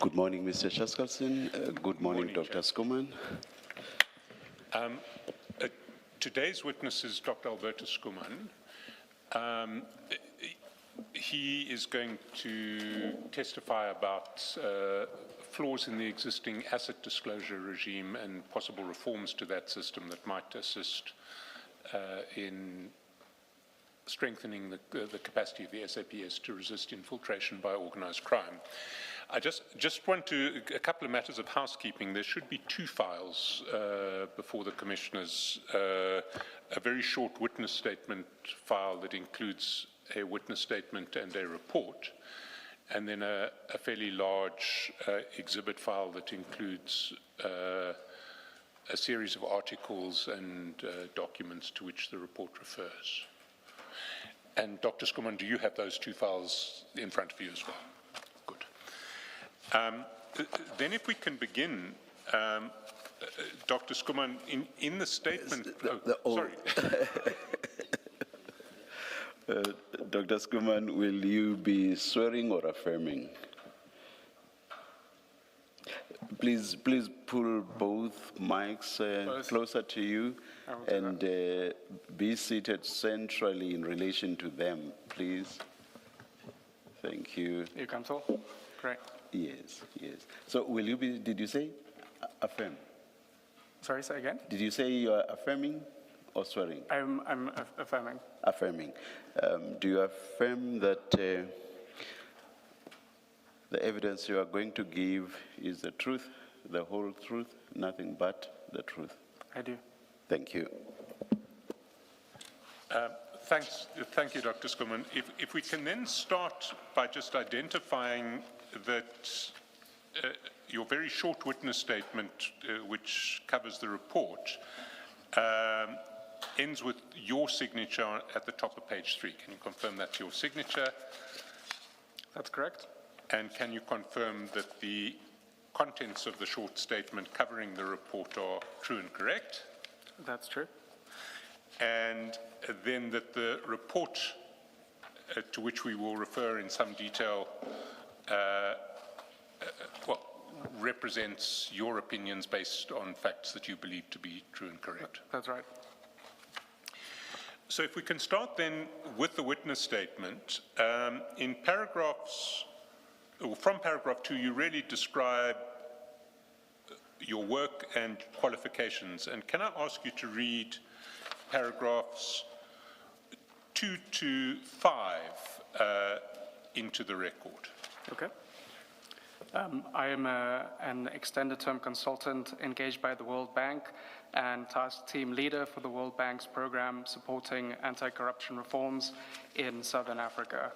Good morning, Mr. Chaskalson. Good morning, Dr. Skuman. Today's witness is Dr. Alberto Skuman. He is going to testify about flaws in the existing asset disclosure regime and possible reforms to that system that might assist in strengthening the capacity of the SAPS to resist infiltration by organized crime. I just want a couple of matters of housekeeping. There should be two files before the commissioners, a very short witness statement file that includes a witness statement and a report, and then a fairly large exhibit file that includes a series of articles and documents to which the report refers. And Dr. Skuman, do you have those two files in front of you as well? Good. Then if we can begin, Dr. Skuman, in the statement... sorry. Dr. Skuman, will you be swearing or affirming? Please pull both mics closer to you and be seated centrally in relation to them, please. Thank you. You comfortable? Great. Yes, yes. So will you be, did you say affirm? Sorry, say again? Did you say you are affirming or swearing? I'm affirming. Affirming. Do you affirm that the evidence you are going to give is the truth, the whole truth, nothing but the truth? I do. Thank you. Thank you, Dr. Skuman. If we can then start by just identifying that your very short witness statement, which covers the report, ends with your signature at the top of page 3. Can you confirm that's your signature? That's correct. And can you confirm that the contents of the short statement covering the report are true and correct? That's true. And then that the report, to which we will refer in some detail, represents your opinions based on facts that you believe to be true and correct. That's right. So if we can start then with the witness statement, in paragraphs, or from paragraph 2, you really describe your work and qualifications. And can I ask you to read paragraphs 2 to 5 into the record? Okay. I am an extended term consultant engaged by the World Bank and task team leader for the World Bank's program supporting anti-corruption reforms in Southern Africa.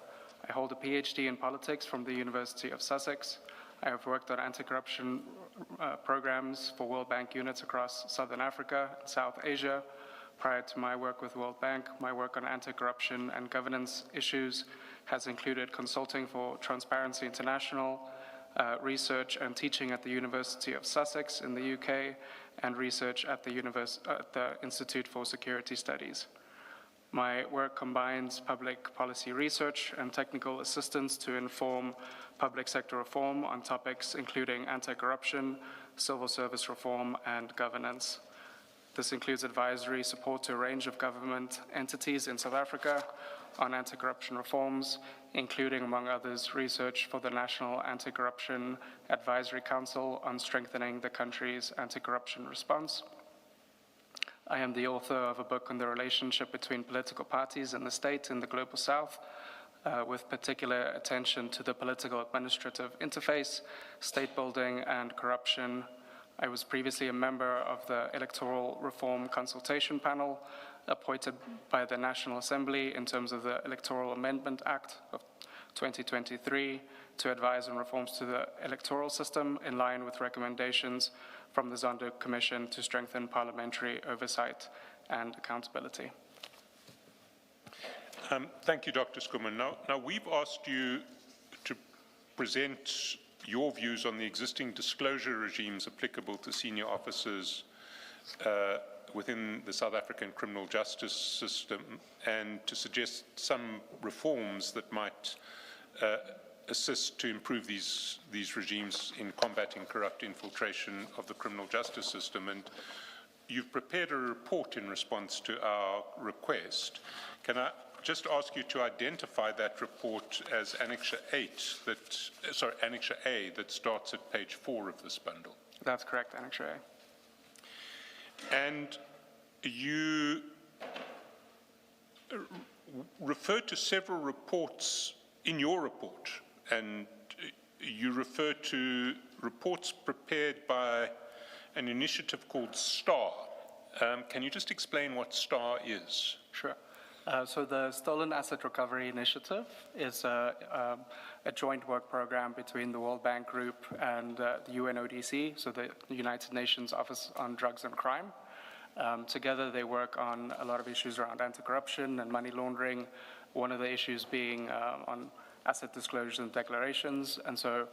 I hold a PhD in politics from the University of Sussex. I have worked on anti-corruption programs for World Bank units across Southern Africa and South Asia. Prior to my work with World Bank, my work on anti-corruption and governance issues has included consulting for Transparency International, research and teaching at the University of Sussex in the UK, and research at the Institute for Security Studies. My work combines public policy research and technical assistance to inform public sector reform on topics including anti-corruption, civil service reform, and governance. This includes advisory support to a range of government entities in South Africa on anti-corruption reforms, including, among others, research for the National Anti-Corruption Advisory Council on strengthening the country's anti-corruption response. I am the author of a book on the relationship between political parties and the state in the Global South, with particular attention to the political administrative interface, state building, and corruption. I was previously a member of the Electoral Reform Consultation Panel, appointed by the National Assembly in terms of the Electoral Amendment Act of 2023 to advise on reforms to the electoral system in line with recommendations from the Zondo Commission to strengthen parliamentary oversight and accountability. Thank you, Dr. Skuman. Now we've asked you to present your views on the existing disclosure regimes applicable to senior officers within the South African criminal justice system, and to suggest some reforms that might assist to improve these regimes in combating corrupt infiltration of the criminal justice system. And you've prepared a report in response to our request. Can I just ask you to identify that report as Annexure A that starts at page 4 of this bundle? That's correct, Annexure A. And you refer to several reports in your report, and you refer to reports prepared by an initiative called STAR. Can you just explain what STAR is? Sure. So the Stolen Asset Recovery Initiative is a joint work program between the World Bank Group and the UNODC, so the United Nations Office on Drugs and Crime. Together they work on a lot of issues around anti-corruption and money laundering, one of the issues being on asset disclosures and declarations. And so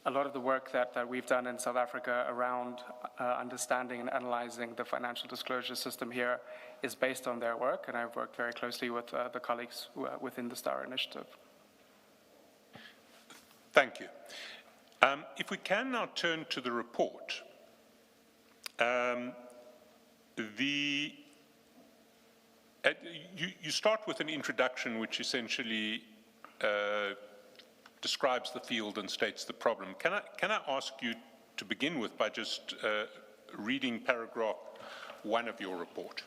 a lot of the work that we've done in South Africa around understanding and analyzing the financial disclosure system here is based on their work, and I've worked very closely with the colleagues within the STAR initiative. Thank you. If we can now turn to the report. You start with an introduction which essentially describes the field and states the problem. Can I ask you to begin with by just reading paragraph 1 of your report?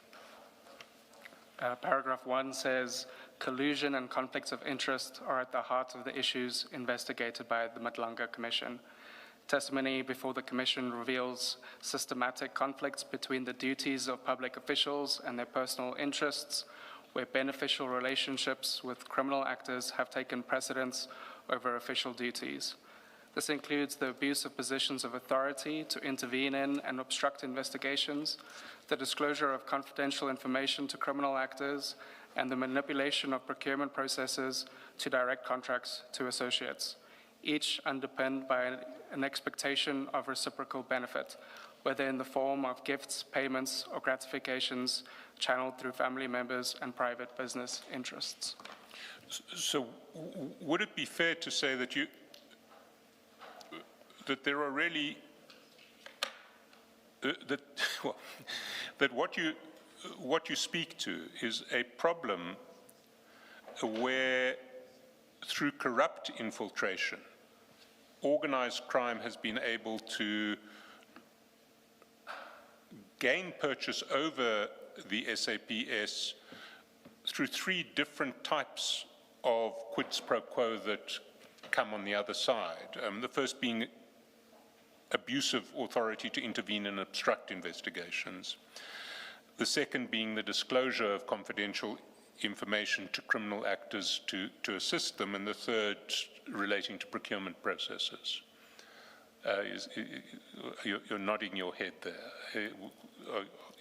Paragraph 1 says, collusion and conflicts of interest are at the heart of the issues investigated by the Madlanga Commission. Testimony before the Commission reveals systematic conflicts between the duties of public officials and their personal interests, where beneficial relationships with criminal actors have taken precedence over official duties. This includes the abuse of positions of authority to intervene in and obstruct investigations, the disclosure of confidential information to criminal actors, and the manipulation of procurement processes to direct contracts to associates, each underpinned by an expectation of reciprocal benefit, whether in the form of gifts, payments, or gratifications channeled through family members and private business interests. So would it be fair to say that that there are really that what you speak to is a problem where through corrupt infiltration, organized crime has been able to gain purchase over the SAPS through 3 different types of quid pro quo that come on the other side. The first being abuse of authority to intervene and obstruct investigations. The second being the disclosure of confidential information to criminal actors to assist them, and the third relating to procurement processes. You're nodding your head there.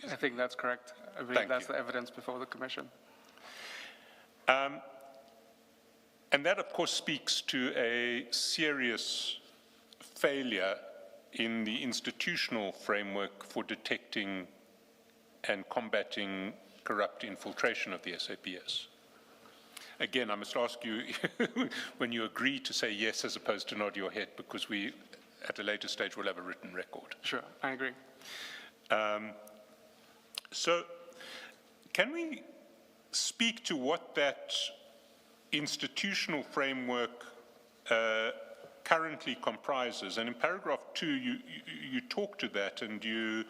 I think that's correct. I believe that's the evidence before the Commission. And that, of course, speaks to a serious failure in the institutional framework for detecting and combating corrupt infiltration of the SAPS. Again, I must ask you when you agree to say yes as opposed to nod your head, because we, at a later stage, will have a written record. Sure, I agree. So, can we speak to what that institutional framework currently comprises? And in paragraph 2, you talk to that, and you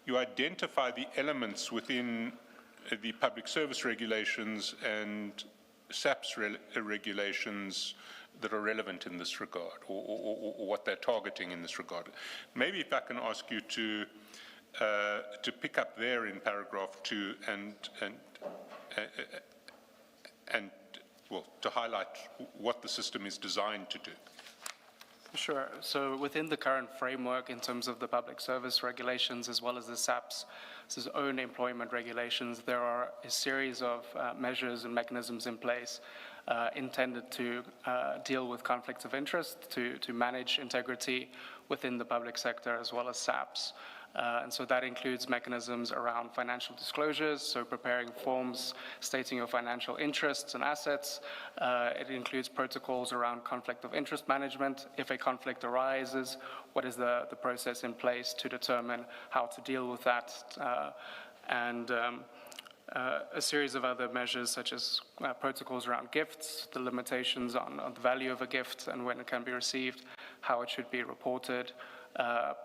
identify the elements within the public service regulations and SAPS regulations that are relevant in this regard, or what they're targeting in this regard. Maybe if I can ask you to pick up there in paragraph 2 and well, to highlight what the system is designed to do. Sure. So within the current framework, in terms of the public service regulations as well as the SAP's own employment regulations, there are a series of measures and mechanisms in place intended to deal with conflicts of interest, to manage integrity within the public sector as well as SAP's. And so that includes mechanisms around financial disclosures, so preparing forms stating your financial interests and assets. It includes protocols around conflict of interest management. If a conflict arises, what is the process in place to determine how to deal with that? A series of other measures, such as protocols around gifts, the limitations on the value of a gift and when it can be received, how it should be reported,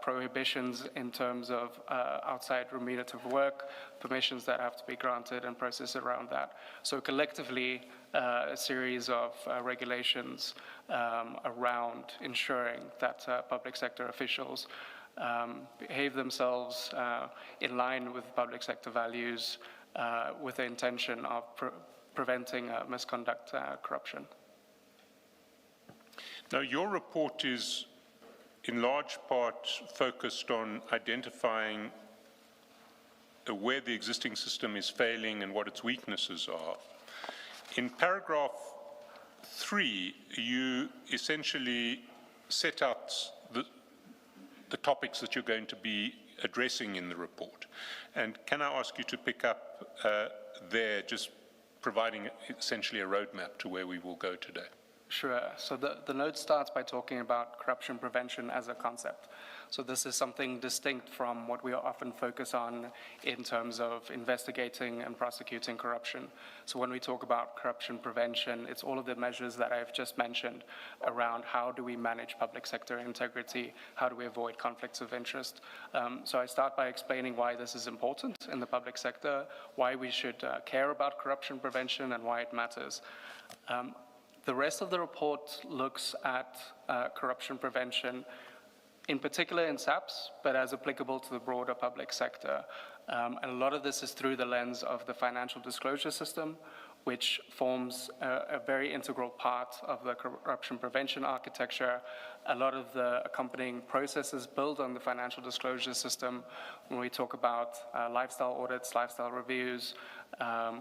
prohibitions in terms of outside remunerative work, permissions that have to be granted, and process around that. So collectively, a series of regulations around ensuring that public sector officials behave themselves in line with public sector values, with the intention of preventing misconduct, corruption. Now, your report is in large part focused on identifying where the existing system is failing and what its weaknesses are. In paragraph 3, you essentially set out the topics that you're going to be addressing in the report. And can I ask you to pick up there, just providing essentially a roadmap to where we will go today? Sure. So the note starts by talking about corruption prevention as a concept. So this is something distinct from what we often focus on in terms of investigating and prosecuting corruption. So when we talk about corruption prevention, it's all of the measures that I've just mentioned around how do we manage public sector integrity, how do we avoid conflicts of interest. So I start by explaining why this is important in the public sector, why we should care about corruption prevention, and why it matters. The rest of the report looks at corruption prevention, in particular in SAPS, but as applicable to the broader public sector. And a lot of this is through the lens of the financial disclosure system, which forms a very integral part of the corruption prevention architecture. A lot of the accompanying processes build on the financial disclosure system. When we talk about lifestyle audits, lifestyle reviews,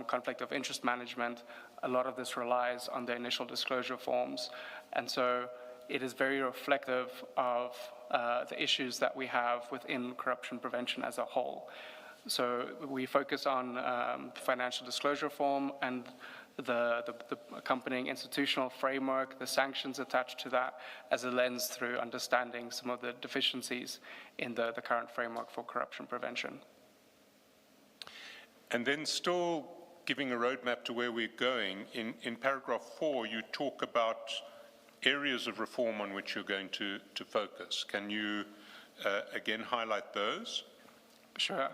conflict of interest management, a lot of this relies on the initial disclosure forms. And so it is very reflective of the issues that we have within corruption prevention as a whole. So we focus on financial disclosure form and the accompanying institutional framework, the sanctions attached to that, as a lens through understanding some of the deficiencies in the current framework for corruption prevention. And then still giving a roadmap to where we're going, in paragraph 4, you talk about areas of reform on which you're going to focus. Can you again highlight those? Sure.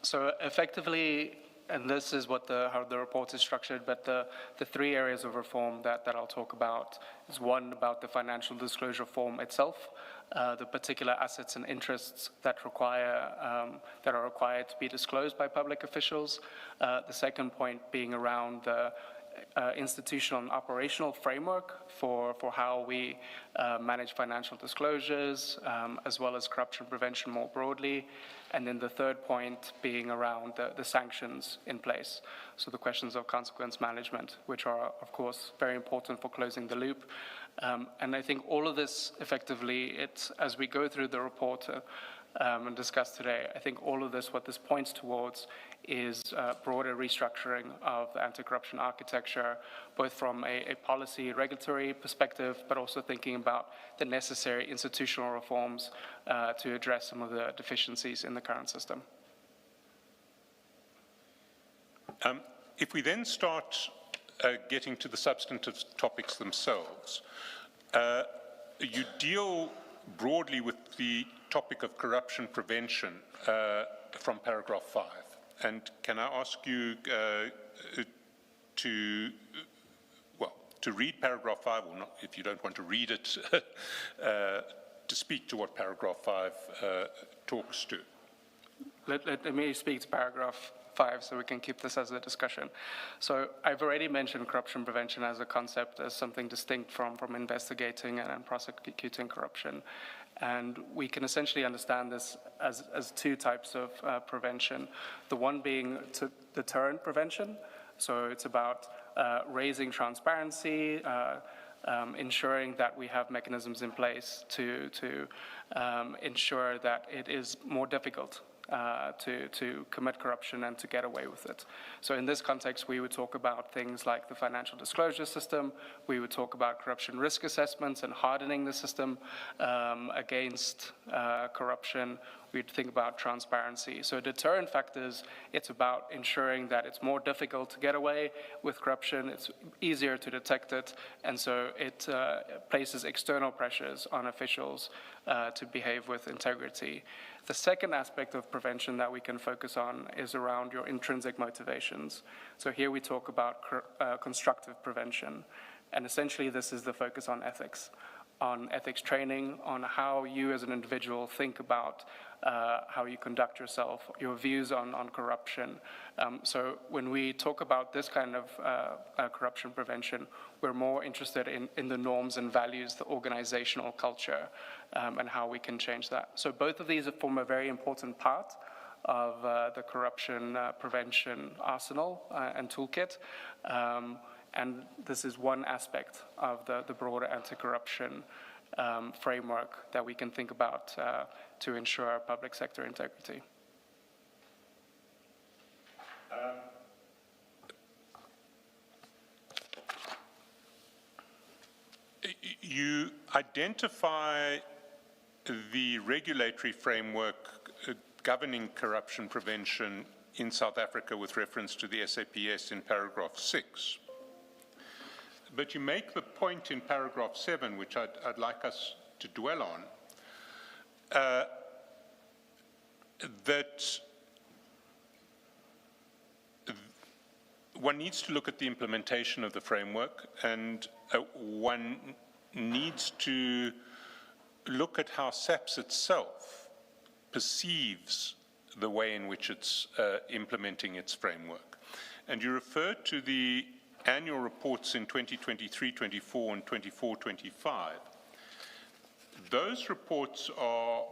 So effectively, and this is what how the report is structured, but the 3 areas of reform that I'll talk about is one about the financial disclosure form itself, the particular assets and interests that are required to be disclosed by public officials. The second point being around the institutional and operational framework for how we manage financial disclosures, as well as corruption prevention more broadly. And then the third point being around the sanctions in place. So the questions of consequence management, which are, of course, very important for closing the loop. And I think all of this, effectively, as we go through the report and discuss today, I think all of this, what this points towards, is broader restructuring of the anti-corruption architecture, both from a policy regulatory perspective, but also thinking about the necessary institutional reforms to address some of the deficiencies in the current system. If we then start getting to the substantive topics themselves, you deal broadly with the topic of corruption prevention from paragraph 5. And can I ask you to read paragraph 5, or not, if you don't want to read it, to speak to what paragraph 5 talks to? Let me speak to paragraph 5 so we can keep this as a discussion. So I've already mentioned corruption prevention as a concept, as something distinct from investigating and prosecuting corruption. And we can essentially understand this as 2 types of prevention. The one being deterrent prevention. So it's about raising transparency, ensuring that we have mechanisms in place to ensure that it is more difficult to commit corruption and to get away with it. So in this context, we would talk about things like the financial disclosure system. We would talk about corruption risk assessments and hardening the system against corruption. We'd think about transparency. So deterrent factors, it's about ensuring that it's more difficult to get away with corruption, it's easier to detect it, and so it places external pressures on officials to behave with integrity. The second aspect of prevention that we can focus on is around your intrinsic motivations. So here we talk about constructive prevention, and essentially this is the focus on ethics training, on how you as an individual think about how you conduct yourself, your views on corruption. So when we talk about this kind of corruption prevention, we're more interested in the norms and values, the organizational culture, and how we can change that. So both of these form a very important part of the corruption prevention arsenal and toolkit. And this is one aspect of the broader anti-corruption framework that we can think about to ensure public sector integrity. You identify the regulatory framework governing corruption prevention in South Africa with reference to the SAPS in paragraph 6. But you make the point in paragraph 7, which I'd like us to dwell on, that one needs to look at the implementation of the framework, and one needs to look at how SAPS itself perceives the way in which it's implementing its framework. And you refer to the annual reports in 2023-24 and 24-25. Those reports are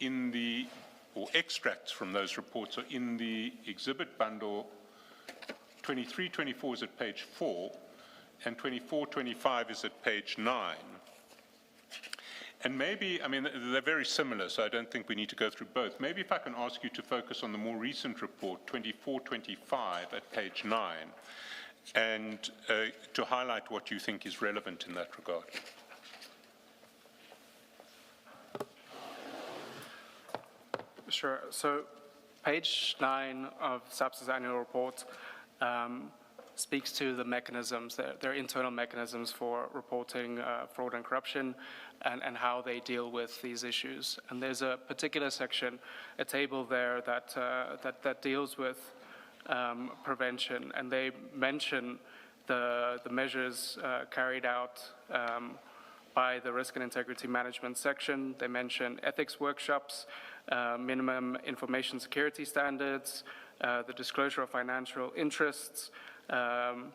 in the, or extracts from those reports are in the exhibit bundle. 23-24 is at page 4, and 24-25 is at page 9. And maybe, I mean, they're very similar, so I don't think we need to go through both. Maybe if I can ask you to focus on the more recent report, 24-25 at page 9, and to highlight what you think is relevant in that regard. Sure. So page 9 of SAPS's annual report speaks to the mechanisms, their internal mechanisms for reporting fraud and corruption, and how they deal with these issues. And there's a particular section, a table there that deals with prevention, and they mention the measures carried out by the Risk and Integrity Management section. They mention ethics workshops, minimum information security standards, the disclosure of financial interests,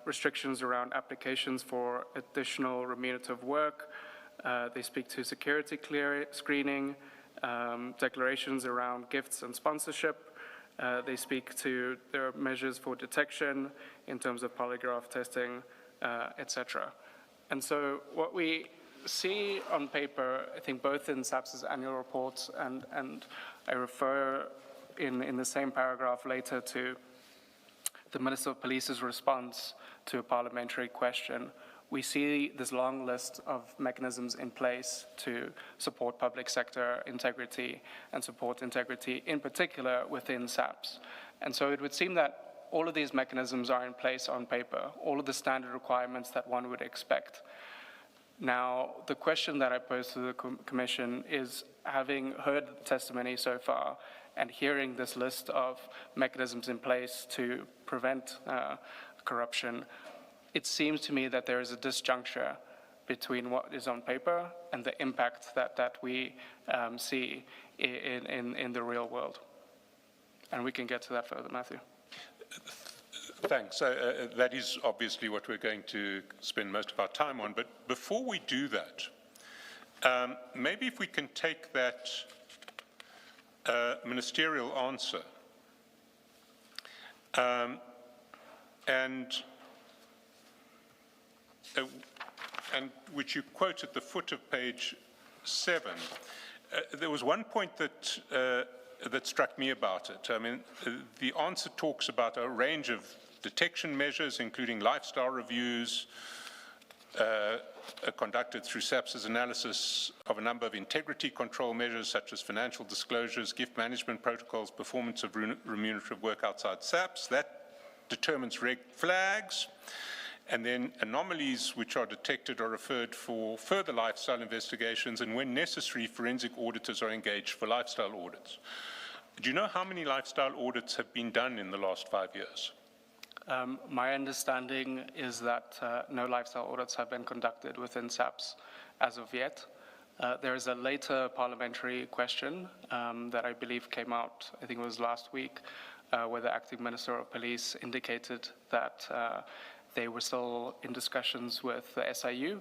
restrictions around applications for additional remunerative work. They speak to security screening, declarations around gifts and sponsorship. They speak to their measures for detection in terms of polygraph testing, etc. And so what we see on paper, I think both in SAPS's annual reports, and I refer in the same paragraph later to the Minister of Police's response to a parliamentary question, we see this long list of mechanisms in place to support public sector integrity and support integrity in particular within SAPS. And so it would seem that all of these mechanisms are in place on paper, all of the standard requirements that one would expect. Now, the question that I pose to the Commission is, having heard the testimony so far and hearing this list of mechanisms in place to prevent corruption, it seems to me that there is a disjuncture between what is on paper and the impact that we see in the real world. And we can get to that further, Matthew. Thanks. That is obviously what we're going to spend most of our time on. But before we do that, maybe if we can take that ministerial answer and and which you quote at the foot of page 7. There was one point that, that struck me about it. I mean, the answer talks about a range of detection measures, including lifestyle reviews, conducted through SAPS's analysis of a number of integrity control measures, such as financial disclosures, gift management protocols, performance of remunerative work outside SAPS. That determines red flags. And then anomalies which are detected are referred for further lifestyle investigations, and when necessary, forensic auditors are engaged for lifestyle audits. Do you know how many lifestyle audits have been done in the last 5 years? My understanding is that no lifestyle audits have been conducted within SAPS as of yet. There is a later parliamentary question that I believe came out, I think it was last week, where the acting Minister of Police indicated that they were still in discussions with the SIU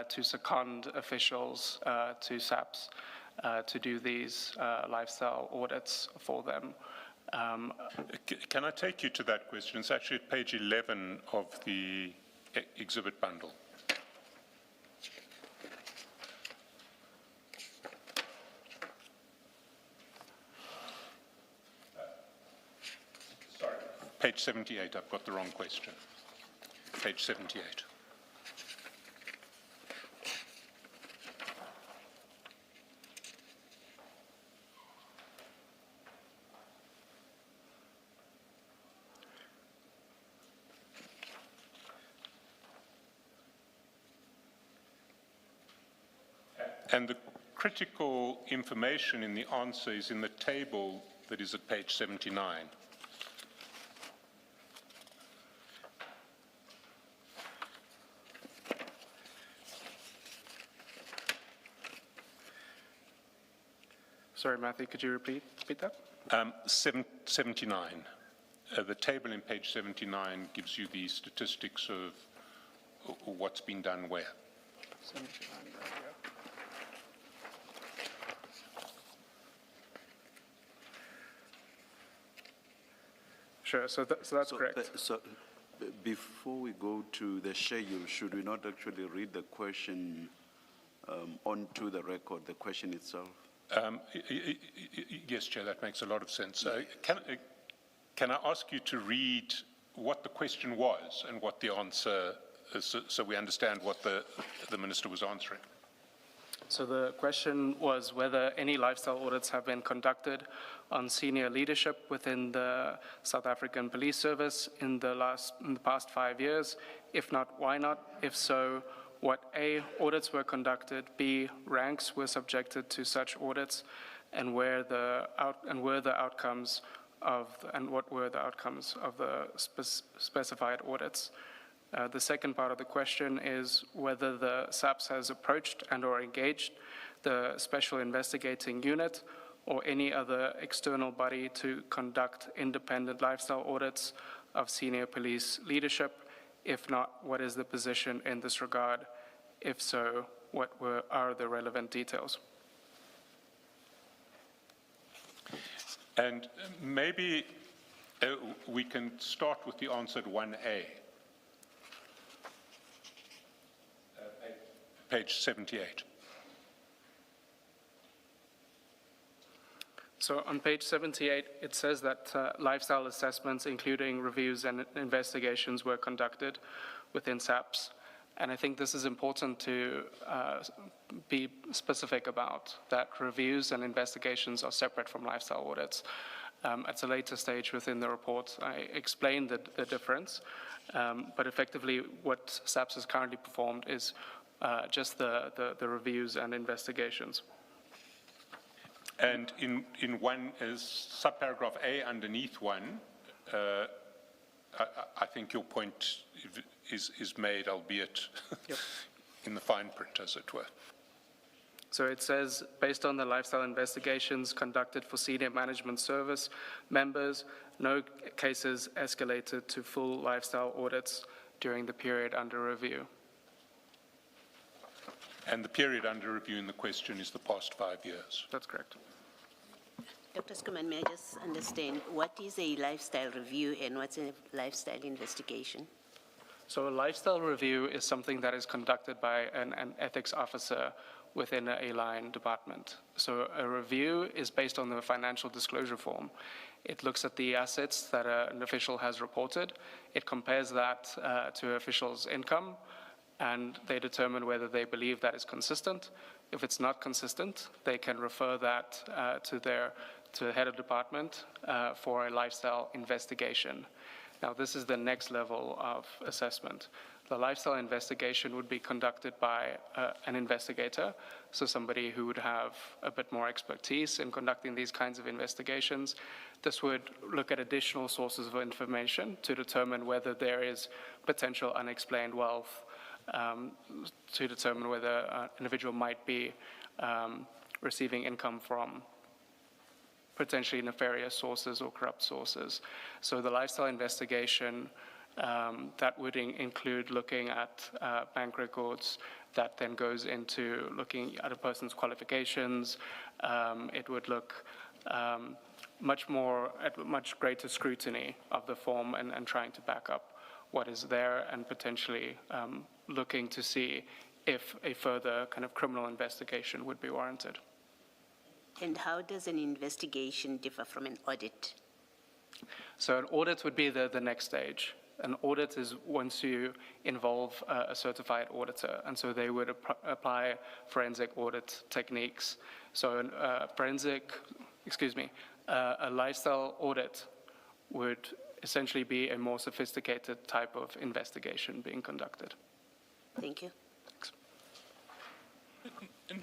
to second officials to SAPS to do these lifestyle audits for them. Can I take you to that question? It's actually at page 11 of the exhibit bundle. Sorry, page 78. I've got the wrong question. Page 78. And the critical information in the answer is in the table that is at page 79. Sorry, Matthew, could you repeat that? 79. The table in page 79 gives you the statistics of what's been done where. 79, there we go. Sure, so that's correct. Before we go to the schedule, should we not actually read the question onto the record, the question itself? Yes, Chair, that makes a lot of sense. Can I ask you to read what the question was and what the answer is, so we understand what the Minister was answering? So the question was whether any lifestyle audits have been conducted on senior leadership within the South African Police Service in the past 5 years. If not, why not? If so, what A, audits were conducted, B, ranks were subjected to such audits, and what were the outcomes of the specified audits. The second part of the question is whether the SAPS has approached and or engaged the Special Investigating Unit or any other external body to conduct independent lifestyle audits of senior police leadership. If not, what is the position in this regard? If so, what are the relevant details? And maybe we can start with the answer to 1A. Page 78. So on page 78, it says that lifestyle assessments, including reviews and investigations, were conducted within SAPS. And I think this is important to be specific about, that reviews and investigations are separate from lifestyle audits. At a later stage within the report, I explained the difference, but effectively what SAPS has currently performed is just the reviews and investigations. And in one is subparagraph A underneath one, I think your point is made, albeit Yep. in the fine print, as it were. So it says, based on the lifestyle investigations conducted for senior management service members, no cases escalated to full lifestyle audits during the period under review. And the period under review in the question is the past 5 years. That's correct. Dr. Skuman, may I just understand, what is a lifestyle review and what's a lifestyle investigation? So a lifestyle review is something that is conducted by an ethics officer within a line department. So a review is based on the financial disclosure form. It looks at the assets that an official has reported. It compares that to official's income, and they determine whether they believe that is consistent. If it's not consistent, they can refer that to the head of department for a lifestyle investigation. Now, this is the next level of assessment. The lifestyle investigation would be conducted by an investigator, so somebody who would have a bit more expertise in conducting these kinds of investigations. This would look at additional sources of information to determine whether there is potential unexplained wealth, to determine whether an individual might be receiving income from potentially nefarious sources or corrupt sources. So the lifestyle investigation, that would include looking at bank records, that then goes into looking at a person's qualifications. It would look at much greater scrutiny of the form and trying to back up what is there, and potentially looking to see if a further kind of criminal investigation would be warranted. And how does an investigation differ from an audit? So an audit would be the next stage. An audit is once you involve a certified auditor, and so they would apply forensic audit techniques. So a lifestyle audit would essentially be a more sophisticated type of investigation being conducted. Thank you.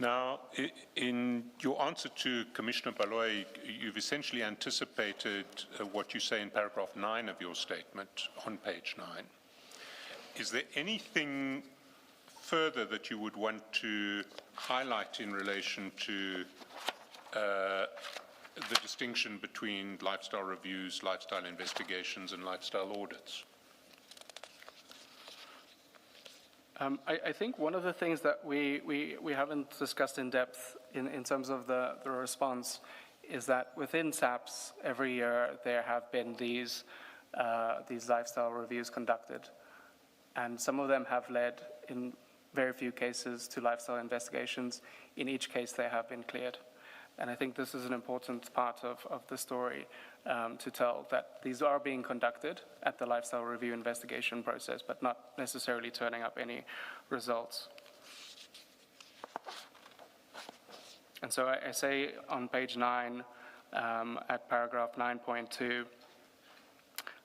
Now, in your answer to Commissioner Baloy, you've essentially anticipated what you say in paragraph 9 of your statement on page 9. Is there anything further that you would want to highlight in relation to the distinction between lifestyle reviews, lifestyle investigations, and lifestyle audits? I think one of the things that we haven't discussed in depth in terms of the response is that within SAPS, every year there have been these lifestyle reviews conducted. And some of them have led, in very few cases, to lifestyle investigations. In each case, they have been cleared. And I think this is an important part of the story to tell, that these are being conducted at the lifestyle review investigation process, but not necessarily turning up any results. And so I say on page 9, at paragraph 9.2,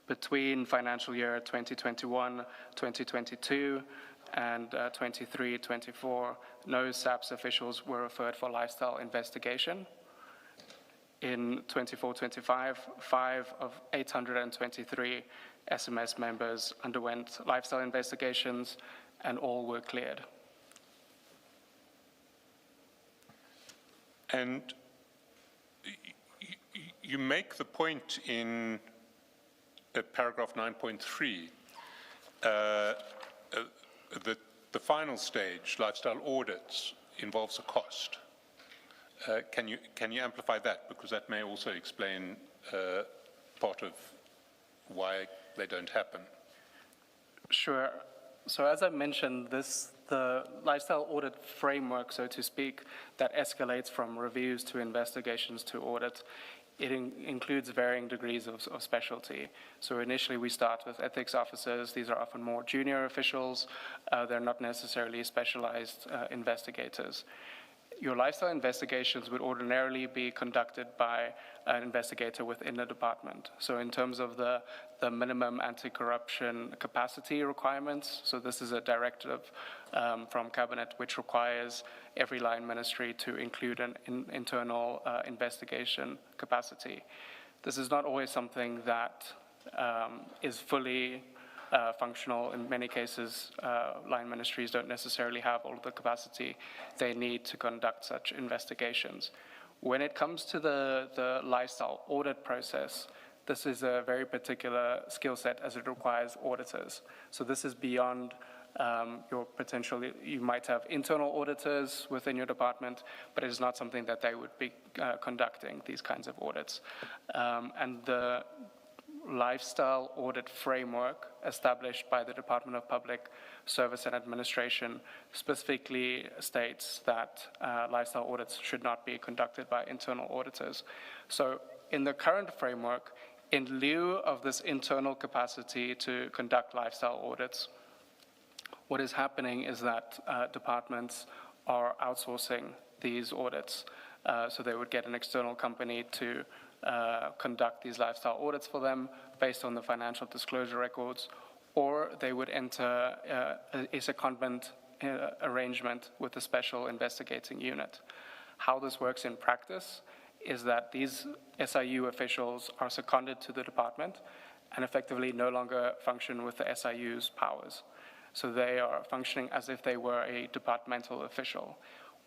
between financial year 2021-2022 and 23-24, no SAPS officials were referred for lifestyle investigation. In 24-25, 5 of 823 SMS members underwent lifestyle investigations, and all were cleared. And you make the point in paragraph 9.3 that the final stage, lifestyle audits, involves a cost. Can you amplify that? Because that may also explain part of why they don't happen. Sure. So as I mentioned, the lifestyle audit framework, so to speak, that escalates from reviews to investigations to audit, it includes varying degrees of specialty. So initially we start with ethics officers. These are often more junior officials. They're not necessarily specialized investigators. Your lifestyle investigations would ordinarily be conducted by an investigator within the department. So in terms of the minimum anti-corruption capacity requirements, so this is a directive from Cabinet which requires every line ministry to include an internal investigation capacity. This is not always something that is fully functional. In many cases, line ministries don't necessarily have all of the capacity they need to conduct such investigations. When it comes to the lifestyle audit process, this is a very particular skill set as it requires auditors. So this is beyond your potential. You might have internal auditors within your department, but it is not something that they would be conducting, these kinds of audits. And lifestyle audit framework established by the Department of Public Service and Administration specifically states that lifestyle audits should not be conducted by internal auditors. So in the current framework, in lieu of this internal capacity to conduct lifestyle audits, what is happening is that departments are outsourcing these audits. So they would get an external company to conduct these lifestyle audits for them based on the financial disclosure records, or they would enter a secondment arrangement with a special investigating unit. How this works in practice is that these SIU officials are seconded to the department and effectively no longer function with the SIU's powers. So they are functioning as if they were a departmental official.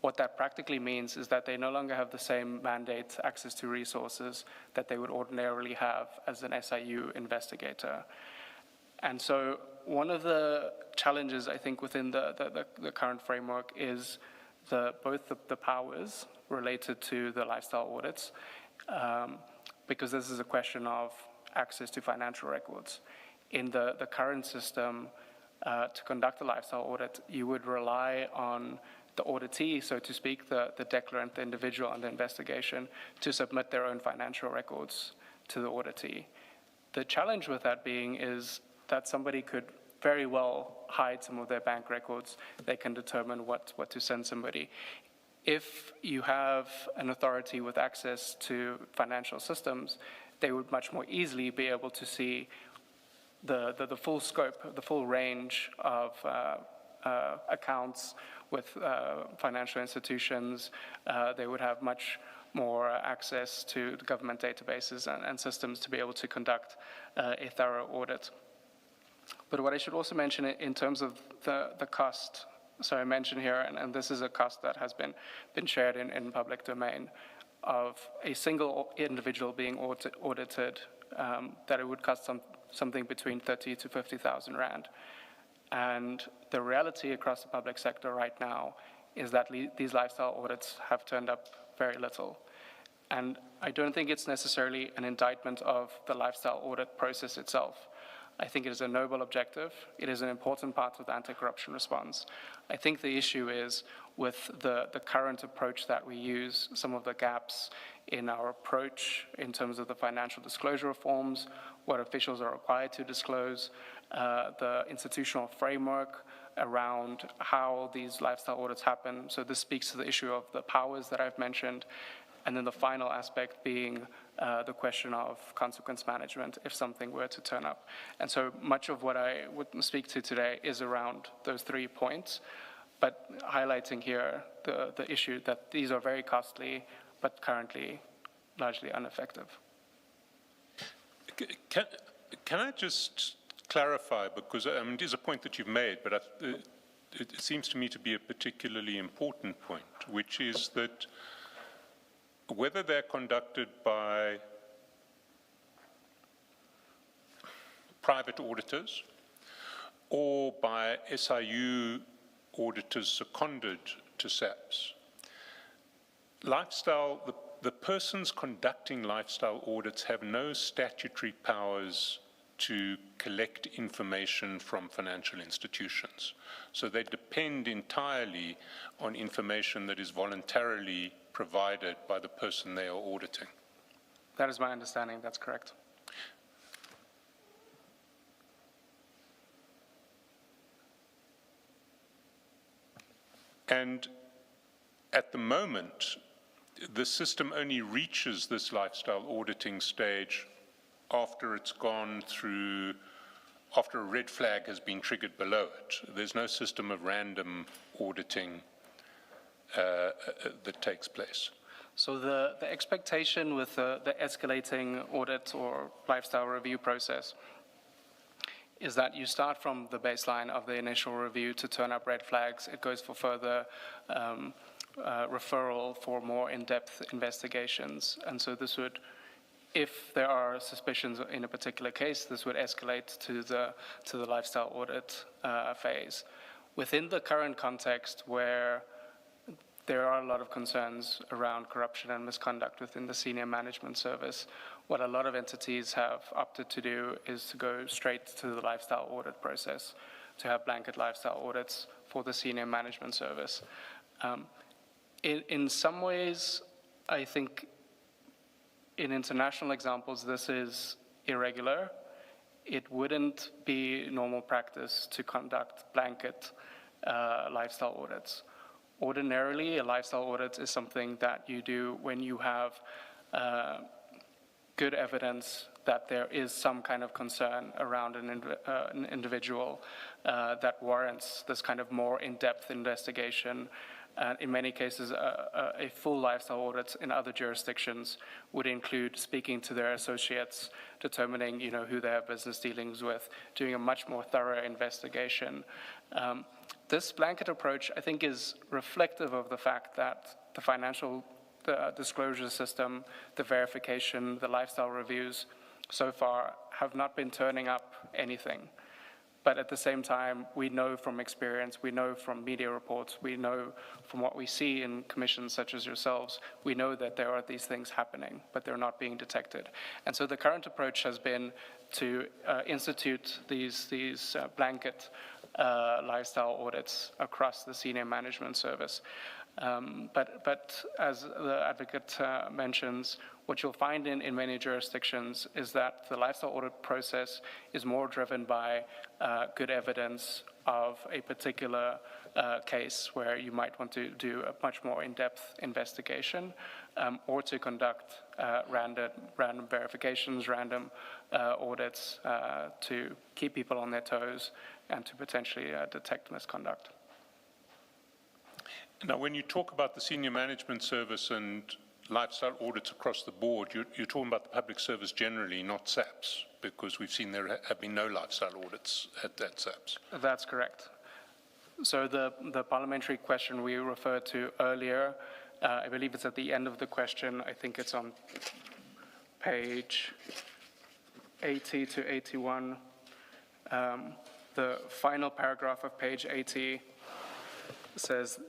What that practically means is that they no longer have the same mandate, access to resources that they would ordinarily have as an SIU investigator. And so one of the challenges, I think, within the current framework is both the powers related to the lifestyle audits, because this is a question of access to financial records. In the current system, to conduct a lifestyle audit, you would rely on the auditee, so to speak, the declarant, the individual on the investigation, to submit their own financial records to the auditee. The challenge with that being is that somebody could very well hide some of their bank records. They can determine what to send somebody. If you have an authority with access to financial systems, they would much more easily be able to see the full scope, the full range of accounts with financial institutions. They would have much more access to the government databases and systems to be able to conduct a thorough audit. But what I should also mention in terms of the cost, so I mentioned here, and this is a cost that has been shared in public domain, of a single individual being audited, that it would cost something between 30 to 50,000 Rand. And the reality across the public sector right now is that these lifestyle audits have turned up very little. And I don't think it's necessarily an indictment of the lifestyle audit process itself. I think it is a noble objective. It is an important part of the anti-corruption response. I think the issue is with the current approach that we use, some of the gaps in our approach in terms of the financial disclosure reforms, what officials are required to disclose, the institutional framework around how these lifestyle audits happen. So this speaks to the issue of the powers that I've mentioned. And then the final aspect being the question of consequence management if something were to turn up. And so much of what I would speak to today is around those 3 points, but highlighting here the issue that these are very costly, but currently largely ineffective. Can I just clarify, because it is a point that you've made, but it seems to me to be a particularly important point, which is that whether they're conducted by private auditors or by SIU auditors seconded to SAPS, the persons conducting lifestyle audits have no statutory powers to collect information from financial institutions. So they depend entirely on information that is voluntarily provided by the person they are auditing. That is my understanding, that's correct. And at the moment, the system only reaches this lifestyle auditing stage after it's gone through, after a red flag has been triggered below it. There's no system of random auditing that takes place. So the expectation with the escalating audit or lifestyle review process is that you start from the baseline of the initial review to turn up red flags. It goes for further referral for more in-depth investigations. And so this would, if there are suspicions in a particular case, this would escalate to the lifestyle audit phase. Within the current context where there are a lot of concerns around corruption and misconduct within the senior management service, What a lot of entities have opted to do is to go straight to the lifestyle audit process, to have blanket lifestyle audits for the senior management service. In some ways, I think in international examples, this is irregular. It wouldn't be normal practice to conduct blanket lifestyle audits. Ordinarily, a lifestyle audit is something that you do when you have good evidence that there is some kind of concern around an individual that warrants this kind of more in-depth investigation. In many cases, a full lifestyle audit in other jurisdictions would include speaking to their associates, determining, who they have business dealings with, doing a much more thorough investigation. This blanket approach, I think, is reflective of the fact that the financial disclosure system, the verification, the lifestyle reviews, so far have not been turning up anything. But at the same time, we know from experience, we know from media reports, we know from what we see in commissions such as yourselves, we know that there are these things happening, but they're not being detected. And so the current approach has been to institute these blanket lifestyle audits across the senior management service. But as the advocate mentions, what you'll find in many jurisdictions is that the lifestyle audit process is more driven by good evidence of a particular case where you might want to do a much more in-depth investigation, or to conduct random verifications, random audits to keep people on their toes and to potentially detect misconduct. Now, when you talk about the senior management service and lifestyle audits across the board, you're talking about the public service generally, not SAPS, because we've seen there have been no lifestyle audits at SAPS. That's correct. So the parliamentary question we referred to earlier, I believe it's at the end of the question. I think it's on page 80 to 81. The final paragraph of page 80 says,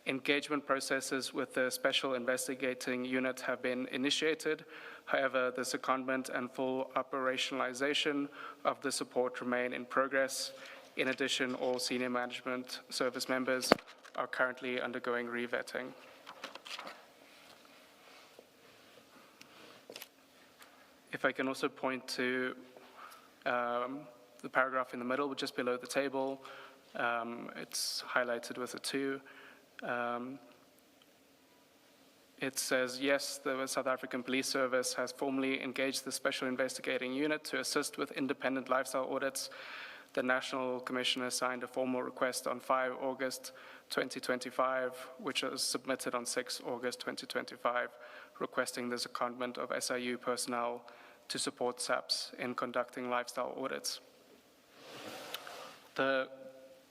engagement processes with the Special Investigating Unit have been initiated. However, the secondment and full operationalization of the support remain in progress. In addition, all senior management service members are currently undergoing revetting. If I can also point to the paragraph in the middle, just below the table, it's highlighted with a 2. It says, yes, the South African Police Service has formally engaged the Special Investigating Unit to assist with independent lifestyle audits. The National Commissioner signed a formal request on 5 August 2025, which was submitted on 6 August 2025, requesting the secondment of SIU personnel to support SAPS in conducting lifestyle audits. The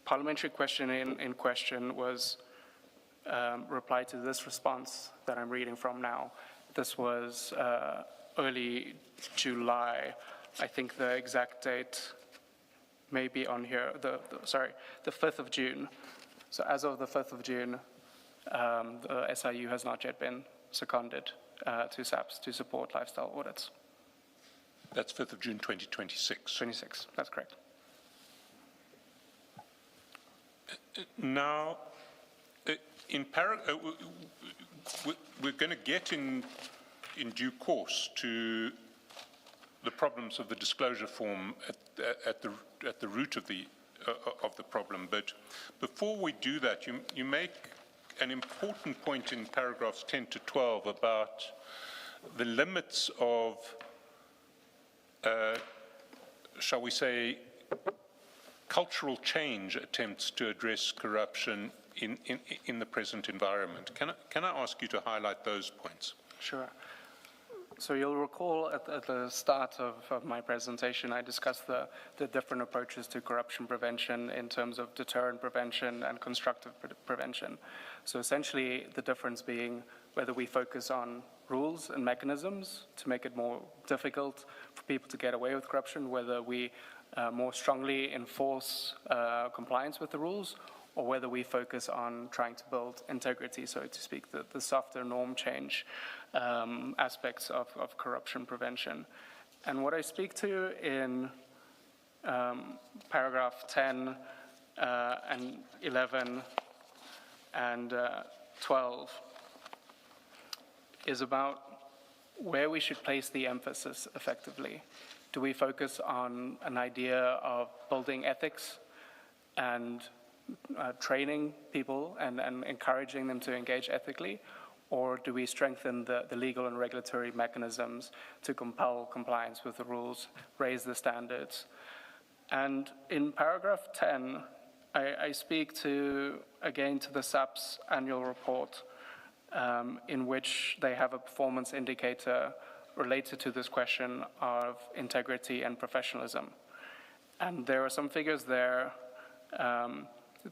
parliamentary question in question was replied to this response that I'm reading from now. This was early July. I think the exact date may be on here, the 5th of June. So as of the 5th of June, the SIU has not yet been seconded to SAPS to support lifestyle audits. That's 5th of June 2026. 26, that's correct. Now, we're going to get in due course to the problems of the disclosure form at the root of the problem. But before we do that, you make an important point in paragraphs 10 to 12 about the limits of, shall we say, cultural change attempts to address corruption in the present environment. Can I ask you to highlight those points? Sure. So you'll recall at the start of my presentation, I discussed the different approaches to corruption prevention in terms of deterrent prevention and constructive prevention. So essentially, the difference being whether we focus on rules and mechanisms to make it more difficult for people to get away with corruption, whether we more strongly enforce compliance with the rules, or whether we focus on trying to build integrity, so to speak, the softer norm change aspects of corruption prevention. And what I speak to in paragraph 10 and 11 and 12 is about where we should place the emphasis effectively. Do we focus on an idea of building ethics and training people and encouraging them to engage ethically? Or do we strengthen the legal and regulatory mechanisms to compel compliance with the rules, raise the standards? And in paragraph 10, I speak again to the SAP's annual report, in which they have a performance indicator related to this question of integrity and professionalism. And there are some figures there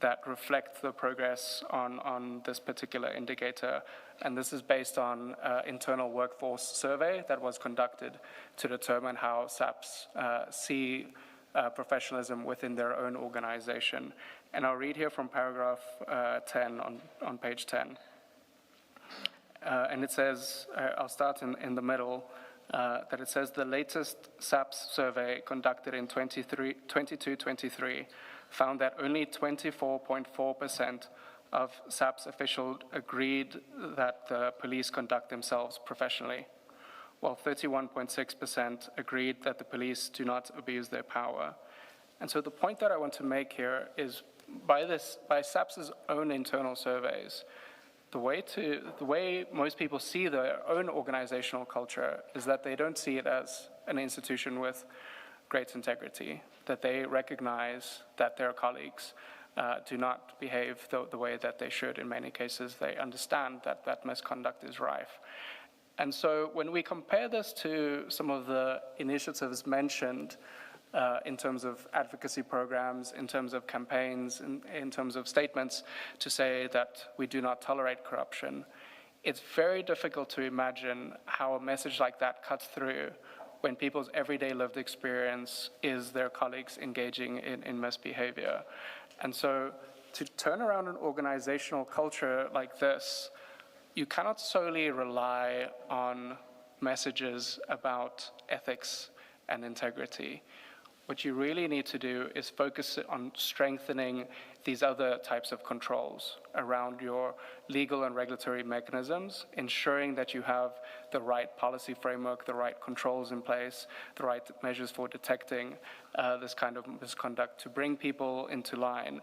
that reflect the progress on this particular indicator. And this is based on internal workforce survey that was conducted to determine how SAPs see professionalism within their own organization. And I'll read here from paragraph 10 on page 10. And it says, I'll start in the middle, that it says the latest SAPS survey conducted in 22-23 found that only 24.4% of SAPS officials agreed that the police conduct themselves professionally, while 31.6% agreed that the police do not abuse their power. And so the point that I want to make here is by SAPS's own internal surveys, the way most people see their own organizational culture is that they don't see it as an institution with great integrity, that they recognize that their colleagues do not behave the way that they should. In many cases, they understand that misconduct is rife. And so when we compare this to some of the initiatives mentioned in terms of advocacy programs, in terms of campaigns, in terms of statements to say that we do not tolerate corruption, it's very difficult to imagine how a message like that cuts through when people's everyday lived experience is their colleagues engaging in misbehavior. And so to turn around an organizational culture like this, you cannot solely rely on messages about ethics and integrity. What you really need to do is focus on strengthening these other types of controls around your legal and regulatory mechanisms, ensuring that you have the right policy framework, the right controls in place, the right measures for detecting this kind of misconduct to bring people into line.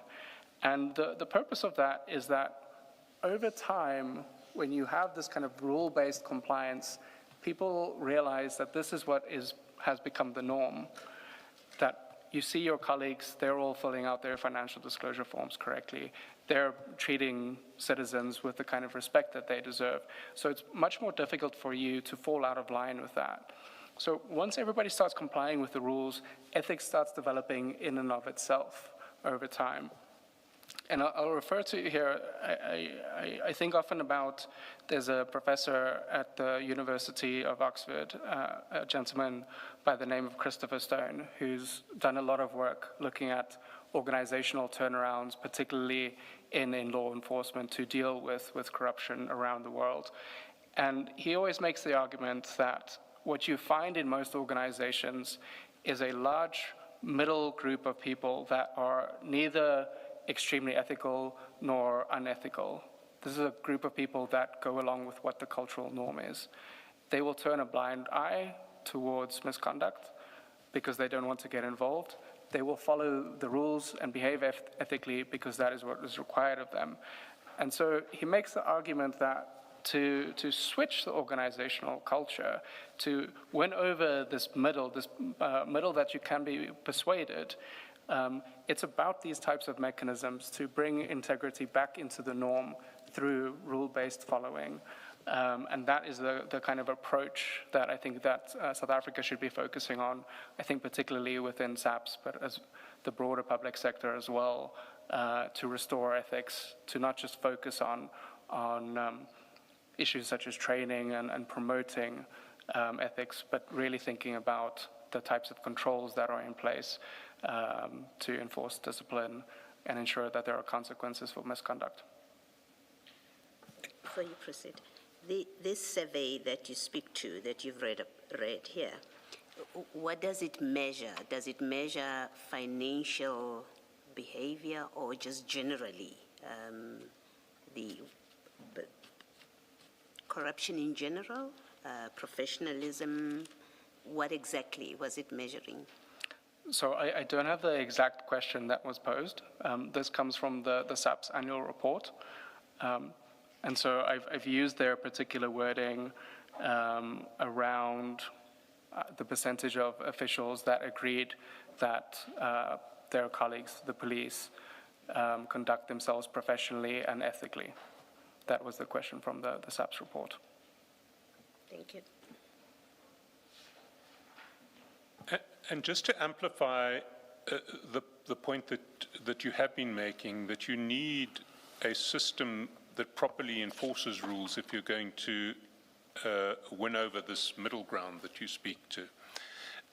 And the purpose of that is that over time, when you have this kind of rule-based compliance, people realize that this is what has become the norm. That you see your colleagues, they're all filling out their financial disclosure forms correctly. They're treating citizens with the kind of respect that they deserve. So it's much more difficult for you to fall out of line with that. So once everybody starts complying with the rules, ethics starts developing in and of itself over time. And I'll refer to here, I think often about, there's a professor at the University of Oxford, a gentleman by the name of Christopher Stone, who's done a lot of work looking at organizational turnarounds, particularly in law enforcement, to deal with corruption around the world. And he always makes the argument that what you find in most organizations is a large middle group of people that are neither extremely ethical nor unethical. This is a group of people that go along with what the cultural norm is. They will turn a blind eye towards misconduct because they don't want to get involved. They will follow the rules and behave ethically because that is what is required of them. And so he makes the argument that to switch the organizational culture, to win over this middle that you can be persuaded, it's about these types of mechanisms to bring integrity back into the norm through rule-based following. And that is the kind of approach that I think that South Africa should be focusing on, I think particularly within SAPS, but as the broader public sector as well, to restore ethics, to not just focus on issues such as training and promoting ethics, but really thinking about the types of controls that are in place to enforce discipline and ensure that there are consequences for misconduct. Before you proceed, this survey that you speak to, that you've read here, what does it measure? Does it measure financial behavior or just generally the corruption in general, professionalism? What exactly was it measuring? So I don't have the exact question that was posed. This comes from the SAP's annual report. And so I've used their particular wording around the percentage of officials that agreed that their colleagues, the police, conduct themselves professionally and ethically. That was the question from the SAP's report. Thank you. And just to amplify the point that you have been making, that you need a system that properly enforces rules if you're going to win over this middle ground that you speak to.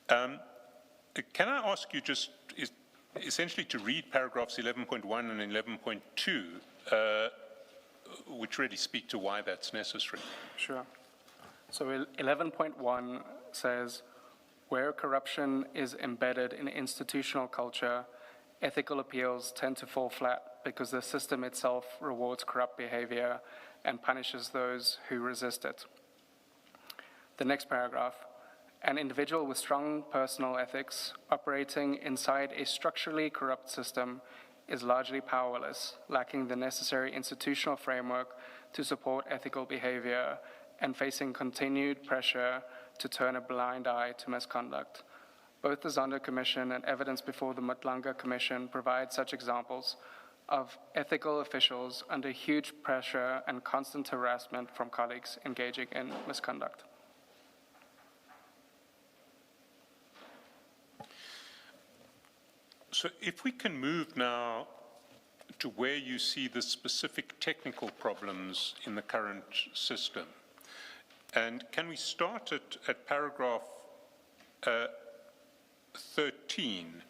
Can I ask you just essentially to read paragraphs 11.1 and 11.2, which really speak to why that's necessary? Sure. So 11.1 says, where corruption is embedded in institutional culture, ethical appeals tend to fall flat because the system itself rewards corrupt behavior and punishes those who resist it. The next paragraph, an individual with strong personal ethics operating inside a structurally corrupt system is largely powerless, lacking the necessary institutional framework to support ethical behavior and facing continued pressure to turn a blind eye to misconduct. Both the Zondo Commission and evidence before the Mutlanga Commission provide such examples of ethical officials under huge pressure and constant harassment from colleagues engaging in misconduct. So if we can move now to where you see the specific technical problems in the current system. And can we start at paragraph 13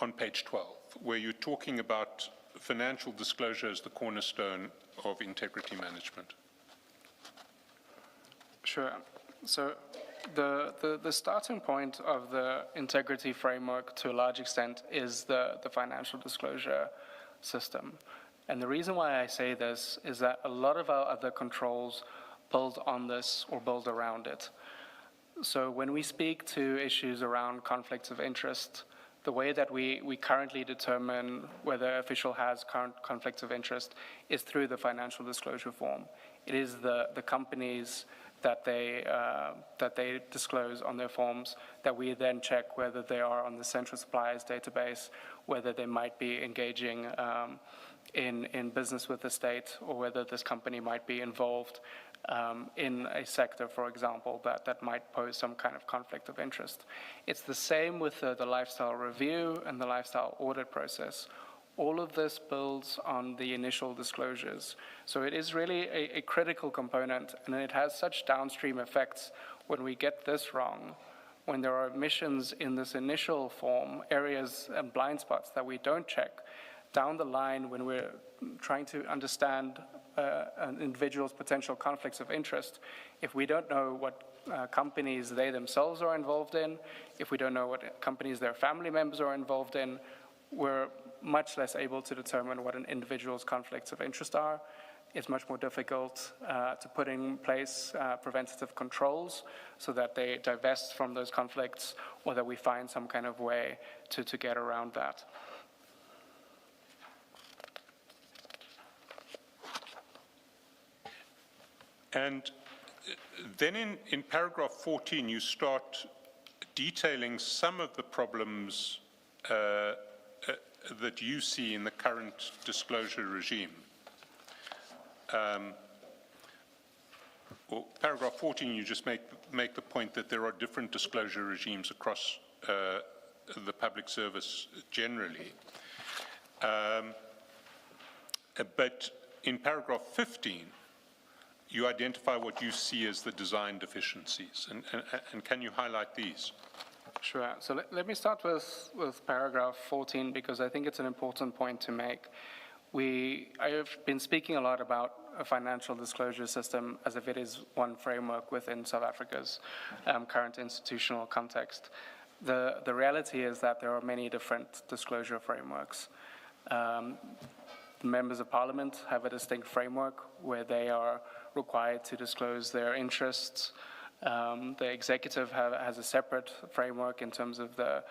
on page 12, where you're talking about financial disclosure as the cornerstone of integrity management? Sure. So the starting point of the integrity framework to a large extent is the financial disclosure system. And the reason why I say this is that a lot of our other controls build on this or build around it. So when we speak to issues around conflicts of interest, the way that we currently determine whether an official has current conflicts of interest is through the financial disclosure form. It is the companies that they disclose on their forms that we then check whether they are on the central suppliers database, whether they might be engaging in business with the state, or whether this company might be involved in a sector, for example, that might pose some kind of conflict of interest. It's the same with the lifestyle review and the lifestyle audit process. All of this builds on the initial disclosures. So it is really a critical component, and it has such downstream effects when we get this wrong, when there are omissions in this initial form, areas and blind spots that we don't check. Down the line, when we're trying to understand an individual's potential conflicts of interest, if we don't know what companies they themselves are involved in, if we don't know what companies their family members are involved in, we're much less able to determine what an individual's conflicts of interest are. It's much more difficult to put in place preventative controls so that they divest from those conflicts, or that we find some kind of way to get around that. And then in paragraph 14, you start detailing some of the problems that you see in the current disclosure regime. Well, paragraph 14, you just make the point that there are different disclosure regimes across the public service generally. But in paragraph 15, you identify what you see as the design deficiencies. And can you highlight these? Sure. So let me start with paragraph 14, because I think it's an important point to make. I have been speaking a lot about a financial disclosure system as if it is one framework within South Africa's current institutional context. The reality is that there are many different disclosure frameworks. Members of Parliament have a distinct framework where they are required to disclose their interests. The executive has a separate framework in terms of the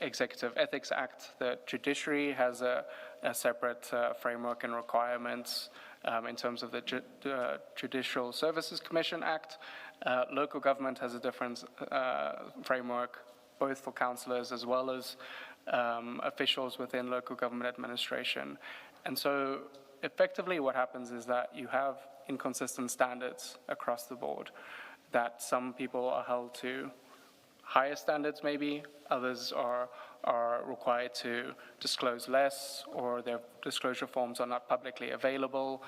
Executive Ethics Act. The judiciary has a separate framework and requirements in terms of the Judicial Services Commission Act. Local government has a different framework, both for councillors as well as officials within local government administration. And so effectively what happens is that you have inconsistent standards across the board, that some people are held to higher standards maybe, others are required to disclose less, or their disclosure forms are not publicly available.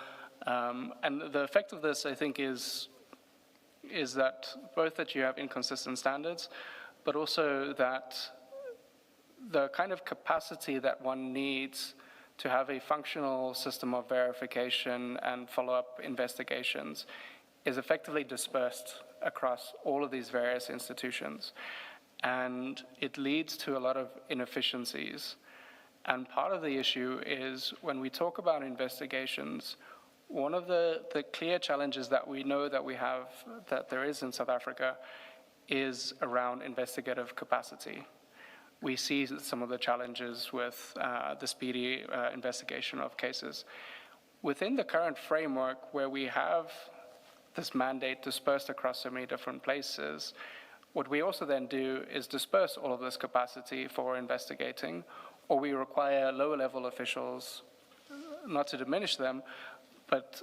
And the effect of this, I think, is that both that you have inconsistent standards, but also that the kind of capacity that one needs to have a functional system of verification and follow-up investigations is effectively dispersed across all of these various institutions. And it leads to a lot of inefficiencies. And part of the issue is when we talk about investigations, one of the clear challenges that we know that we have, that there is in South Africa, is around investigative capacity. We see some of the challenges with the speedy investigation of cases. Within the current framework, where we have this mandate dispersed across so many different places, what we also then do is disperse all of this capacity for investigating, or we require lower level officials, not to diminish them, but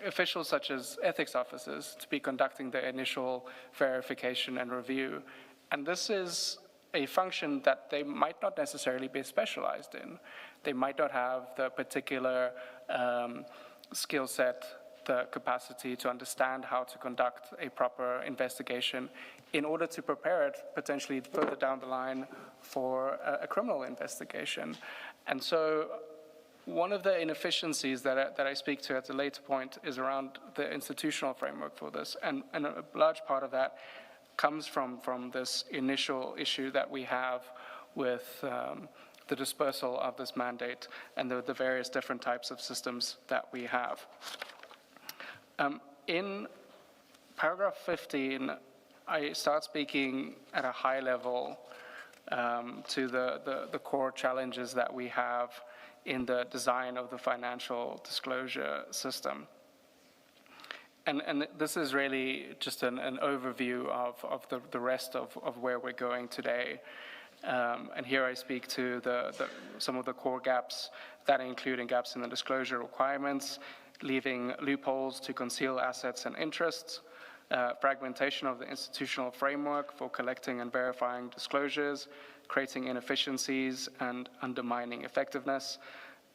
officials such as ethics officers to be conducting the initial verification and review. And this is a function that they might not necessarily be specialized in. They might not have the particular skill set, the capacity to understand how to conduct a proper investigation in order to prepare it potentially further down the line for a criminal investigation. And so one of the inefficiencies that I speak to at a later point is around the institutional framework for this. And a large part of that comes from this initial issue that we have with the dispersal of this mandate and the various different types of systems that we have. In paragraph 15, I start speaking at a high level to the core challenges that we have in the design of the financial disclosure system. And this is really just an overview of the rest of where we're going today. And here I speak to some of the core gaps that including gaps in the disclosure requirements, leaving loopholes to conceal assets and interests, fragmentation of the institutional framework for collecting and verifying disclosures, creating inefficiencies and undermining effectiveness,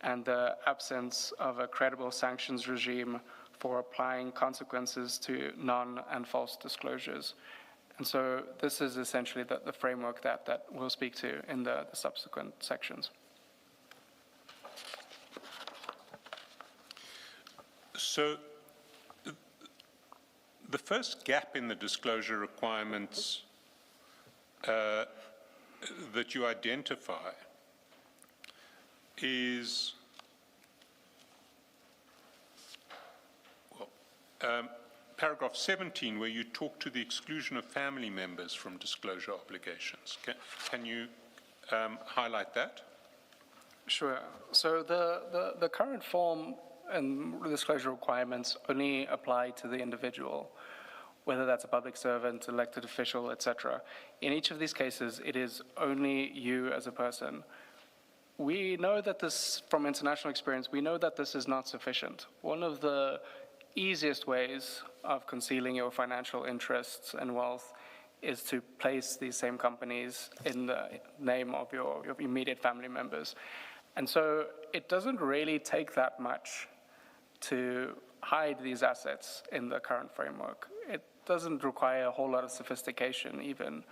and the absence of a credible sanctions regime for applying consequences to non- and false disclosures. And so this is essentially the framework that we'll speak to in the subsequent sections. So the first gap in the disclosure requirements that you identify is, paragraph 17, where you talk to the exclusion of family members from disclosure obligations. Can you highlight that? Sure. So the current form and disclosure requirements only apply to the individual, whether that's a public servant, elected official, etc. In each of these cases, it is only you as a person. We know that this, from international experience, we know that this is not sufficient. One of the easiest ways of concealing your financial interests and wealth is to place these same companies in the name of your immediate family members. And so it doesn't really take that much to hide these assets in the current framework. doesn't require a whole lot of sophistication even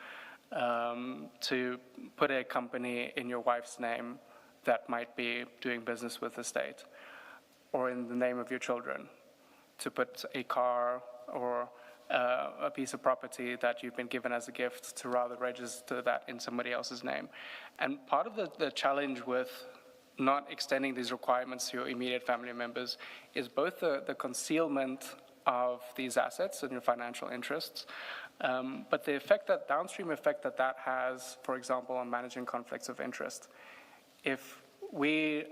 to put a company in your wife's name that might be doing business with the state, or in the name of your children, to put a car or a piece of property that you've been given as a gift to rather register that in somebody else's name. And part of the challenge with not extending these requirements to your immediate family members is both the concealment of these assets and your financial interests, but the downstream effect that has, for example, on managing conflicts of interest. If we,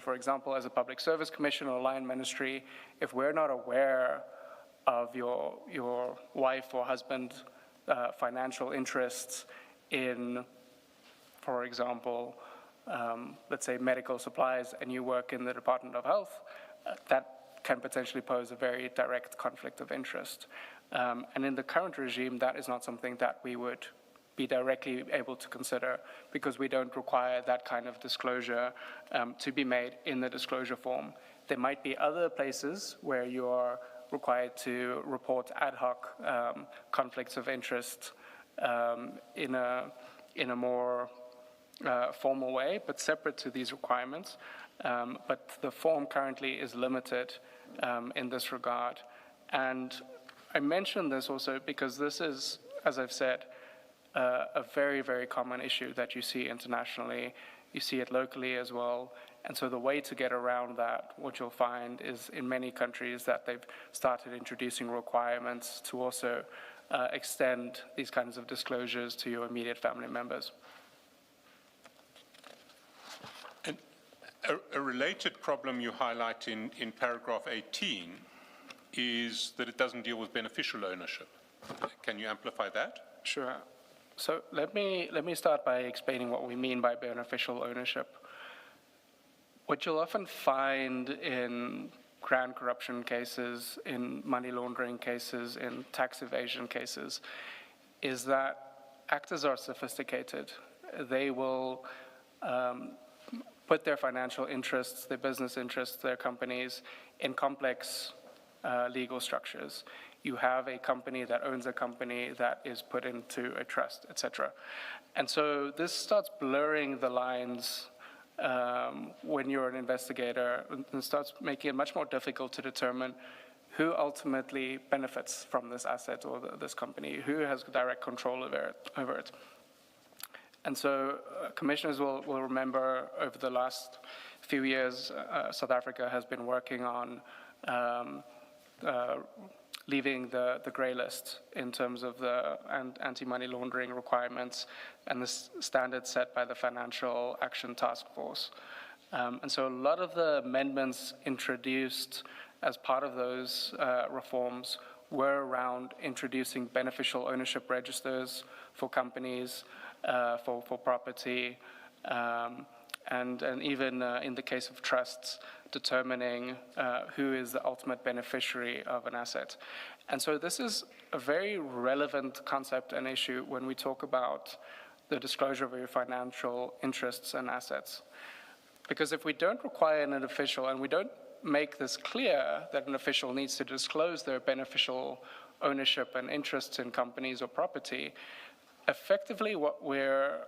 for example, as a public service commission or line ministry, if we're not aware of your wife or husband financial interests in, for example, let's say medical supplies, and you work in the Department of Health, that can potentially pose a very direct conflict of interest. And in the current regime, that is not something that we would be directly able to consider, because we don't require that kind of disclosure to be made in the disclosure form. There might be other places where you are required to report ad hoc conflicts of interest in a more formal way, but separate to these requirements. But the form currently is limited in this regard. And I mention this also because this is, as I've said, a very, very common issue that you see internationally. You see it locally as well. And so the way to get around that, what you'll find is in many countries that they've started introducing requirements to also extend these kinds of disclosures to your immediate family members. And a related problem you highlight in paragraph 18 is that it doesn't deal with beneficial ownership. Can you amplify that? Sure. So let me start by explaining what we mean by beneficial ownership. What you'll often find in grand corruption cases, in money laundering cases, in tax evasion cases, is that actors are sophisticated. They will put their financial interests, their business interests, their companies in complex legal structures. You have a company that owns a company that is put into a trust, etc. And so this starts blurring the lines when you're an investigator, and starts making it much more difficult to determine who ultimately benefits from this asset or this company, who has direct control over it. And so commissioners will remember over the last few years, South Africa has been working on leaving the grey list in terms of the anti-money laundering requirements and the standards set by the Financial Action Task Force. And so a lot of the amendments introduced as part of those reforms were around introducing beneficial ownership registers for companies, for property, and even in the case of trusts, determining who is the ultimate beneficiary of an asset. And so this is a very relevant concept and issue when we talk about the disclosure of your financial interests and assets. Because if we don't require an official, and we don't make this clear that an official needs to disclose their beneficial ownership and interests in companies or property, effectively what we're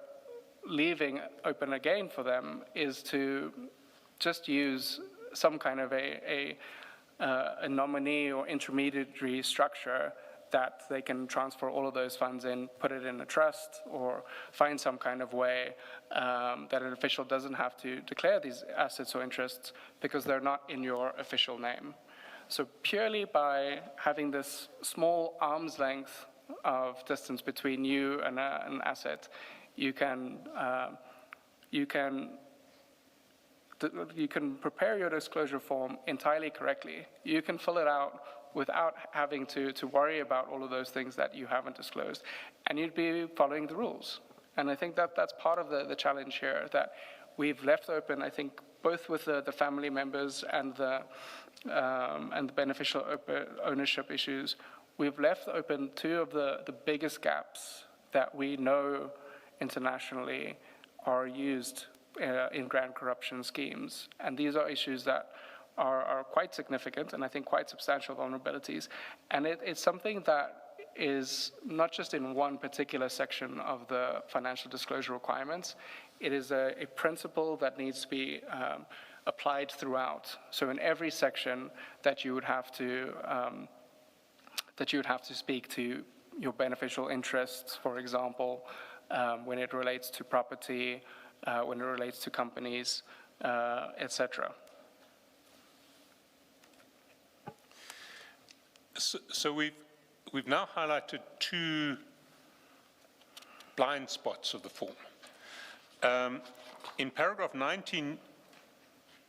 leaving open again for them is to just use some kind of a nominee or intermediary structure that they can transfer all of those funds in, put it in a trust, or find some kind of way that an official doesn't have to declare these assets or interests because they're not in your official name. So purely by having this small arm's length of distance between you and an asset, you can prepare your disclosure form entirely correctly. You can fill it out without having to worry about all of those things that you haven't disclosed, and you'd be following the rules. And I think that that's part of the challenge here, that we've left open, I think, both with the family members and the beneficial ownership issues, we've left open two of the biggest gaps that we know internationally are used in grand corruption schemes. And these are issues that are quite significant and I think quite substantial vulnerabilities. And it's something that is not just in one particular section of the financial disclosure requirements. It is a principle that needs to be applied throughout. So in every section that you would have to speak to your beneficial interests, for example, when it relates to property, when it relates to companies, etc. So we've now highlighted two blind spots of the form. In paragraph 19,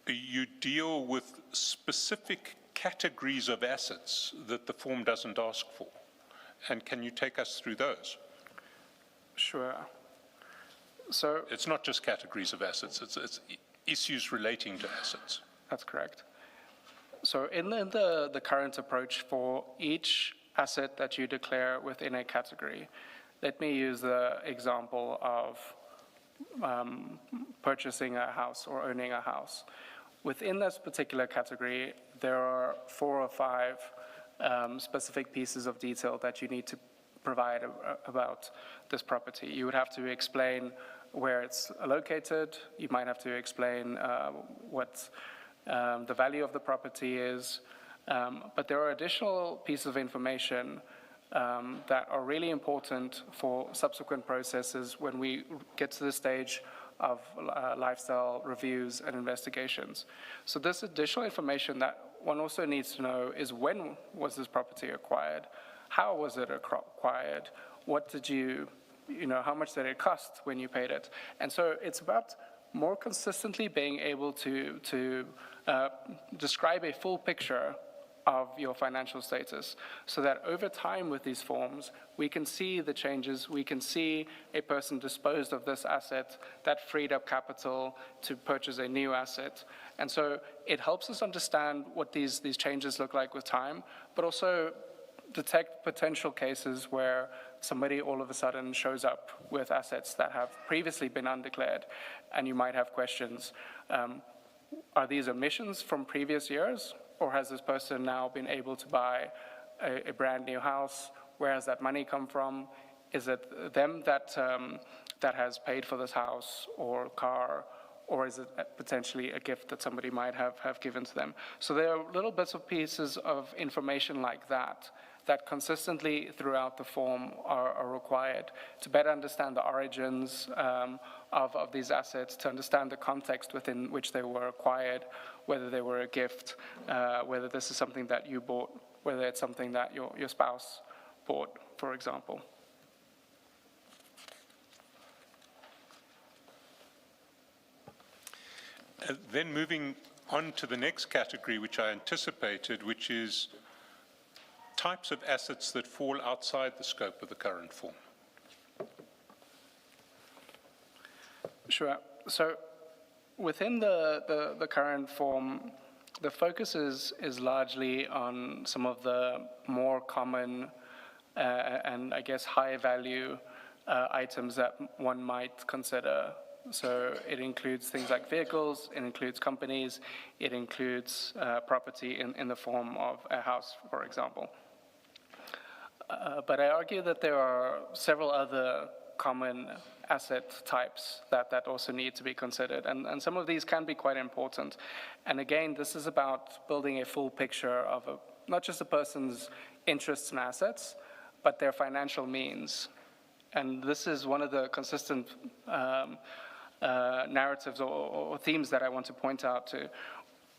you deal with specific categories of assets that the form doesn't ask for. And can you take us through those? Sure. So it's not just categories of assets, it's issues relating to assets. That's correct. So in the current approach for each asset that you declare within a category, let me use the example of purchasing a house or owning a house. Within this particular category, there are 4 or 5 specific pieces of detail that you need to provide about this property. You would have to explain where it's located. You might have to explain what the value of the property is. But there are additional pieces of information that are really important for subsequent processes when we get to the stage of lifestyle reviews and investigations. So this additional information that one also needs to know is when was this property acquired? How was it acquired? What did how much did it cost when you paid it? And so it's about more consistently being able to describe a full picture of your financial status, so that over time with these forms, we can see the changes, we can see a person disposed of this asset that freed up capital to purchase a new asset. And so it helps us understand what these changes look like with time, but also detect potential cases where somebody all of a sudden shows up with assets that have previously been undeclared, and you might have questions. Are these omissions from previous years? Or has this person now been able to buy a brand new house? Where has that money come from? Is it them that has paid for this house or car? Or is it potentially a gift that somebody might have given to them? So there are little bits of pieces of information like that consistently throughout the form are required to better understand the origins of these assets, to understand the context within which they were acquired, whether they were a gift, whether this is something that you bought, whether it's something that your spouse bought, for example. Then moving on to the next category, which I anticipated, which is types of assets that fall outside the scope of the current form. Sure. So within the current form, the focus is largely on some of the more common and I guess high value items that one might consider. So it includes things like vehicles, it includes companies, it includes property in the form of a house, for example. But I argue that there are several other common asset types that also need to be considered, and some of these can be quite important. And again, this is about building a full picture of not just a person's interests and assets, but their financial means. And this is one of the consistent narratives or themes that I want to point out to.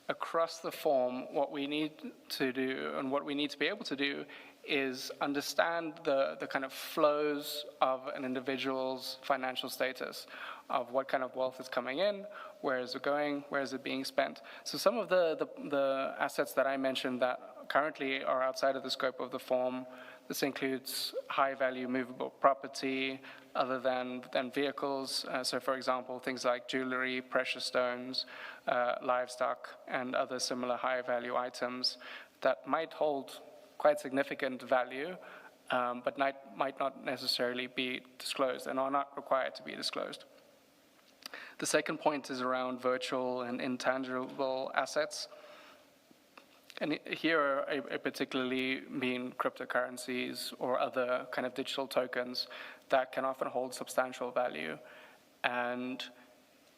Across the form, what we need to do and what we need to be able to do is understand the kind of flows of an individual's financial status, of what kind of wealth is coming in, where is it going, where is it being spent. So some of the assets that I mentioned that currently are outside of the scope of the form, this includes high-value movable property other than vehicles. So for example, things like jewelry, precious stones, livestock, and other similar high-value items that might hold quite significant value, but might not necessarily be disclosed and are not required to be disclosed. The second point is around virtual and intangible assets. And here I particularly mean cryptocurrencies or other kind of digital tokens that can often hold substantial value. And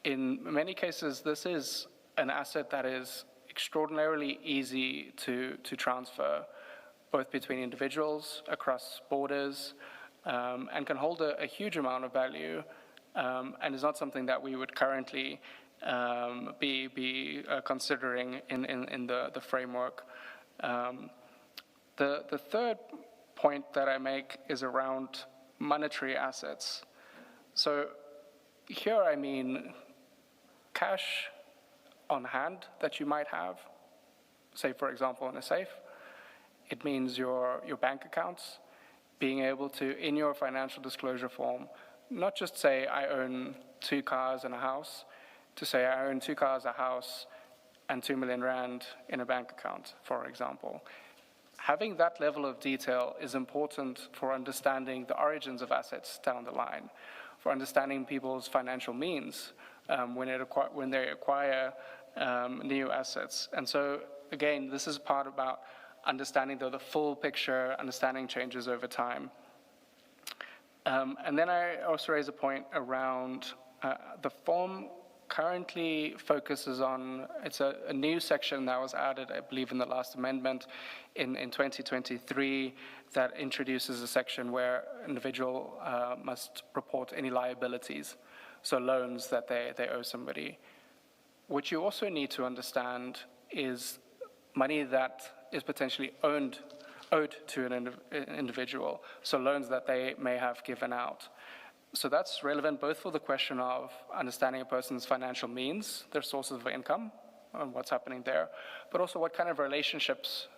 in many cases, this is an asset that is extraordinarily easy to transfer, both between individuals, across borders, and can hold a huge amount of value, and is not something that we would currently be considering in the framework. The third point that I make is around monetary assets. So here I mean cash on hand that you might have, say for example in a safe. It means your bank accounts, being able to, in your financial disclosure form, not just say I own 2 cars and a house, to say I own 2 cars, a house, and 2 million rand in a bank account, for example. Having that level of detail is important for understanding the origins of assets down the line, for understanding people's financial means when they acquire new assets. And so, again, this is part about understanding the full picture, understanding changes over time. And then I also raise a point around the form currently focuses on, it's a new section that was added, I believe, in the last amendment in 2023 that introduces a section where an individual must report any liabilities, so loans that they owe somebody. What you also need to understand is money that is potentially owed to an individual, so loans that they may have given out. So that's relevant both for the question of understanding a person's financial means, their sources of income, and what's happening there, but also what kind of relationships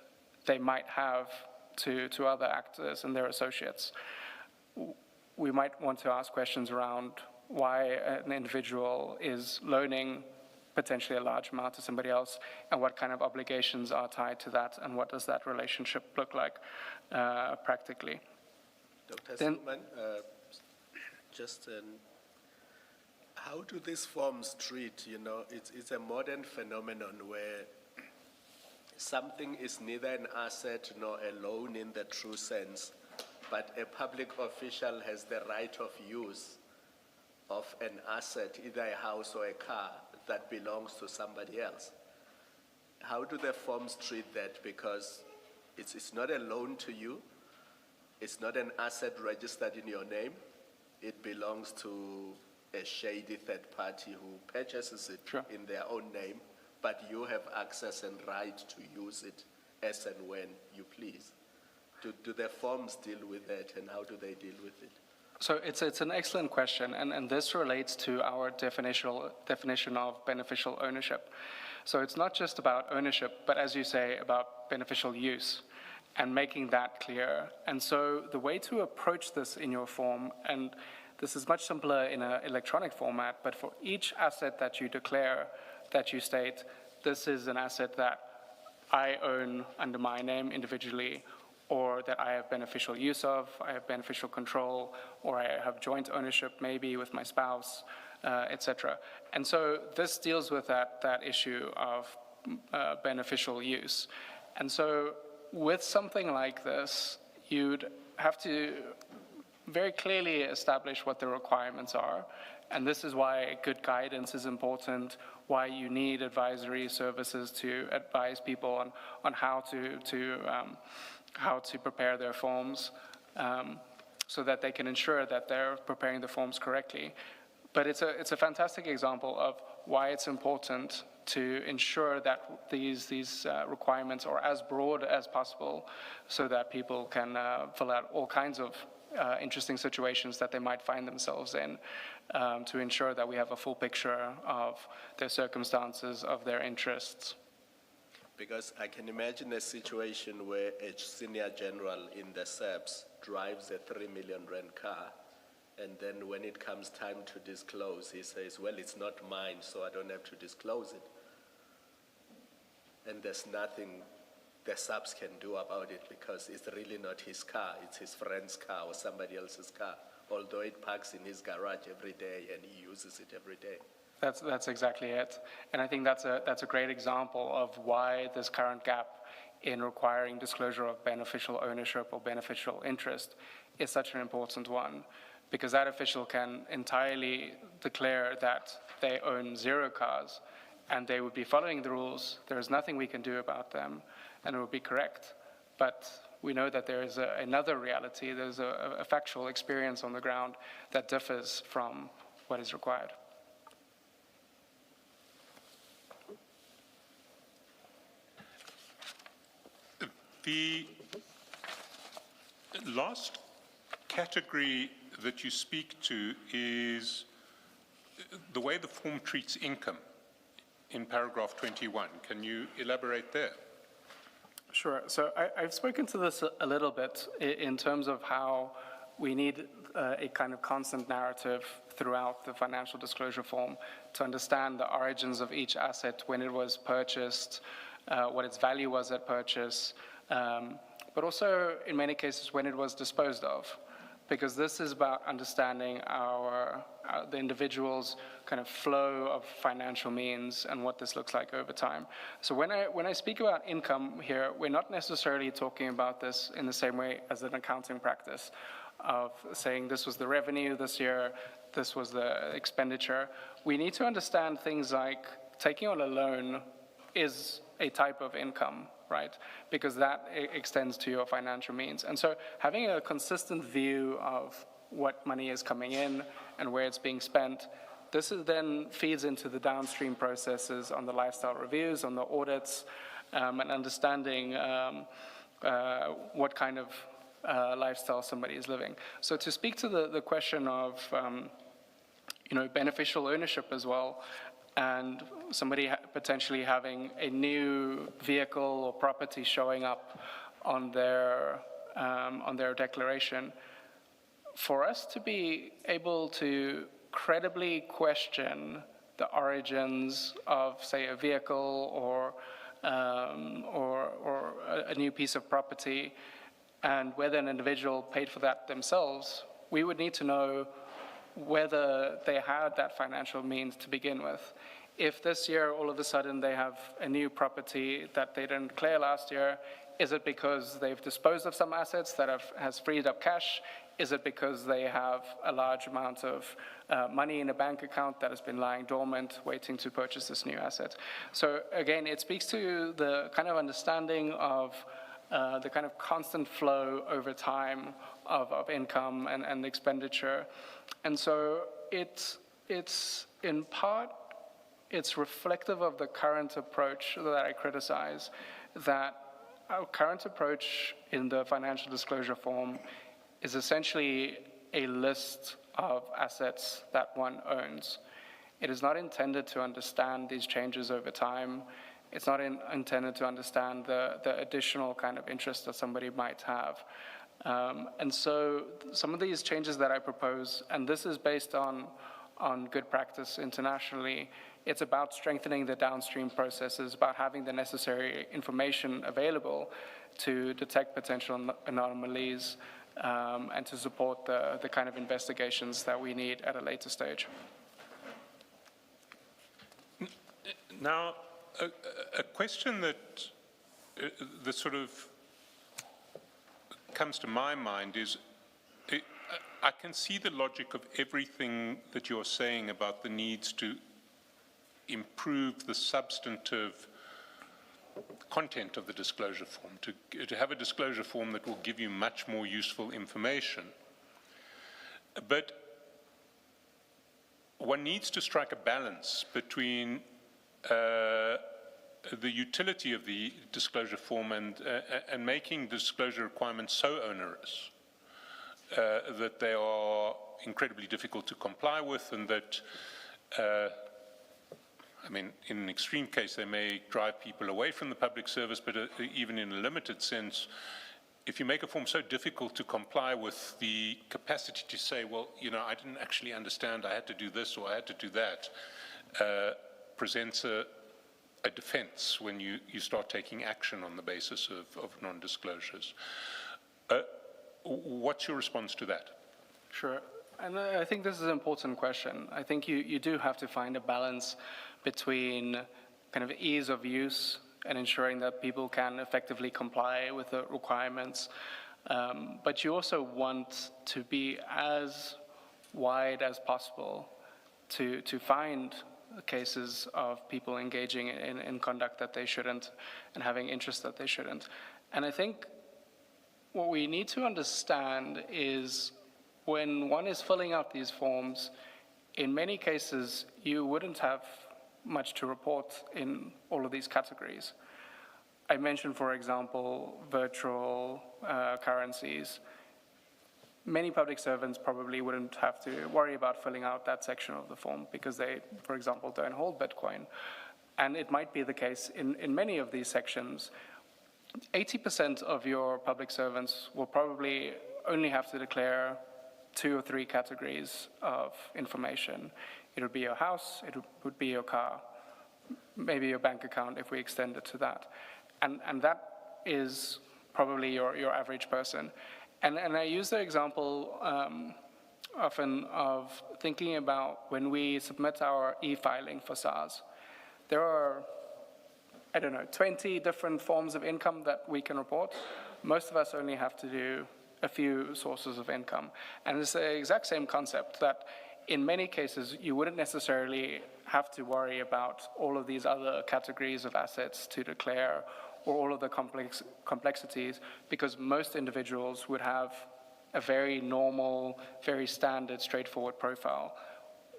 they might have to other actors and their associates. We might want to ask questions around why an individual is loaning potentially a large amount to somebody else, and what kind of obligations are tied to that, and what does that relationship look like practically. Dr. Silman, how do these forms treat, it's a modern phenomenon where something is neither an asset nor a loan in the true sense, but a public official has the right of use of an asset, either a house or a car, that belongs to somebody else. How do the forms treat that? Because it's not a loan to you, it's not an asset registered in your name, it belongs to a shady third party who purchases it in their own name, but you have access and right to use it as and when you please. Do the forms deal with that, and how do they deal with it? So it's an excellent question, and this relates to our definition of beneficial ownership. So it's not just about ownership, but as you say, about beneficial use, and making that clear. And so the way to approach this in your form, and this is much simpler in an electronic format, but for each asset that you declare, that you state, this is an asset that I own under my name individually, or that I have beneficial use of, I have beneficial control, or I have joint ownership maybe with my spouse, etc. And so this deals with that issue of beneficial use. And so with something like this, you'd have to very clearly establish what the requirements are. And this is why good guidance is important, why you need advisory services to advise people on how to prepare their forms so that they can ensure that they're preparing the forms correctly. But it's a fantastic example of why it's important to ensure that these requirements are as broad as possible so that people can fill out all kinds of interesting situations that they might find themselves in to ensure that we have a full picture of their circumstances, of their interests. Because I can imagine a situation where a senior general in the SAPS drives a 3 million rand car, and then when it comes time to disclose, he says, well, it's not mine, so I don't have to disclose it. And there's nothing the SAPS can do about it because it's really not his car, it's his friend's car or somebody else's car, although it parks in his garage every day and he uses it every day. That's exactly it. And I think that's a great example of why this current gap in requiring disclosure of beneficial ownership or beneficial interest is such an important one, because that official can entirely declare that they own 0 cars and they would be following the rules. There is nothing we can do about them, and it would be correct. But we know that there is another reality, there's a factual experience on the ground that differs from what is required. The last category that you speak to is the way the form treats income in paragraph 21. Can you elaborate there? Sure. So I've spoken to this a little bit in terms of how we need a kind of constant narrative throughout the financial disclosure form to understand the origins of each asset, when it was purchased, what its value was at purchase, but also in many cases when it was disposed of, because this is about understanding the individual's kind of flow of financial means and what this looks like over time. So when I speak about income here, we're not necessarily talking about this in the same way as an accounting practice of saying this was the revenue this year, this was the expenditure. We need to understand things like taking on a loan is a type of income, right? Because that extends to your financial means. And so having a consistent view of what money is coming in and where it's being spent, this then feeds into the downstream processes on the lifestyle reviews, on the audits, and understanding what kind of lifestyle somebody is living. So to speak to the question of beneficial ownership as well, and somebody potentially having a new vehicle or property showing up on their declaration, for us to be able to credibly question the origins of, say, a vehicle or a new piece of property, and whether an individual paid for that themselves, we would need to know whether they had that financial means to begin with. If this year, all of a sudden, they have a new property that they didn't clear last year, is it because they've disposed of some assets that has freed up cash? Is it because they have a large amount of money in a bank account that has been lying dormant, waiting to purchase this new asset? So again, it speaks to the kind of understanding of the kind of constant flow over time of income and expenditure. And so it's in part, it's reflective of the current approach that I criticize, that our current approach in the financial disclosure form is essentially a list of assets that one owns. It is not intended to understand these changes over time. It's not intended to understand the additional kind of interest that somebody might have. And so some of these changes that I propose, and this is based on good practice internationally, it's about strengthening the downstream processes, about having the necessary information available to detect potential anomalies and to support the kind of investigations that we need at a later stage. Now, a question that sort of comes to my mind is, I can see the logic of everything that you're saying about the needs to improve the substantive content of the disclosure form, to have a disclosure form that will give you much more useful information. But one needs to strike a balance between the utility of the disclosure form and making disclosure requirements so onerous that they are incredibly difficult to comply with, and that I mean, in an extreme case, they may drive people away from the public service, but even in a limited sense, if you make a form so difficult to comply with, the capacity to say, well, I didn't actually understand, I had to do this or I had to do that, presents a defense when you start taking action on the basis of non-disclosures. What's your response to that? Sure. And I think this is an important question. I think you do have to find a balance between kind of ease of use and ensuring that people can effectively comply with the requirements. But you also want to be as wide as possible to find cases of people engaging in conduct that they shouldn't and having interests that they shouldn't. And I think what we need to understand is when one is filling out these forms, in many cases, you wouldn't have much to report in all of these categories. I mentioned, for example, virtual currencies. Many public servants probably wouldn't have to worry about filling out that section of the form because they, for example, don't hold Bitcoin. And it might be the case in many of these sections. 80% of your public servants will probably only have to declare 2 or 3 categories of information. It would be your house, it would be your car, maybe your bank account if we extend it to that. And that is probably your average person. And I use the example often of thinking about when we submit our e-filing for SARS. There are, 20 different forms of income that we can report. Most of us only have to do a few sources of income. And it's the exact same concept that in many cases, you wouldn't necessarily have to worry about all of these other categories of assets to declare or all of the complexities, because most individuals would have a very normal, very standard, straightforward profile.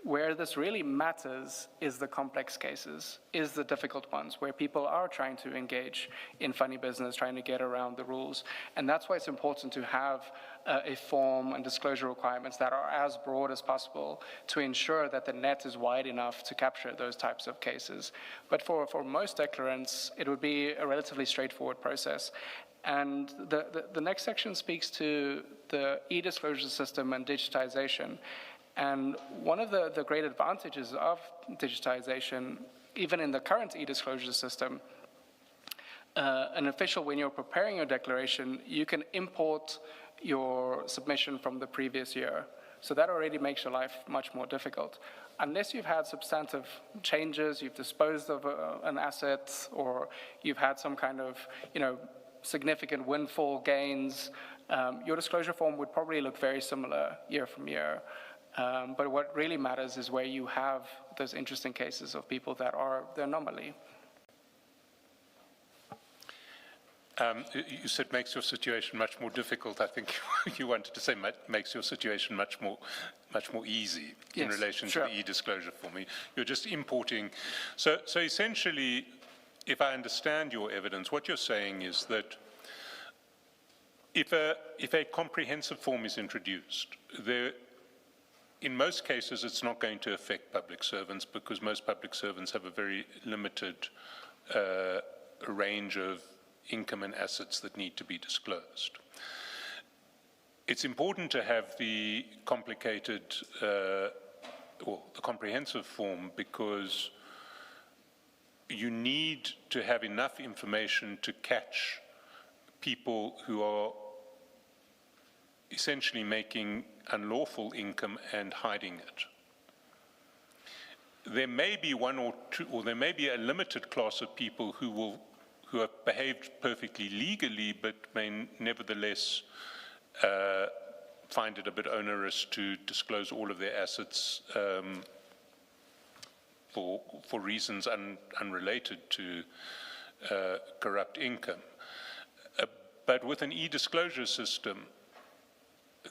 Where this really matters is the complex cases, is the difficult ones, where people are trying to engage in funny business, trying to get around the rules. And that's why it's important to have a form and disclosure requirements that are as broad as possible to ensure that the net is wide enough to capture those types of cases. But for most declarants, it would be a relatively straightforward process. And the next section speaks to the e-disclosure system and digitization. And one of the great advantages of digitization, even in the current e-disclosure system, an official, when you're preparing your declaration, you can import your submission from the previous year. So that already makes your life much more difficult. Unless you've had substantive changes, you've disposed of an asset, or you've had some kind of, significant windfall gains, your disclosure form would probably look very similar year from year. But what really matters is where you have those interesting cases of people that are the anomaly. You said makes your situation much more difficult. I think you wanted to say makes your situation much more easy in relation to the e-disclosure form. You're just importing. So essentially, if I understand your evidence, what you're saying is that if a comprehensive form is introduced, in most cases, it's not going to affect public servants because most public servants have a very limited range of income and assets that need to be disclosed. It's important to have the complicated or the comprehensive form because you need to have enough information to catch people who are essentially making unlawful income and hiding it. There may be one or two, or there may be a limited class of people who have behaved perfectly legally, but may nevertheless find it a bit onerous to disclose all of their assets for reasons unrelated to corrupt income. But with an e-disclosure system,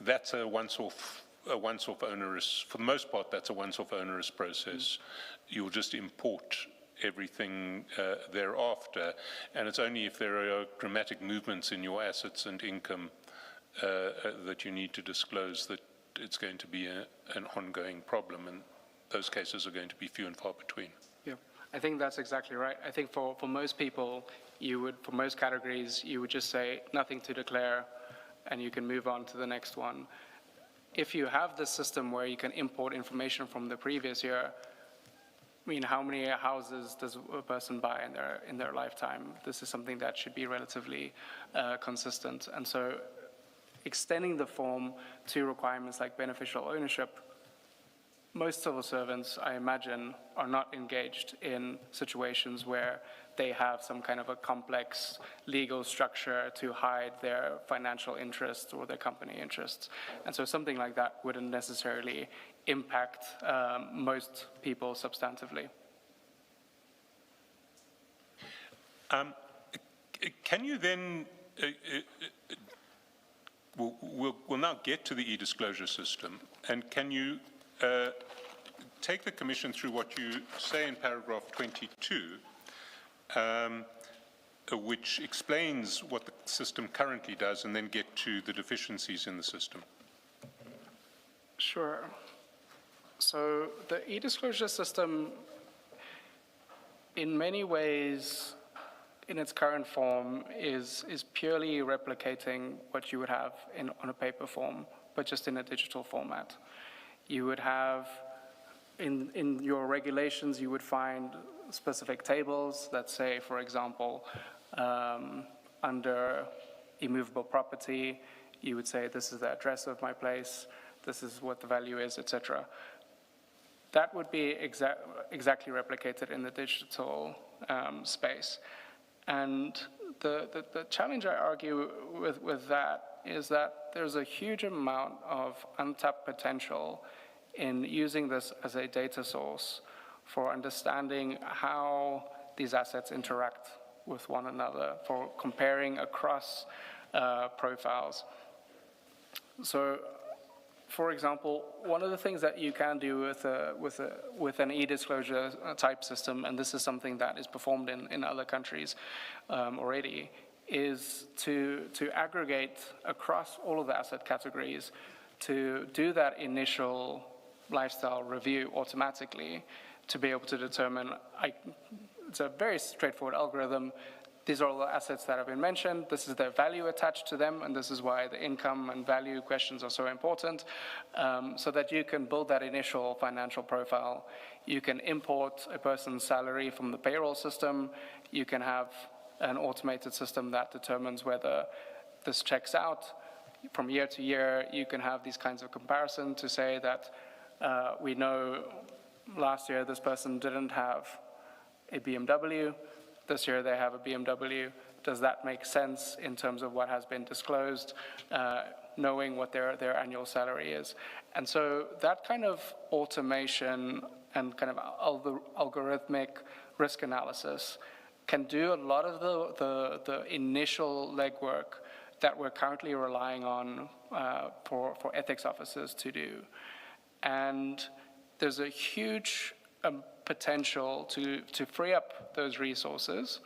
that's a once-off onerous, for the most part, that's a once-off onerous process. You'll just import everything thereafter, and it's only if there are dramatic movements in your assets and income that you need to disclose that it's going to be an ongoing problem, and those cases are going to be few and far between. Yeah, I think that's exactly right. I think for most people, for most categories, you would just say nothing to declare, and you can move on to the next one. If you have this system where you can import information from the previous year, I mean, how many houses does a person buy in their lifetime? This is something that should be relatively consistent. And so extending the form to requirements like beneficial ownership, most civil servants, I imagine, are not engaged in situations where they have some kind of a complex legal structure to hide their financial interests or their company interests. And so something like that wouldn't necessarily impact most people substantively. Can you then, we'll now get to the e-disclosure system, and can you take the Commission through what you say in paragraph 22, which explains what the system currently does, and then get to the deficiencies in the system? Sure. So the e-disclosure system, in many ways, in its current form, is purely replicating what you would have on a paper form, but just in a digital format. You would have, in your regulations, you would find specific tables that say, for example, under immovable property, you would say, this is the address of my place, this is what the value is, etc. That would be exactly replicated in the digital space. And the challenge I argue with that is that there's a huge amount of untapped potential in using this as a data source for understanding how these assets interact with one another, for comparing across profiles. So, for example, one of the things that you can do with an e-disclosure type system, and this is something that is performed in other countries already, is to aggregate across all of the asset categories, to do that initial lifestyle review automatically, to be able to determine, it's a very straightforward algorithm. These are all the assets that have been mentioned. This is their value attached to them, and this is why the income and value questions are so important, so that you can build that initial financial profile. You can import a person's salary from the payroll system. You can have an automated system that determines whether this checks out. From year to year, you can have these kinds of comparison to say that we know last year this person didn't have a BMW. This year they have a BMW. Does that make sense in terms of what has been disclosed, knowing what their annual salary is? And so that kind of automation and kind of algorithmic risk analysis can do a lot of the initial legwork that we're currently relying on for ethics officers to do. And there's a huge potential to free up those resources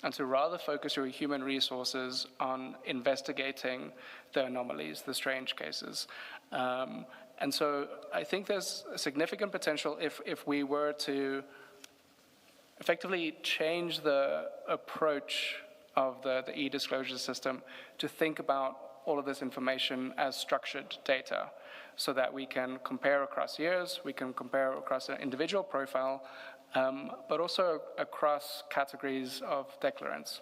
and to rather focus your human resources on investigating the anomalies, the strange cases. And so I think there's a significant potential if we were to effectively change the approach of the e-disclosure system to think about all of this information as structured data, so that we can compare across years, we can compare across an individual profile, but also across categories of declarants.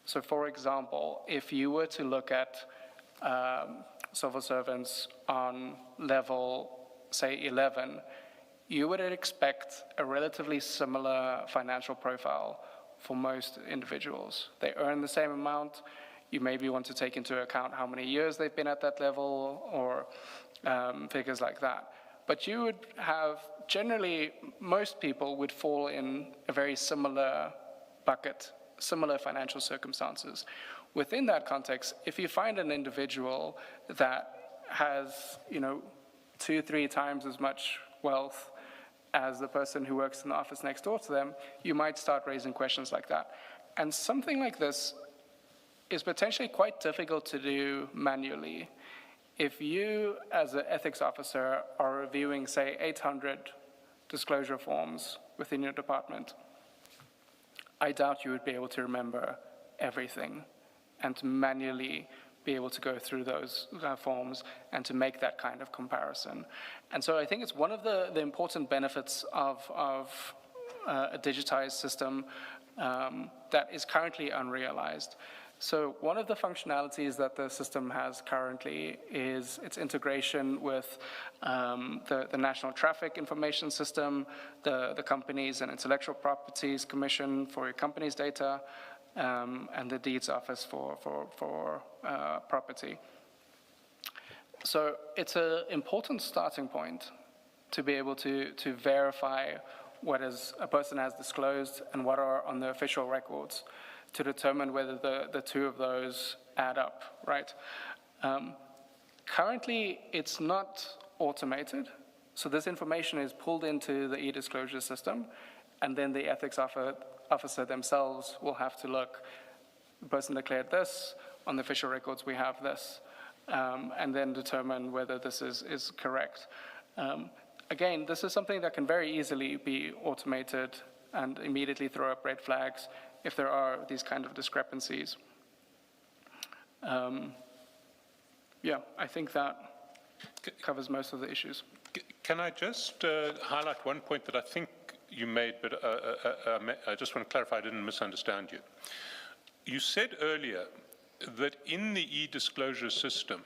So for example, if you were to look at civil servants on level, say, 11, you would expect a relatively similar financial profile for most individuals. They earn the same amount. You maybe want to take into account how many years they've been at that level, or figures like that. But you would have, generally, most people would fall in a very similar bucket, similar financial circumstances. Within that context, if you find an individual that has, 2-3 times as much wealth as the person who works in the office next door to them, you might start raising questions like that. And something like this is potentially quite difficult to do manually. If you, as an ethics officer, are reviewing, say, 800 disclosure forms within your department, I doubt you would be able to remember everything and to manually be able to go through those forms and to make that kind of comparison. And so I think it's one of the important benefits of a digitized system that is currently unrealized. So one of the functionalities that the system has currently is its integration with the National Traffic Information System, the Companies and Intellectual Properties Commission for your company's data, and the Deeds Office for property. So it's an important starting point to be able to verify what a person has disclosed and what are on the official records, to determine whether the two of those add up, right? Currently, it's not automated, so this information is pulled into the e-disclosure system, and then the ethics officer themselves will have to look, the person declared this, on the official records we have this, and then determine whether this is correct. Again, this is something that can very easily be automated and immediately throw up red flags if there are these kind of discrepancies. Yeah, I think that covers most of the issues. Can I just highlight one point that I think you made, but I just want to clarify I didn't misunderstand you. You said earlier that in the e-disclosure system,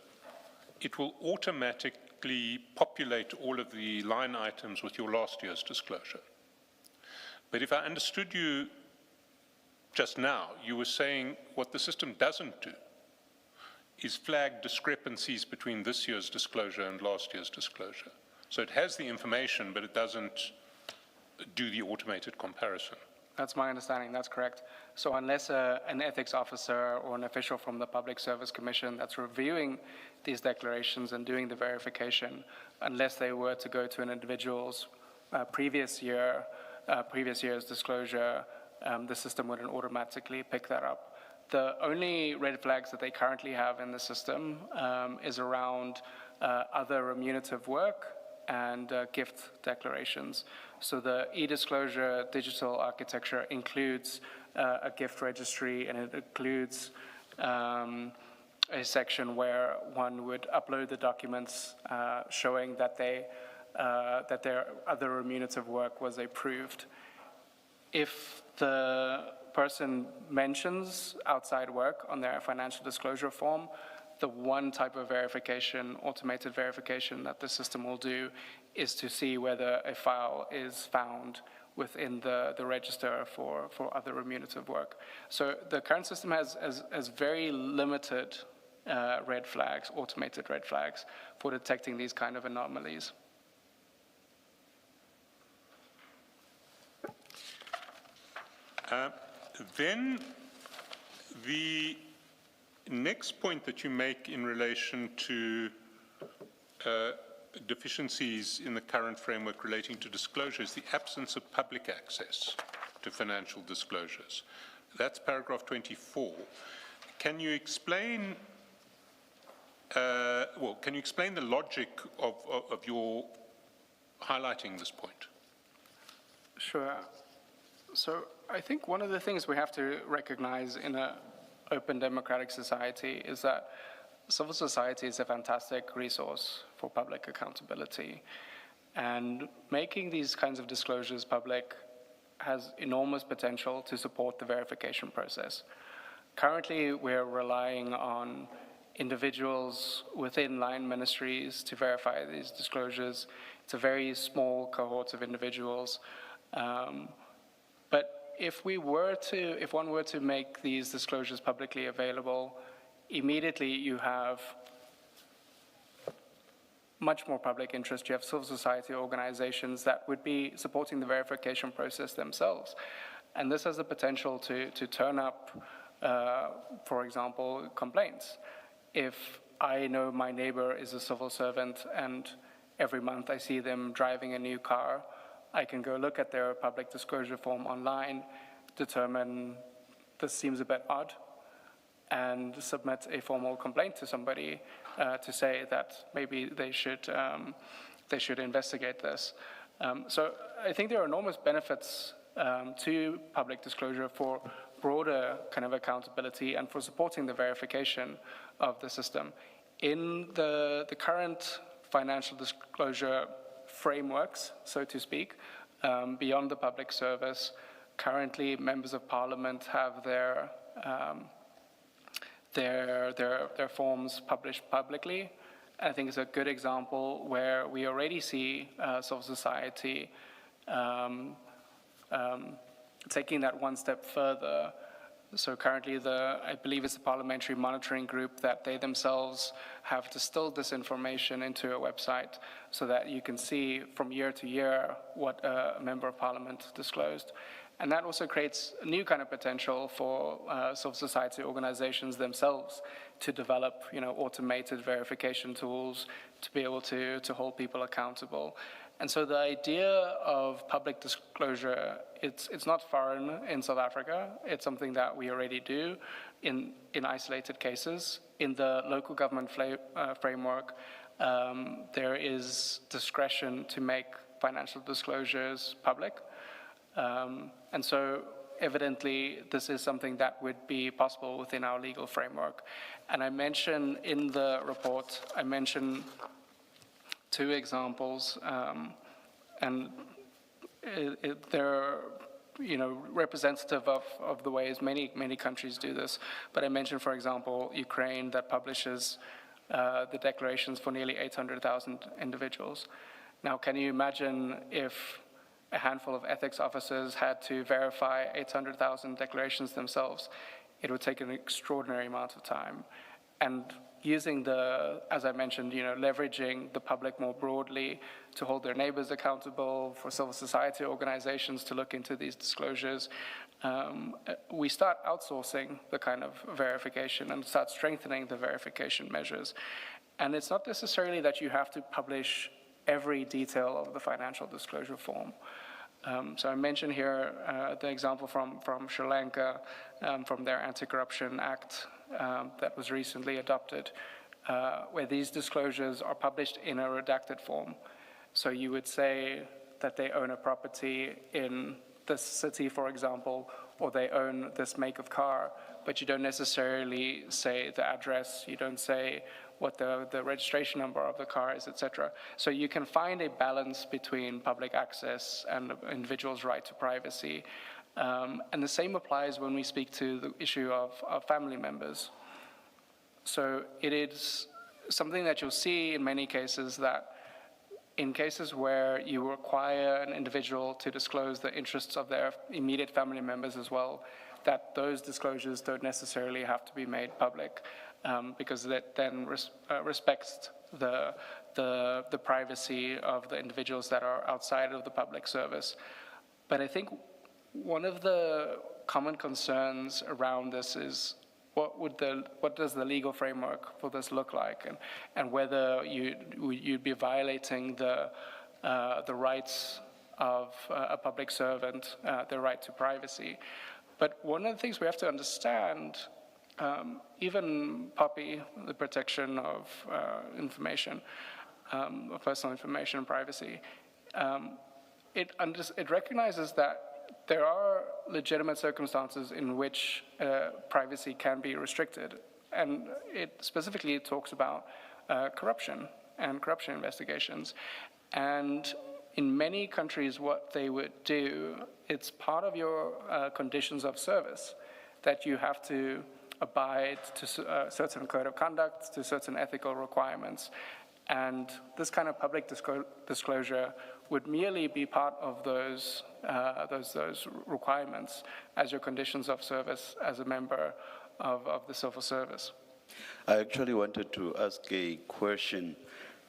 it will automatically populate all of the line items with your last year's disclosure. But if I understood you just now, you were saying what the system doesn't do is flag discrepancies between this year's disclosure and last year's disclosure. So it has the information, but it doesn't do the automated comparison. That's my understanding, that's correct. So unless an ethics officer or an official from the Public Service Commission that's reviewing these declarations and doing the verification, unless they were to go to an individual's previous year's disclosure, the system wouldn't automatically pick that up. The only red flags that they currently have in the system is around other remunerative work and gift declarations. So the e-disclosure digital architecture includes a gift registry, and it includes a section where one would upload the documents showing that that their other remunerative work was approved. If the person mentions outside work on their financial disclosure form, the one type of verification, automated verification, that the system will do is to see whether a file is found within the register for other remunerative work. So the current system has very limited red flags, automated red flags, for detecting these kind of anomalies. Then the next point that you make in relation to deficiencies in the current framework relating to disclosure is the absence of public access to financial disclosures. That's paragraph 24. Can you explain, can you explain the logic of your highlighting this point? Sure. So I think one of the things we have to recognize in an open democratic society is that civil society is a fantastic resource for public accountability. And making these kinds of disclosures public has enormous potential to support the verification process. Currently, we're relying on individuals within line ministries to verify these disclosures. It's a very small cohort of individuals. But if one were to make these disclosures publicly available, immediately you have much more public interest. You have civil society organizations that would be supporting the verification process themselves. And this has the potential to turn up, for example, complaints. If I know my neighbor is a civil servant and every month I see them driving a new car, I can go look at their public disclosure form online, determine this seems a bit odd, and submit a formal complaint to somebody to say that maybe they should investigate this. So I think there are enormous benefits to public disclosure for broader kind of accountability and for supporting the verification of the system. In the current financial disclosure frameworks, so to speak, beyond the public service, currently members of parliament have their their forms published publicly. I think it's a good example where we already see civil society taking that one step further. So currently, I believe it's the Parliamentary Monitoring Group that they themselves have distilled this information into a website so that you can see from year to year what a Member of Parliament disclosed. And that also creates a new kind of potential for civil society organizations themselves to develop, automated verification tools to be able to hold people accountable. And so the idea of public disclosure, it's not foreign in South Africa. It's something that we already do in isolated cases. In the local government framework, there is discretion to make financial disclosures public. And so evidently, this is something that would be possible within our legal framework. And I mention in the report, I mention 2 examples, and they're representative of the ways many countries do this. But I mentioned, for example, Ukraine that publishes the declarations for nearly 800,000 individuals. Now, can you imagine if a handful of ethics officers had to verify 800,000 declarations themselves? It would take an extraordinary amount of time. And using as I mentioned, leveraging the public more broadly to hold their neighbors accountable, for civil society organizations to look into these disclosures, we start outsourcing the kind of verification and start strengthening the verification measures. And it's not necessarily that you have to publish every detail of the financial disclosure form. So I mentioned here the example from Sri Lanka, from their Anti-Corruption Act that was recently adopted, where these disclosures are published in a redacted form. So you would say that they own a property in this city, for example, or they own this make of car, but you don't necessarily say the address, you don't say what the registration number of the car is, etc. So you can find a balance between public access and the individual's right to privacy. And the same applies when we speak to the issue of family members. So it is something that you'll see in many cases, that in cases where you require an individual to disclose the interests of their immediate family members as well, that those disclosures don't necessarily have to be made public, because that then respects the privacy of the individuals that are outside of the public service. But I think one of the common concerns around this is what does the legal framework for this look like, and whether you'd be violating the rights of a public servant, the right to privacy. But one of the things we have to understand, even POPI, the protection of information, of personal information and privacy, it recognizes that there are legitimate circumstances in which privacy can be restricted. And it specifically talks about corruption and corruption investigations. And in many countries, what they would do, it's part of your conditions of service that you have to abide to a certain code of conduct, to certain ethical requirements. And this kind of public disclosure would merely be part of those requirements as your conditions of service as a member of the civil service. I actually wanted to ask a question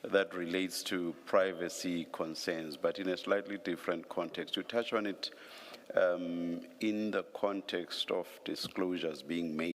that relates to privacy concerns, but in a slightly different context. You touch on it in the context of disclosures being made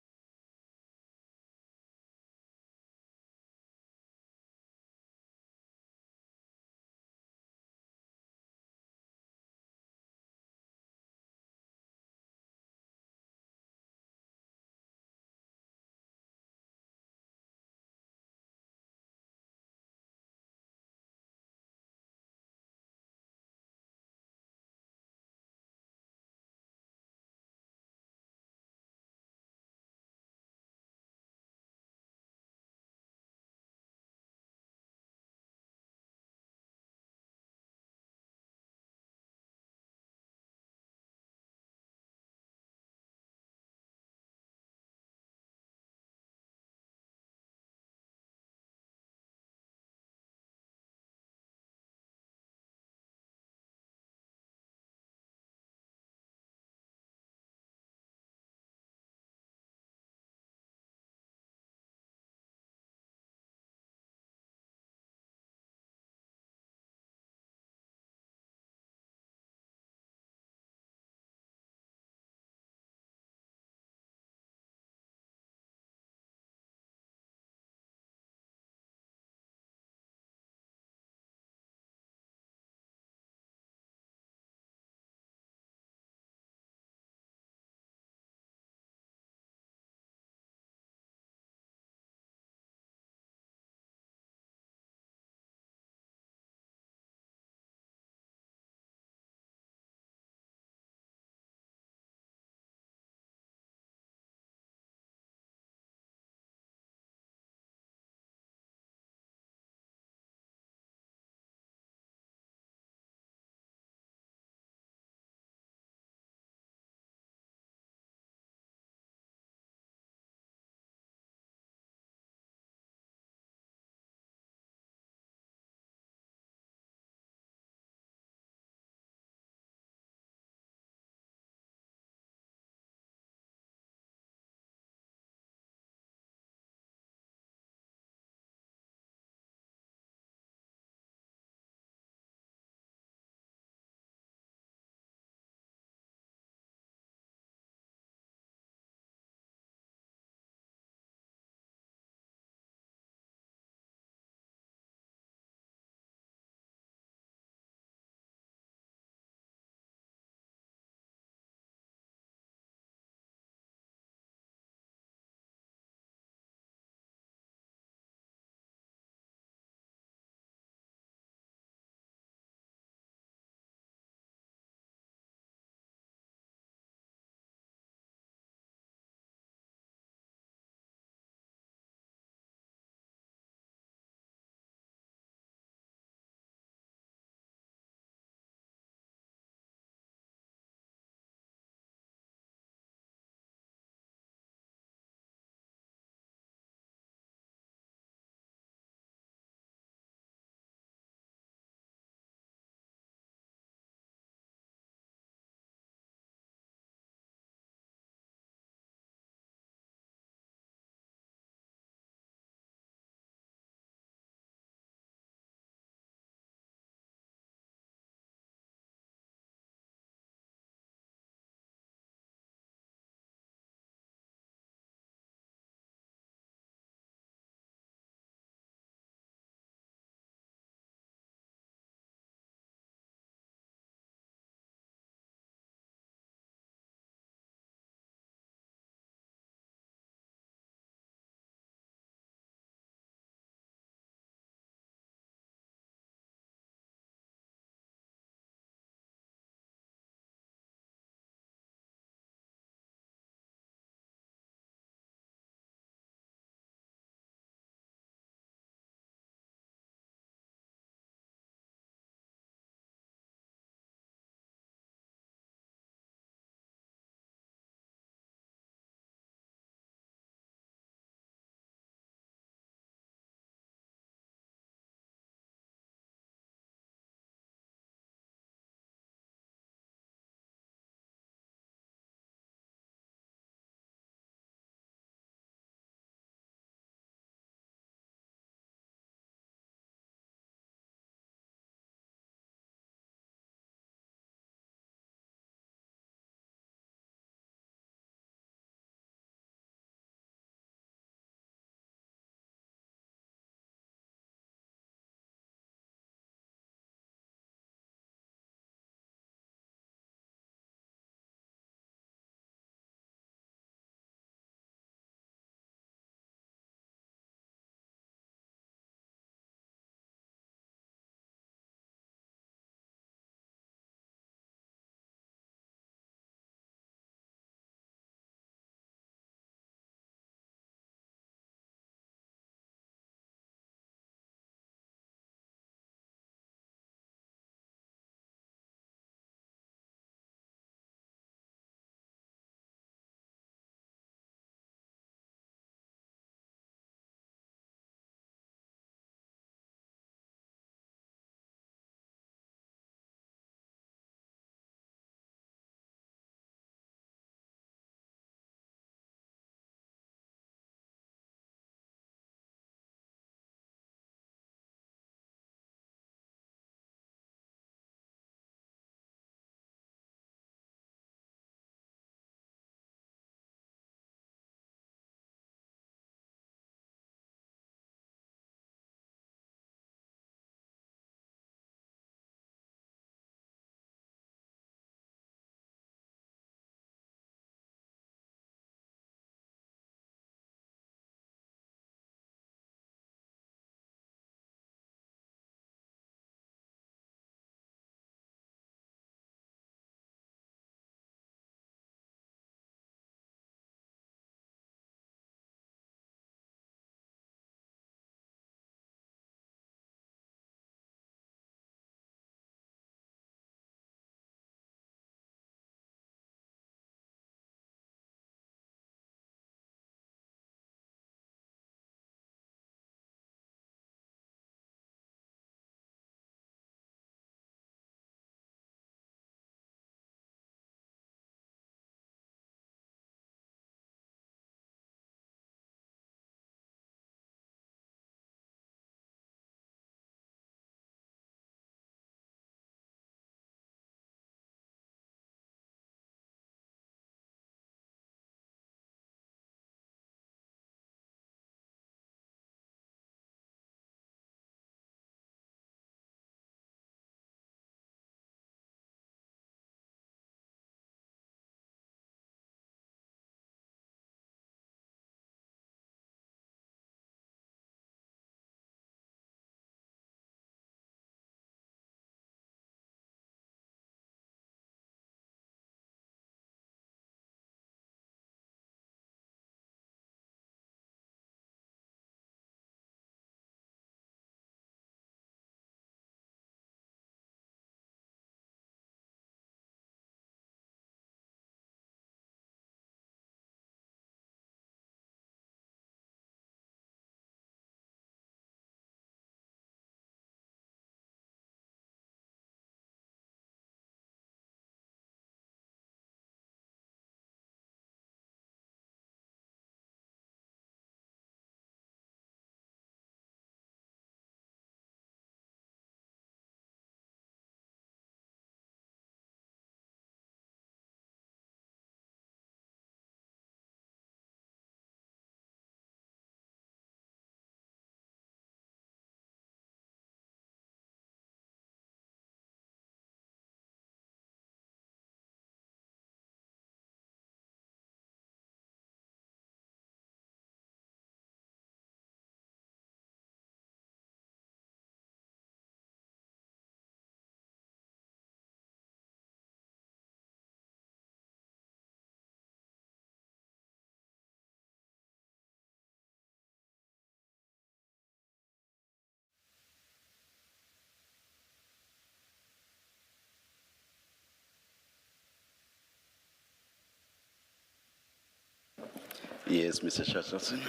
Yes, Mr. Shuttleton.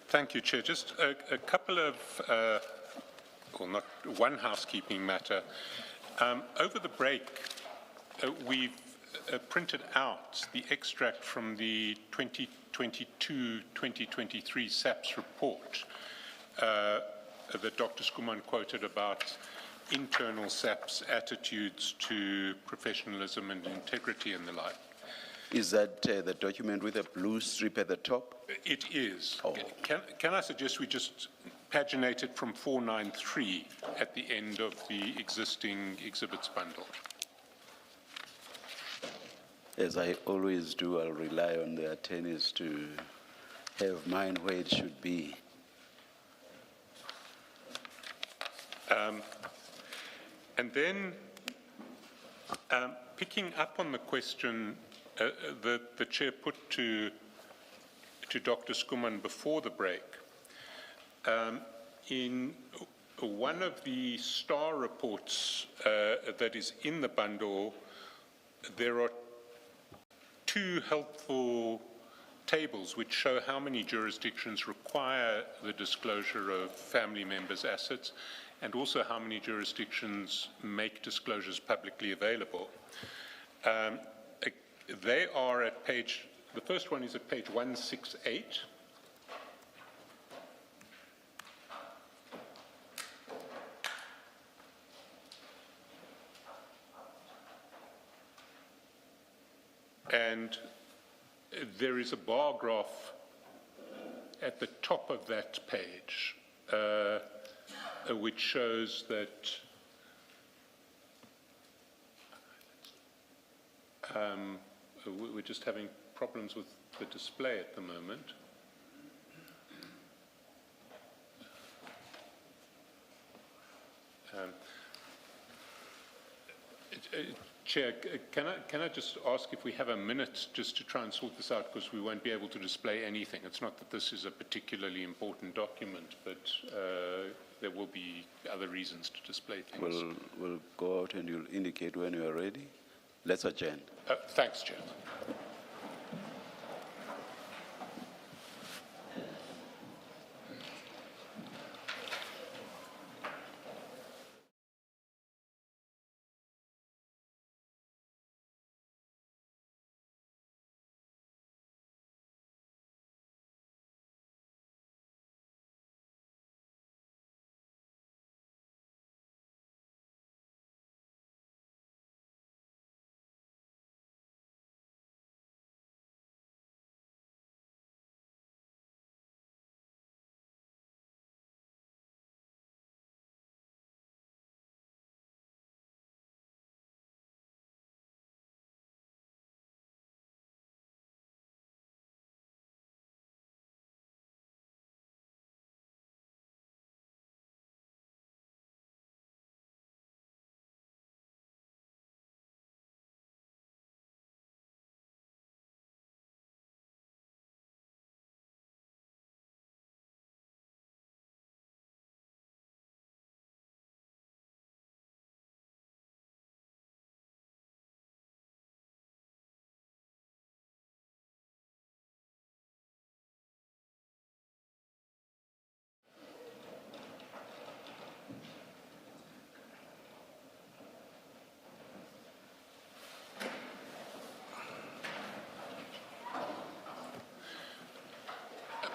Thank you, Chair. Just a couple of, well, not one housekeeping matter. Over the break, we've printed out the extract from the 2022-2023 SAPS report that Dr. Skuman quoted about internal SAPS attitudes to professionalism and integrity and the like. Is that the document with a blue strip at the top? It is. Oh. Can I suggest we just paginate it from 493 at the end of the existing exhibits bundle? As I always do, I'll rely on the attorneys to have mine where it should be. And then, picking up on the question that the Chair put to Dr. Skuman before the break, in one of the STAR reports that is in the bundle, there are two helpful tables which show how many jurisdictions require the disclosure of family members' assets and also how many jurisdictions make disclosures publicly available. They are at page, the first one is at page 168. And there is a bar graph at the top of that page which shows that we're just having problems with the display at the moment. Chair, can I just ask if we have a minute just to try and sort this out, because we won't be able to display anything. It's not that this is a particularly important document, but there will be other reasons to display things. We'll go out and you'll indicate when you are ready. Let's adjourn. Thanks, Chair.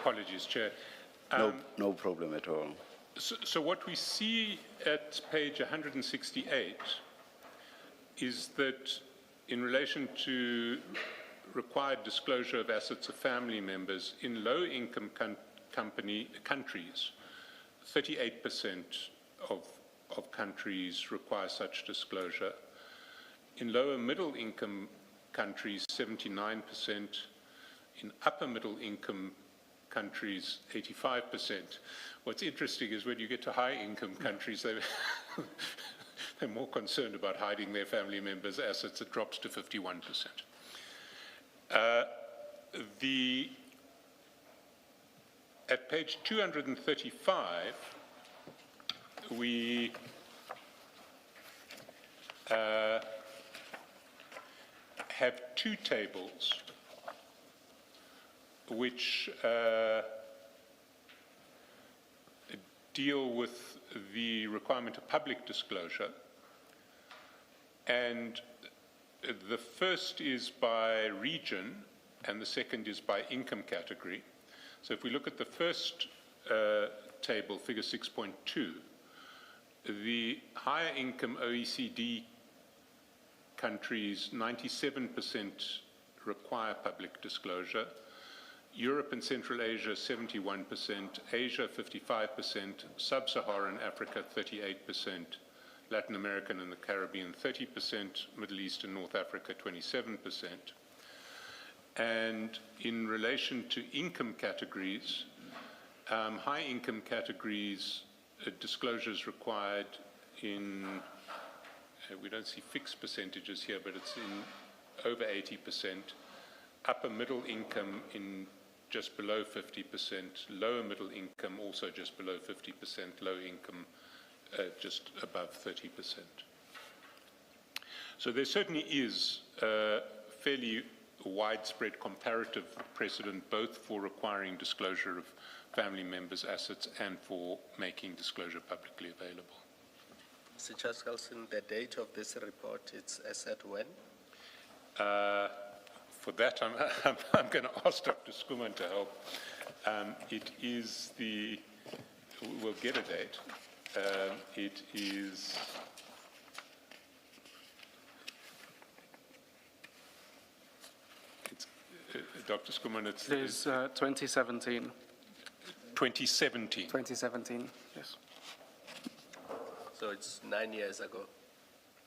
Apologies, Chair. No problem at all. So what we see at page 168 is that in relation to required disclosure of assets of family members in low-income countries, 38% of countries require such disclosure. In lower middle-income countries, 79%. In upper middle-income countries, 85%. What's interesting is when you get to high-income countries, they're more concerned about hiding their family members' assets. It drops to 51%. At page 235, we have two tables. which deal with the requirement of public disclosure. And the first is by region, and the second is by income category. So if we look at the first table, figure 6.2, the higher income OECD countries, 97% require public disclosure. Europe and Central Asia, 71%, Asia, 55%, Sub-Saharan Africa, 38%, Latin American and the Caribbean, 30%, Middle East and North Africa, 27%. And in relation to income categories, high income categories, disclosures required in, we don't see fixed percentages here, but it's in over 80%, upper middle income in just below 50%, lower middle income also just below 50%, low income just above 30%. So there certainly is fairly widespread comparative precedent both for requiring disclosure of family members' assets and for making disclosure publicly available. Mr. Chaskalson, the date of this report, it's as at when? For that, I'm going to ask Dr. Skuman to help. It is the, we'll get a date. It is, Dr. Skuman, It is 2017. 2017. 2017, yes. So it's 9 years ago.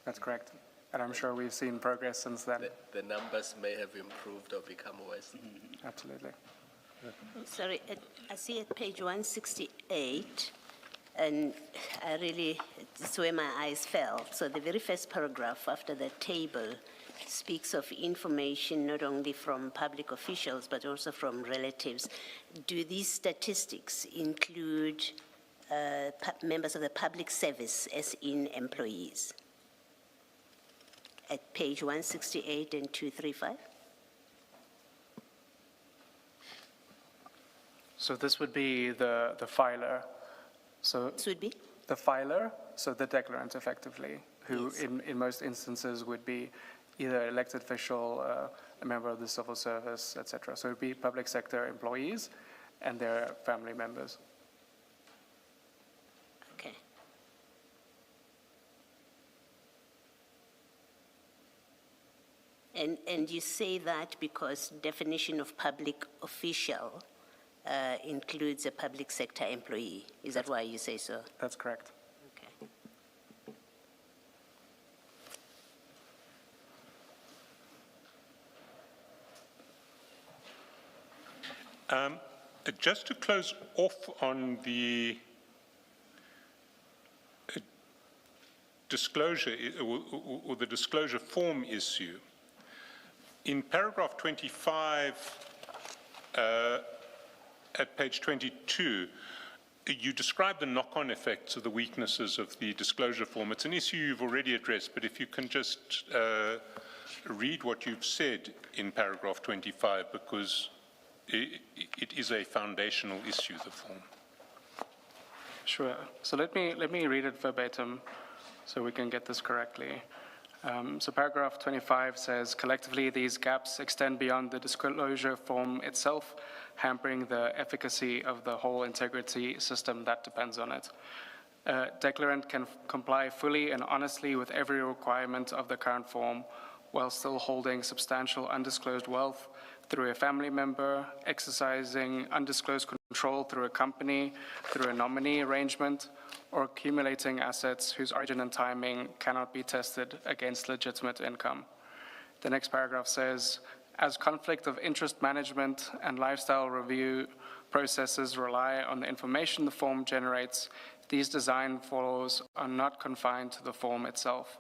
That's correct. And I'm sure we've seen progress since then. The numbers may have improved or become worse. Absolutely. Sorry, I see at page 168, and I really, it's where my eyes fell. So the very first paragraph after the table speaks of information not only from public officials, but also from relatives. Do these statistics include members of the public service as in employees? At page 168 and 235? So this would be the filer. So This would be? the filer, so the declarant effectively, who Yes. in most instances would be either elected official, a member of the civil service, et cetera. So it would be public sector employees and their family members. Okay. And you say that because definition of public official includes a public sector employee. Is that why you say so? That's correct. Okay. Just to close off on the disclosure or the disclosure form issue, in paragraph 25 at page 22, you describe the knock-on effects of the weaknesses of the disclosure form. It's an issue you've already addressed, but if you can just read what you've said in paragraph 25, because it is a foundational issue, the form. Sure. So let me read it verbatim so we can get this correctly. So paragraph 25 says, collectively, these gaps extend beyond the disclosure form itself, hampering the efficacy of the whole integrity system that depends on it. Declarant can comply fully and honestly with every requirement of the current form while still holding substantial undisclosed wealth through a family member, exercising undisclosed control through a company, through a nominee arrangement, or accumulating assets whose origin and timing cannot be tested against legitimate income. The next paragraph says, as conflict of interest management and lifestyle review processes rely on the information the form generates, these design flaws are not confined to the form itself.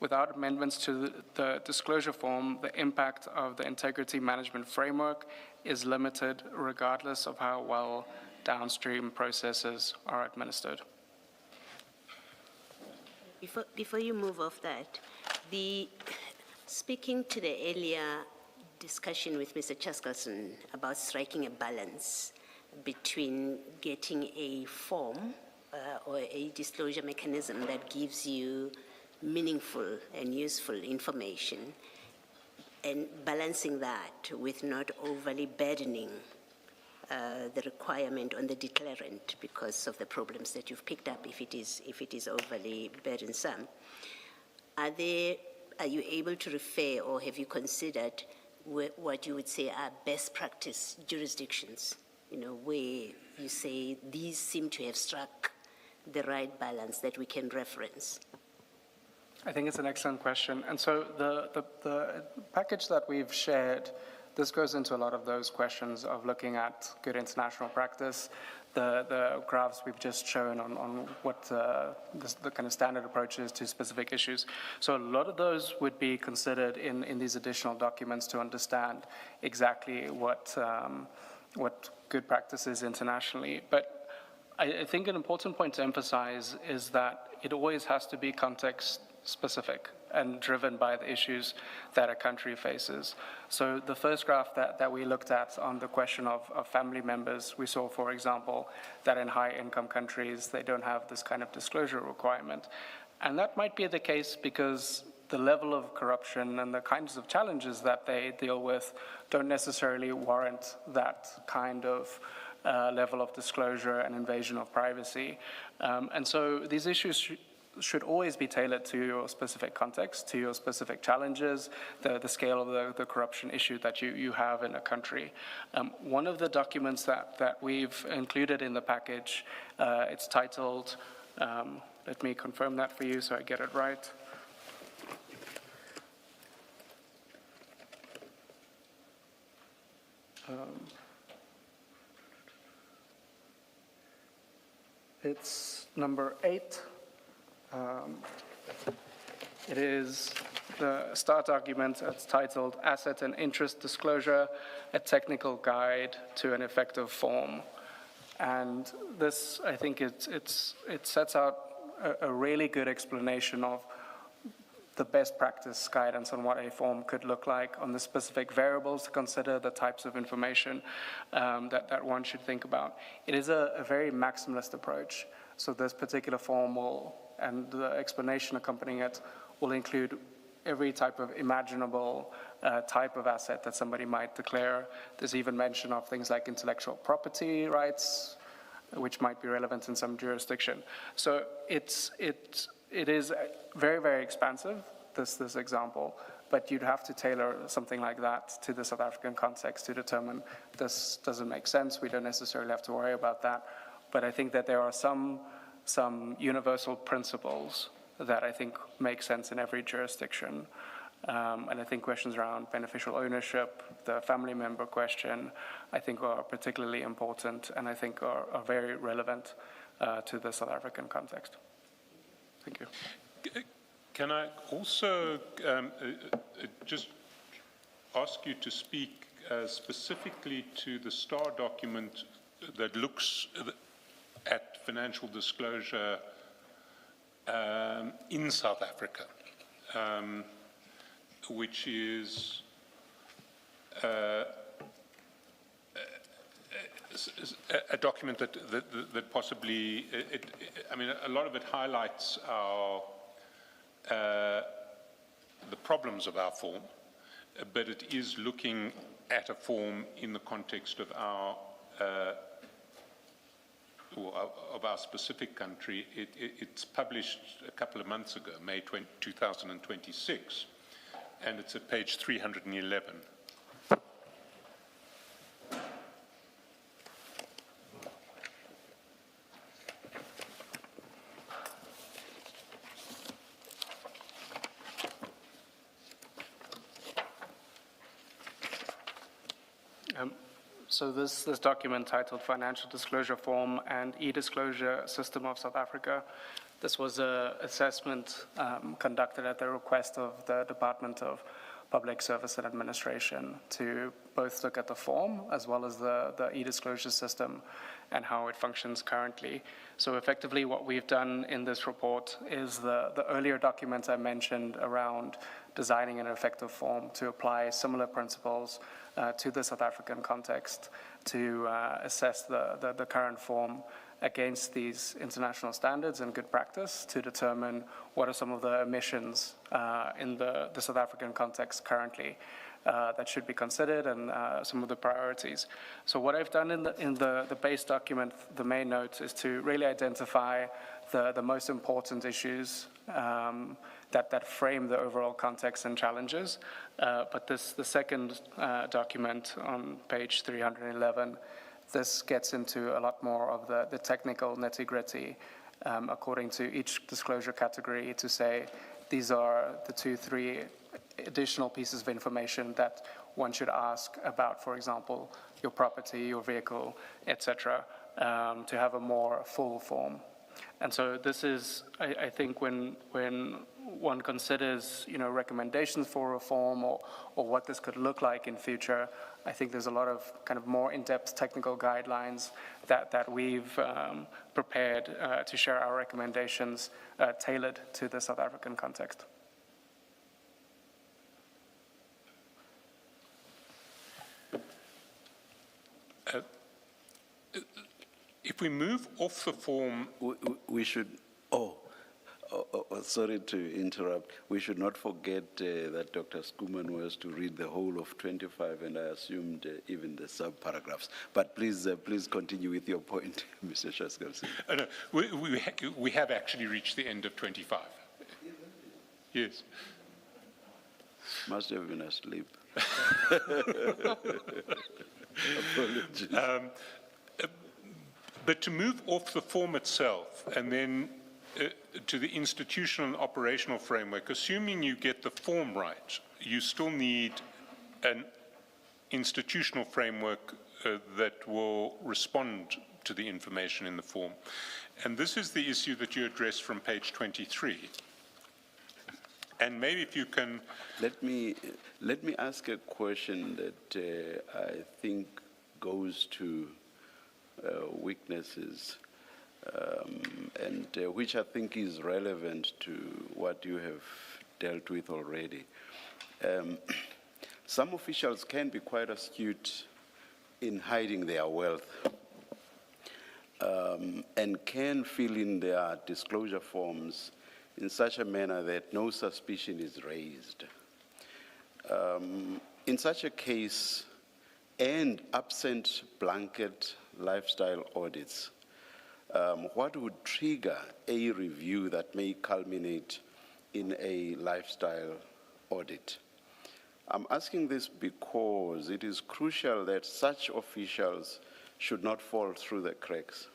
Without amendments to the disclosure form, the impact of the integrity management framework is limited regardless of how well downstream processes are administered. Before you move off that, speaking to the earlier discussion with Mr. Chaskalson about striking a balance between getting a form or a disclosure mechanism that gives you meaningful and useful information, and balancing that with not overly burdening the requirement on the declarant because of the problems that you've picked up if it is overly burdensome. Are you able to refer, or have you considered what you would say are best practice jurisdictions, where you say these seem to have struck the right balance that we can reference? I think it's an excellent question. And so the package that we've shared, this goes into a lot of those questions of looking at good international practice, the graphs we've just shown on what the kind of standard approach is to specific issues. So a lot of those would be considered in these additional documents to understand exactly what good practice is internationally. But I think an important point to emphasize is that it always has to be context specific and driven by the issues that a country faces. So the first graph that we looked at on the question of family members, we saw, for example, that in high-income countries, they don't have this kind of disclosure requirement. And that might be the case because the level of corruption and the kinds of challenges that they deal with don't necessarily warrant that kind of level of disclosure and invasion of privacy. And so these issues should always be tailored to your specific context, to your specific challenges, the scale of the corruption issue that you have in a country. One of the documents that we've included in the package, it's titled, let me confirm that for you so I get it right. It's number 8. It is the start document. It's titled Asset and Interest Disclosure, a Technical Guide to an Effective Form. And this, I think, it sets out a really good explanation of the best practice guidance on what a form could look like, on the specific variables to consider, the types of information that one should think about. It is a very maximalist approach. So this particular form and the explanation accompanying it will include every type of imaginable type of asset that somebody might declare. There's even mention of things like intellectual property rights, which might be relevant in some jurisdiction. So it is very, very expansive, this example, but you'd have to tailor something like that to the South African context to determine this doesn't make sense. We don't necessarily have to worry about that. But I think that there are some universal principles that I think make sense in every jurisdiction. And I think questions around beneficial ownership, the family member question, I think are particularly important and I think are very relevant to the South African context. Thank you. Can I also just ask you to speak specifically to the STAR document that looks at financial disclosure in South Africa, which is a document that possibly, I mean, a lot of it highlights the problems of our form, but it is looking at a form in the context of our specific country. It's published a couple of months ago, May 2026, and it's at page 311. So this document titled Financial Disclosure Form and E-Disclosure System of South Africa, this was an assessment conducted at the request of the Department of Public Service and Administration to both look at the form as well as the e-disclosure system and how it functions currently. So effectively what we've done in this report is the earlier documents I mentioned around designing an effective form to apply similar principles to the South African context to assess the current form against these international standards and good practice to determine what are some of the omissions in the South African context currently that should be considered and some of the priorities. So what I've done in the base document, the main notes, is to really identify the most important issues that frame the overall context and challenges. But the second document on page 311, this gets into a lot more of the technical nitty-gritty according to each disclosure category to say these are the 2-3 additional pieces of information that one should ask about, for example, your property, your vehicle, etc., to have a more full form. And so this is, I think, when one considers, recommendations for reform or what this could look like in future, I think there's a lot of kind of more in-depth technical guidelines that we've prepared to share our recommendations tailored to the South African context. If we move off the form, We should, sorry to interrupt. We should not forget that Dr. Skuman was to read the whole of 25, and I assumed even the sub-paragraphs. But please continue with your point, Mr. Shaskalsi. no, we have actually reached the end of 25. Yes. Must have been asleep. Apologies. But to move off the form itself and then to the institutional and operational framework, assuming you get the form right, you still need an institutional framework that will respond to the information in the form. And this is the issue that you address from page 23. And maybe if you can... Let me ask a question that I think goes to weaknesses and which I think is relevant to what you have dealt with already. Some officials can be quite astute in hiding their wealth and can fill in their disclosure forms in such a manner that no suspicion is raised. In such a case, and absent blanket lifestyle audits, what would trigger a review that may culminate in a lifestyle audit? I'm asking this because it is crucial that such officials should not fall through the cracks.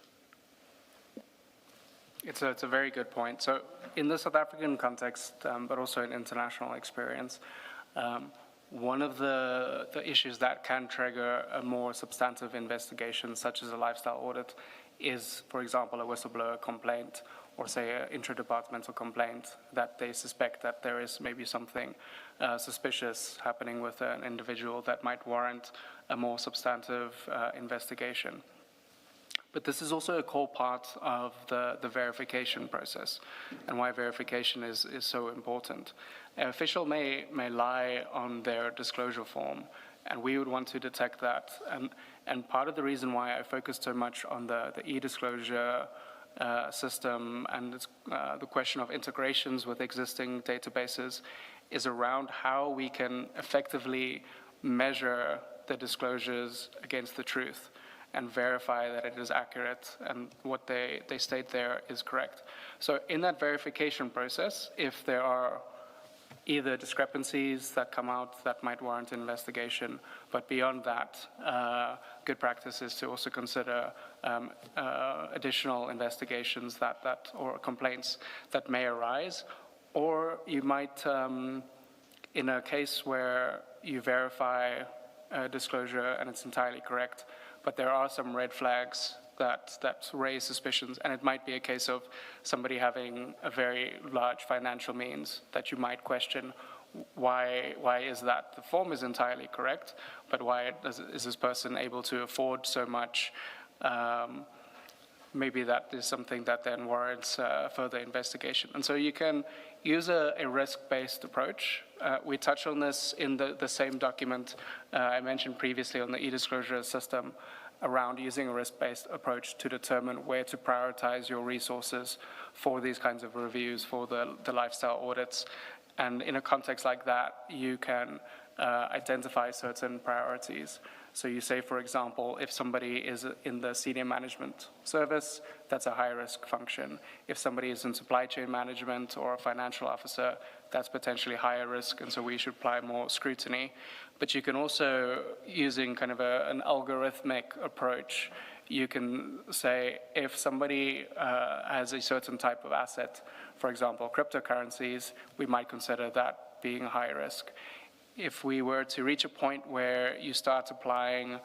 It's a very good point. So in the South African context, but also in international experience, one of the issues that can trigger a more substantive investigation, such as a lifestyle audit, is, for example, a whistleblower complaint or, say, an intra-departmental complaint that they suspect that there is maybe something suspicious happening with an individual that might warrant a more substantive investigation. But this is also a core part of the verification process and why verification is so important. An official may lie on their disclosure form, and we would want to detect that. And part of the reason why I focused so much on the e-disclosure system and the question of integrations with existing databases is around how we can effectively measure the disclosures against the truth and verify that it is accurate and what they state there is correct. So in that verification process, if there are either discrepancies that come out that might warrant an investigation, but beyond that, good practice is to also consider additional investigations or complaints that may arise, or you might, in a case where you verify a disclosure and it's entirely correct, but there are some red flags that raise suspicions, and it might be a case of somebody having a very large financial means that you might question why is that? The form is entirely correct, but why is this person able to afford so much? Maybe that is something that then warrants further investigation. And so you can use a risk-based approach. We touch on this in the same document I mentioned previously on the e-disclosure system around using a risk-based approach to determine where to prioritize your resources for these kinds of reviews, for the lifestyle audits. And in a context like that, you can identify certain priorities. So you say, for example, if somebody is in the senior management service, that's a high-risk function. If somebody is in supply chain management or a financial officer, that's potentially higher risk, and so we should apply more scrutiny. But you can also, using kind of an algorithmic approach, you can say if somebody has a certain type of asset, for example, cryptocurrencies, we might consider that being high risk. If we were to reach a point where you start applying,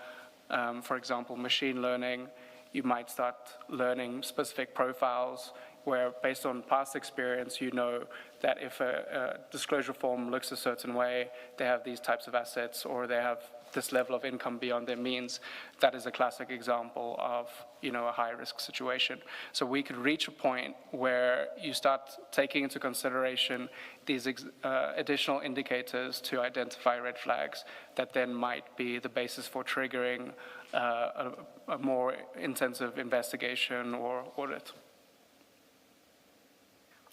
for example, machine learning, you might start learning specific profiles where, based on past experience, you know that if a disclosure form looks a certain way, they have these types of assets, or they have this level of income beyond their means. That is a classic example of, a high-risk situation. So we could reach a point where you start taking into consideration these additional indicators to identify red flags that then might be the basis for triggering a more intensive investigation or audit.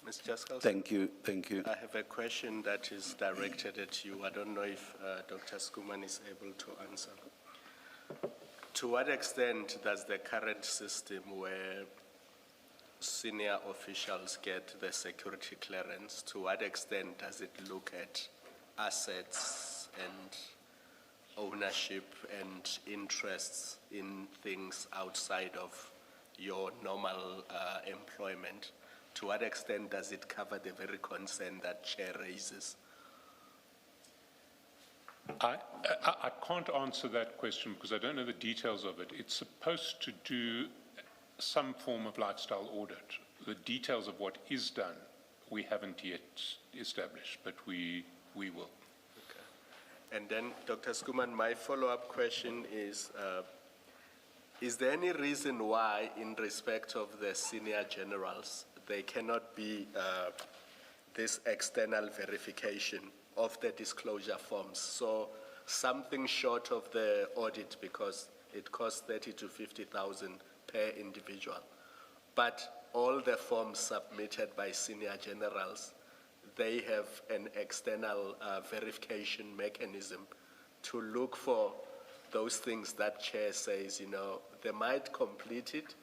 Ms. Jaskowski? Thank you. I have a question that is directed at you. I don't know if Dr. Skuman is able to answer. To what extent does the current system where senior officials get the security clearance, to what extent does it look at assets and ownership and interests in things outside of your normal employment? To what extent does it cover the very concern that Chair raises? I can't answer that question because I don't know the details of it. It's supposed to do some form of lifestyle audit. The details of what is done, we haven't yet established, but we will. Okay. And then, Dr. Skuman, my follow-up question is there any reason why, in respect of the senior generals, they cannot be this external verification of the disclosure forms? So something short of the audit, because it costs 30 to 50,000 per individual. But all the forms submitted by senior generals, they have an external verification mechanism to look for those things that Chair says, they might complete it,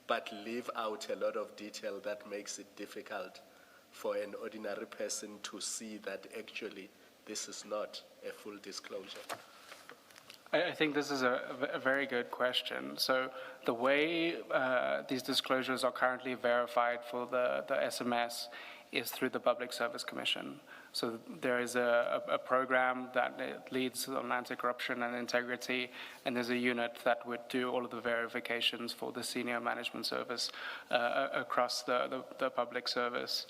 but leave out a lot of detail that makes it difficult for an ordinary person to see that actually this is not a full disclosure. I think this is a very good question. So the way these disclosures are currently verified for the SMS is through the Public Service Commission. So there is a program that leads on anti-corruption and integrity, and there's a unit that would do all of the verifications for the senior management service across the public service.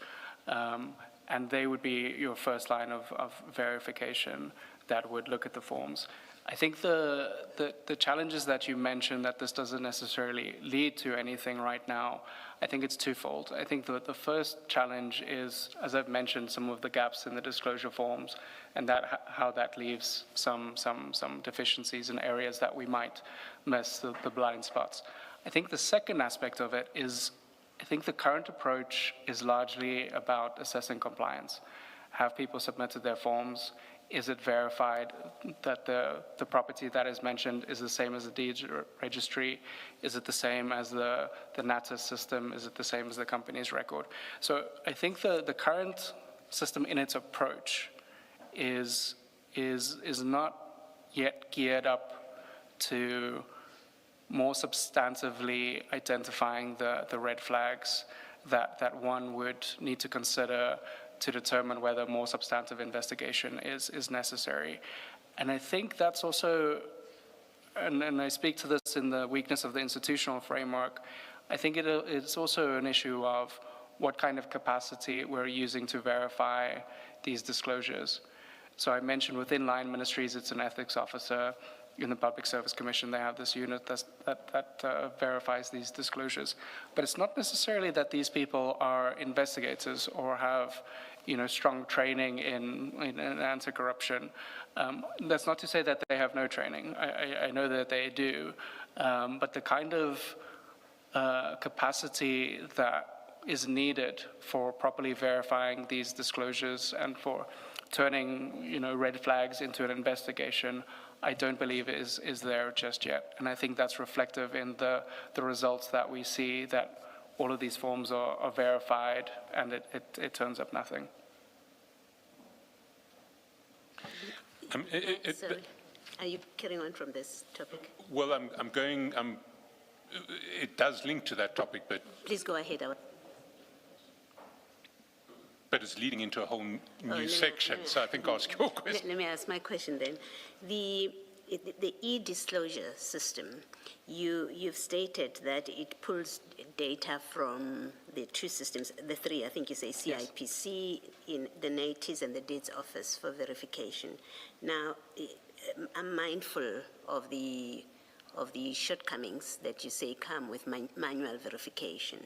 And they would be your first line of verification that would look at the forms. I think the challenges that you mentioned, that this doesn't necessarily lead to anything right now, I think it's twofold. I think the first challenge is, as I've mentioned, some of the gaps in the disclosure forms, and how that leaves some deficiencies in areas that we might miss, the blind spots. I think the second aspect of it is, I think the current approach is largely about assessing compliance. Have people submitted their forms? Is it verified that the property that is mentioned is the same as the deeds registry? Is it the same as the NATIS system? Is it the same as the company's record? So I think the current system in its approach is not yet geared up to more substantively identifying the red flags that one would need to consider to determine whether more substantive investigation is necessary. And I think that's also, and I speak to this in the weakness of the institutional framework, I think it's also an issue of what kind of capacity we're using to verify these disclosures. So I mentioned within line ministries, it's an ethics officer. In the Public Service Commission, they have this unit that verifies these disclosures. But it's not necessarily that these people are investigators or have, strong training in anti-corruption. That's not to say that they have no training. I know that they do. But the kind of capacity that is needed for properly verifying these disclosures and for turning, red flags into an investigation, I don't believe is there just yet. And I think that's reflective in the results that we see, that all of these forms are verified and it turns up nothing. Sorry, are you carrying on from this topic? Well, it does link to that topic, but Please go ahead. but it's leading into a whole new section, so I think I'll ask your question. Let me ask my question then. The e-disclosure system, you've stated that it pulls data from the two systems, the three, I think you say CIPC, in the NATIS and the Deeds Office for verification. Now, I'm mindful of the shortcomings that you say come with manual verification.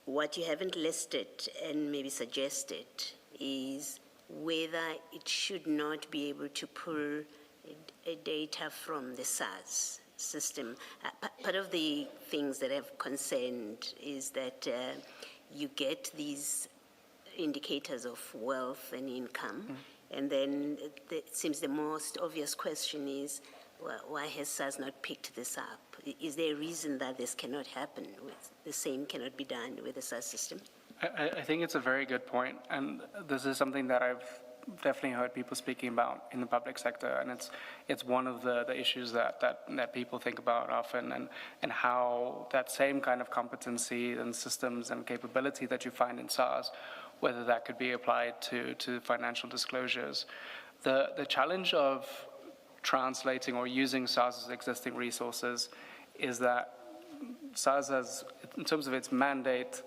What you haven't listed and maybe suggested is whether it should not be able to pull data from the SARS system. Part of the things that have concerned is that you get these indicators of wealth and income, and then it seems the most obvious question is, well, why has SARS not picked this up? Is there a reason that this cannot happen, the same cannot be done with the SARS system? I think it's a very good point, and this is something that I've definitely heard people speaking about in the public sector, and it's one of the issues that people think about often, and how that same kind of competency and systems and capability that you find in SARS, whether that could be applied to financial disclosures. The challenge of translating or using SARS's existing resources is that SARS has, in terms of its mandate,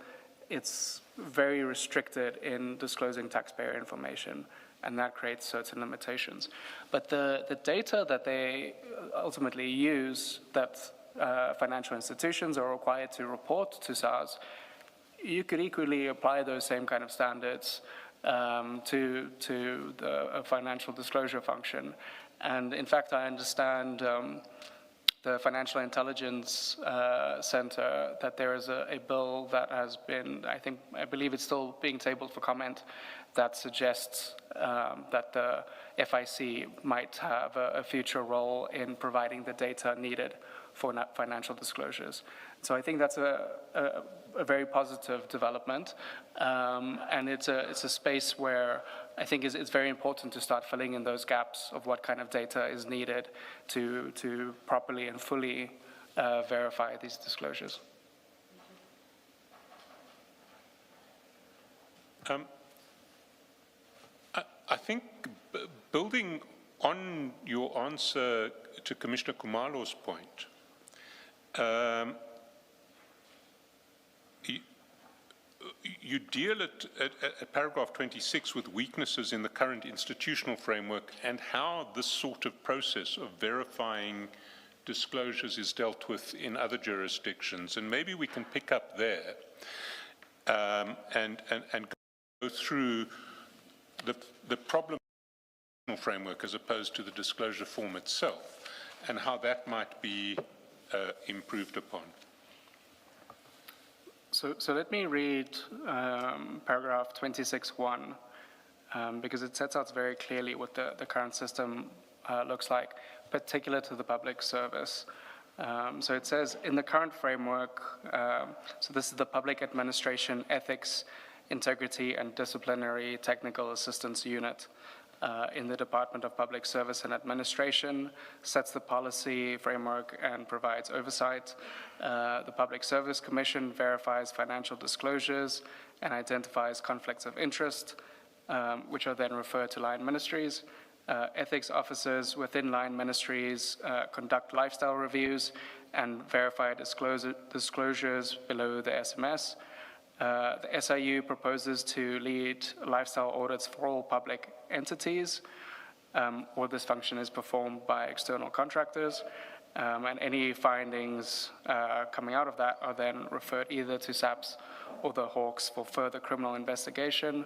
it's very restricted in disclosing taxpayer information, and that creates certain limitations. But the data that they ultimately use, that financial institutions are required to report to SARS, you could equally apply those same kind of standards to the financial disclosure function. And in fact, I understand the Financial Intelligence Center, that there is a bill that has been, I believe it's still being tabled for comment, that suggests that the FIC might have a future role in providing the data needed for financial disclosures. So I think that's a very positive development, and it's a space where I think it's very important to start filling in those gaps of what kind of data is needed to properly and fully verify these disclosures. I think building on your answer to Commissioner Kumalo's point, you deal at paragraph 26 with weaknesses in the current institutional framework and how this sort of process of verifying disclosures is dealt with in other jurisdictions. And maybe we can pick up there and go through the problem framework as opposed to the disclosure form itself, and how that might be improved upon. So let me read paragraph 26.1, because it sets out very clearly what the current system looks like, particular to the public service. So it says, in the current framework, so this is the Public Administration Ethics, Integrity and Disciplinary Technical Assistance Unit in the Department of Public Service and Administration, sets the policy framework and provides oversight. The Public Service Commission verifies financial disclosures and identifies conflicts of interest, which are then referred to line ministries. Ethics officers within line ministries conduct lifestyle reviews and verify disclosures below the SMS. The SIU proposes to lead lifestyle audits for all public entities, or this function is performed by external contractors, and any findings coming out of that are then referred either to SAPS or the Hawks for further criminal investigation,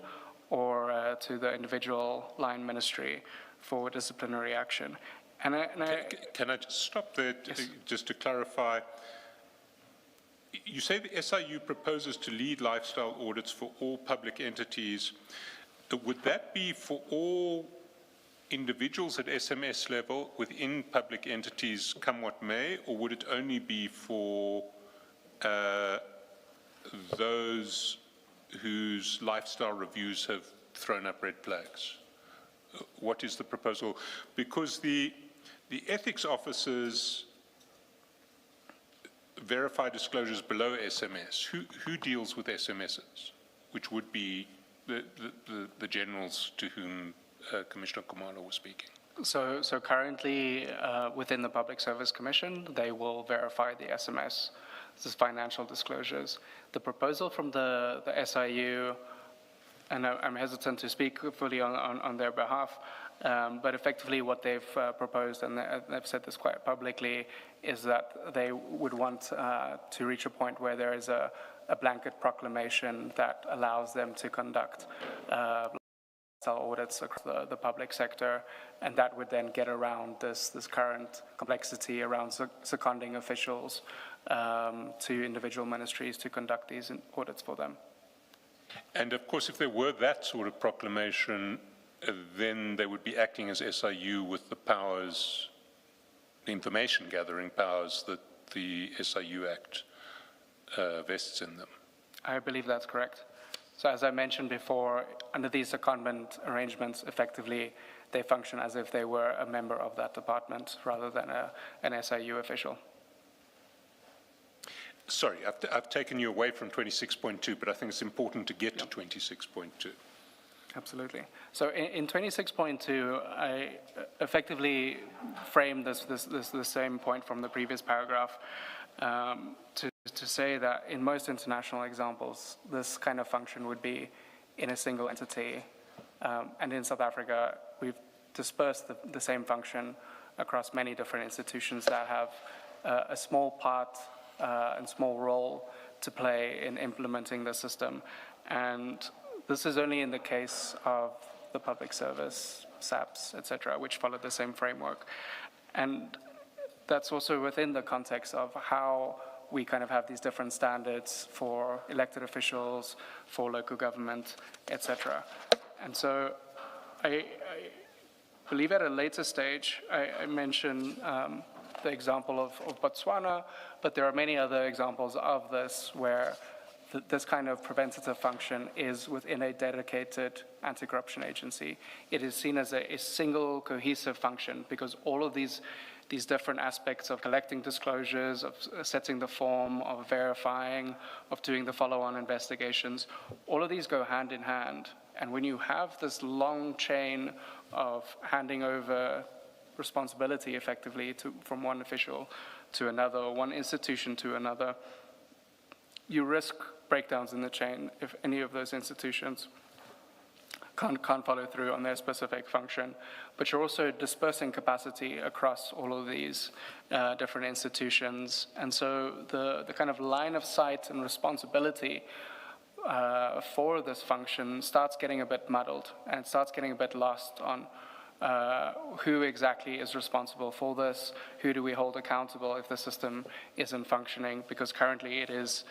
or to the individual line ministry for disciplinary action. Can I just stop there, just to clarify? You say the SIU proposes to lead lifestyle audits for all public entities. Would that be for all individuals at SMS level within public entities, come what may, or would it only be for those whose lifestyle reviews have thrown up red flags? What is the proposal? Because the ethics officers verify disclosures below SMS. Who deals with SMSs, which would be the generals to whom Commissioner Kumalo was speaking? So currently, within the Public Service Commission, they will verify the SMS, this is financial disclosures. The proposal from the SIU, and I'm hesitant to speak fully on their behalf, but effectively what they've proposed, and they've said this quite publicly, is that they would want to reach a point where there is a blanket proclamation that allows them to conduct audits across the public sector, and that would then get around this current complexity around seconding officials to individual ministries to conduct these audits for them. And of course, if there were that sort of proclamation, then they would be acting as SIU with the powers, the information gathering powers that the SIU Act vests in them. I believe that's correct. So as I mentioned before, under these secondment arrangements, effectively, they function as if they were a member of that department rather than an SIU official. Sorry, I've taken you away from 26.2, but I think it's important to get to 26.2. Absolutely. So in 26.2, I effectively framed the same point from the previous paragraph to say that in most international examples, this kind of function would be in a single entity. And in South Africa, we've dispersed the same function across many different institutions that have a small part and small role to play in implementing the system. And this is only in the case of the public service, SAPS, et cetera, which follow the same framework. And that's also within the context of how we kind of have these different standards for elected officials, for local government, et cetera. And so I believe at a later stage, I mentioned the example of Botswana, but there are many other examples of this where this kind of preventative function is within a dedicated anti-corruption agency. It is seen as a single cohesive function because all of these different aspects of collecting disclosures, of setting the form, of verifying, of doing the follow-on investigations, all of these go hand in hand. And when you have this long chain of handing over responsibility effectively from one official to another, or one institution to another, you risk breakdowns in the chain if any of those institutions can't follow through on their specific function. But you're also dispersing capacity across all of these different institutions. And so the kind of line of sight and responsibility for this function starts getting a bit muddled and starts getting a bit lost on who exactly is responsible for this, who do we hold accountable if the system isn't functioning, because currently it is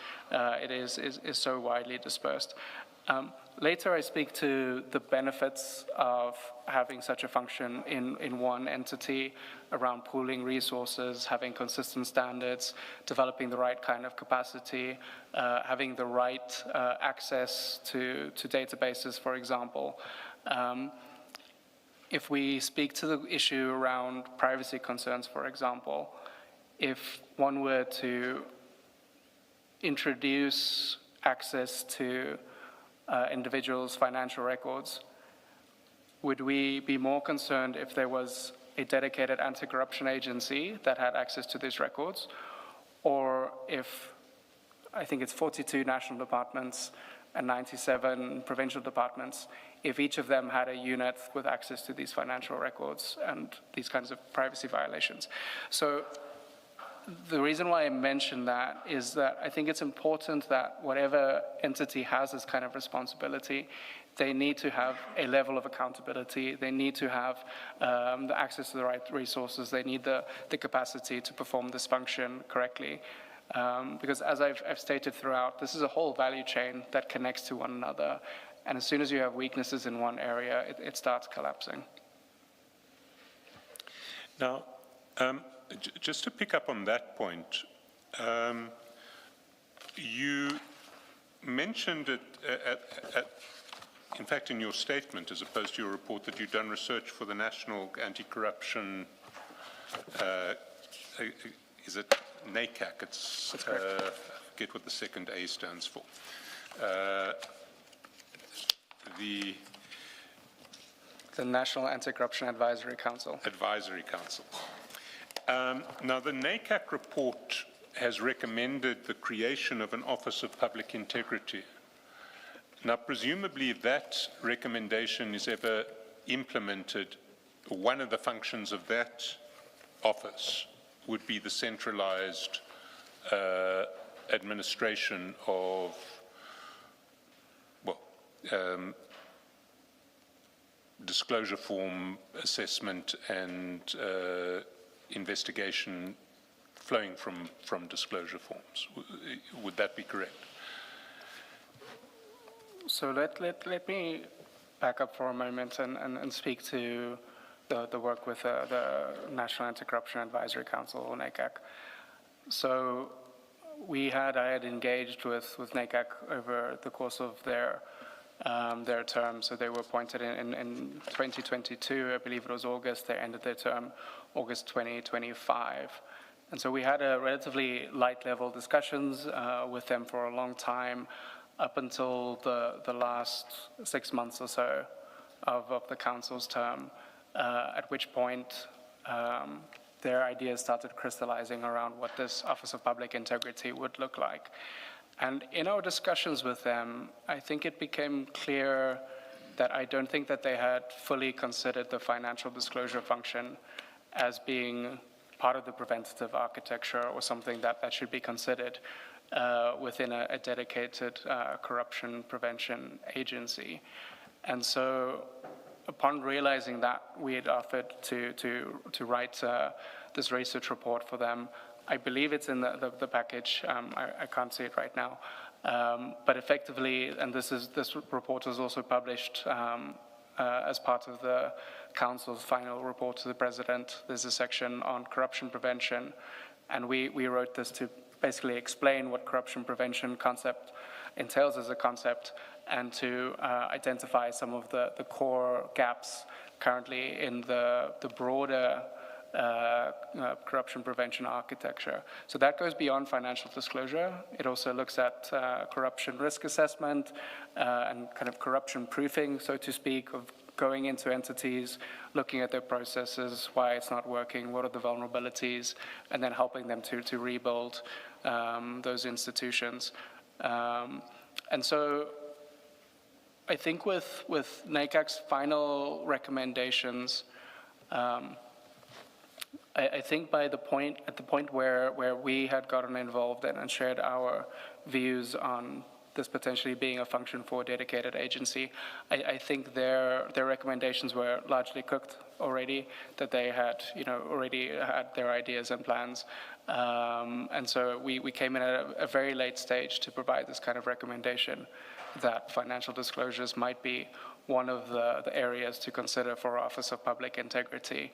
so widely dispersed. Later I speak to the benefits of having such a function in one entity around pooling resources, having consistent standards, developing the right kind of capacity, having the right access to databases, for example. If we speak to the issue around privacy concerns, for example, if one were to introduce access to individuals' financial records, would we be more concerned if there was a dedicated anti-corruption agency that had access to these records, or if I think it's 42 national departments and 97 provincial departments, if each of them had a unit with access to these financial records and these kinds of privacy violations. So the reason why I mention that is that I think it's important that whatever entity has this kind of responsibility, they need to have a level of accountability. They need to have the access to the right resources. They need the capacity to perform this function correctly. Because as I've stated throughout, this is a whole value chain that connects to one another. And as soon as you have weaknesses in one area, it starts collapsing. Now, just to pick up on that point, you mentioned it, in fact, in your statement, as opposed to your report, that you've done research for the National Anti-Corruption, is it NACAC? It's, I forget what the second A stands for. The National Anti-Corruption Advisory Council. Advisory Council. Now, the NACAC report has recommended the creation of an Office of Public Integrity. Now, presumably that recommendation is ever implemented, one of the functions of that office would be the centralized administration of, well, disclosure form assessment and investigation flowing from disclosure forms. Would that be correct? So let me back up for a moment and speak to the work with the National Anti-Corruption Advisory Council, or NACAC. So I had engaged with NACAC over the course of their term. So they were appointed in 2022, I believe it was August. They ended their term August 2025. And so we had a relatively light level discussions with them for a long time, up until the last 6 months or so of the council's term, at which point their ideas started crystallizing around what this Office of Public Integrity would look like. And in our discussions with them, I think it became clear that I don't think that they had fully considered the financial disclosure function as being part of the preventative architecture or something that should be considered within a dedicated corruption prevention agency. And so upon realizing that, we had offered to write this research report for them. I believe it's in the package. I can't see it right now. But effectively, and this report was also published as part of the Council's final report to the President. There's a section on corruption prevention, and we wrote this to basically explain what corruption prevention concept entails as a concept, and to identify some of the core gaps currently in the broader corruption prevention architecture. So that goes beyond financial disclosure. It also looks at corruption risk assessment and kind of corruption proofing, so to speak, of going into entities, looking at their processes, why it's not working, what are the vulnerabilities, and then helping them to rebuild those institutions. And so I think with NACAC's final recommendations, I think at the point where we had gotten involved and shared our views on this potentially being a function for a dedicated agency, I think their recommendations were largely cooked already, that they had already had their ideas and plans. And so we came in at a very late stage to provide this kind of recommendation that financial disclosures might be one of the areas to consider for Office of Public Integrity.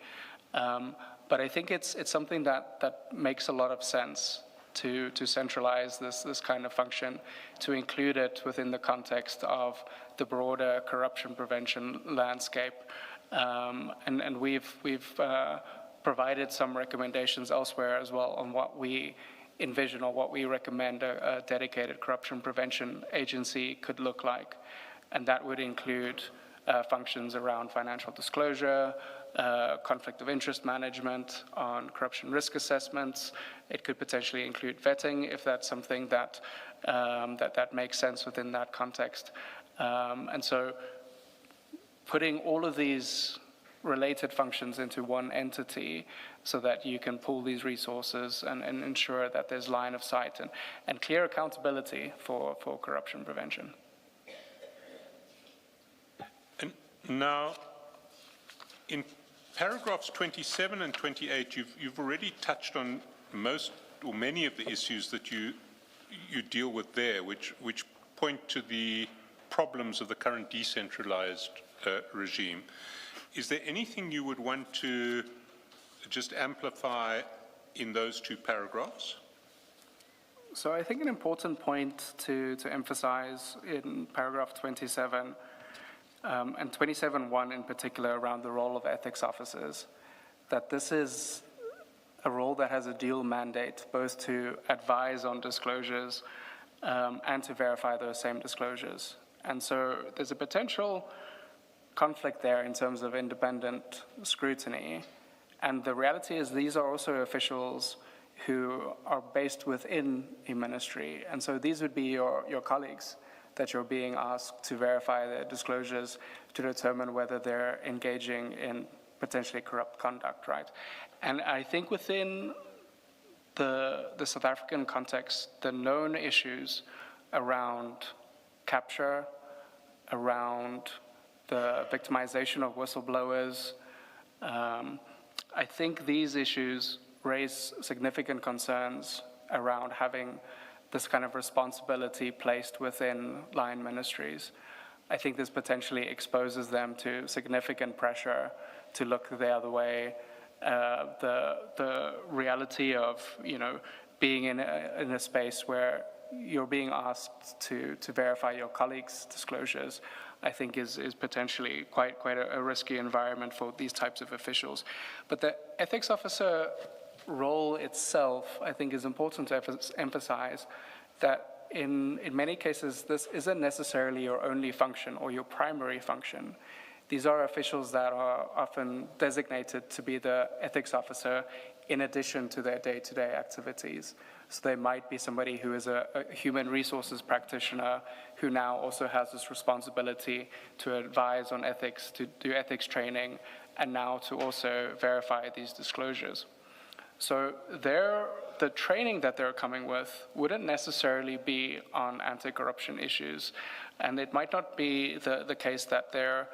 But I think it's something that makes a lot of sense to centralize this kind of function, to include it within the context of the broader corruption prevention landscape. And we've provided some recommendations elsewhere as well on what we envision or what we recommend a dedicated corruption prevention agency could look like. And that would include functions around financial disclosure, conflict of interest management, on corruption risk assessments. It could potentially include vetting if that's something that that makes sense within that context. And so putting all of these related functions into one entity so that you can pool these resources and ensure that there's line of sight and clear accountability for corruption prevention. And now, in paragraphs 27 and 28, you've already touched on most or many of the issues that you deal with there, which point to the problems of the current decentralized regime. Is there anything you would want to just amplify in those two paragraphs? So I think an important point to emphasize in paragraph 27, and 27.1 in particular around the role of ethics officers, that this is a role that has a dual mandate, both to advise on disclosures and to verify those same disclosures. And so there's a potential conflict there in terms of independent scrutiny. And the reality is these are also officials who are based within a ministry. And so these would be your colleagues that you're being asked to verify their disclosures to determine whether they're engaging in potentially corrupt conduct, right? And I think within the South African context, the known issues around capture, around the victimization of whistleblowers, I think these issues raise significant concerns around having this kind of responsibility placed within line ministries. I think this potentially exposes them to significant pressure to look the other way. The reality of, being in a space where you're being asked to verify your colleagues' disclosures, I think is potentially quite a risky environment for these types of officials. But the ethics officer role itself, I think, is important to emphasize that in many cases, this isn't necessarily your only function or your primary function. These are officials that are often designated to be the ethics officer in addition to their day-to-day activities. So they might be somebody who is a human resources practitioner who now also has this responsibility to advise on ethics, to do ethics training, and now to also verify these disclosures. So the training that they're coming with wouldn't necessarily be on anti-corruption issues, and it might not be the case that they're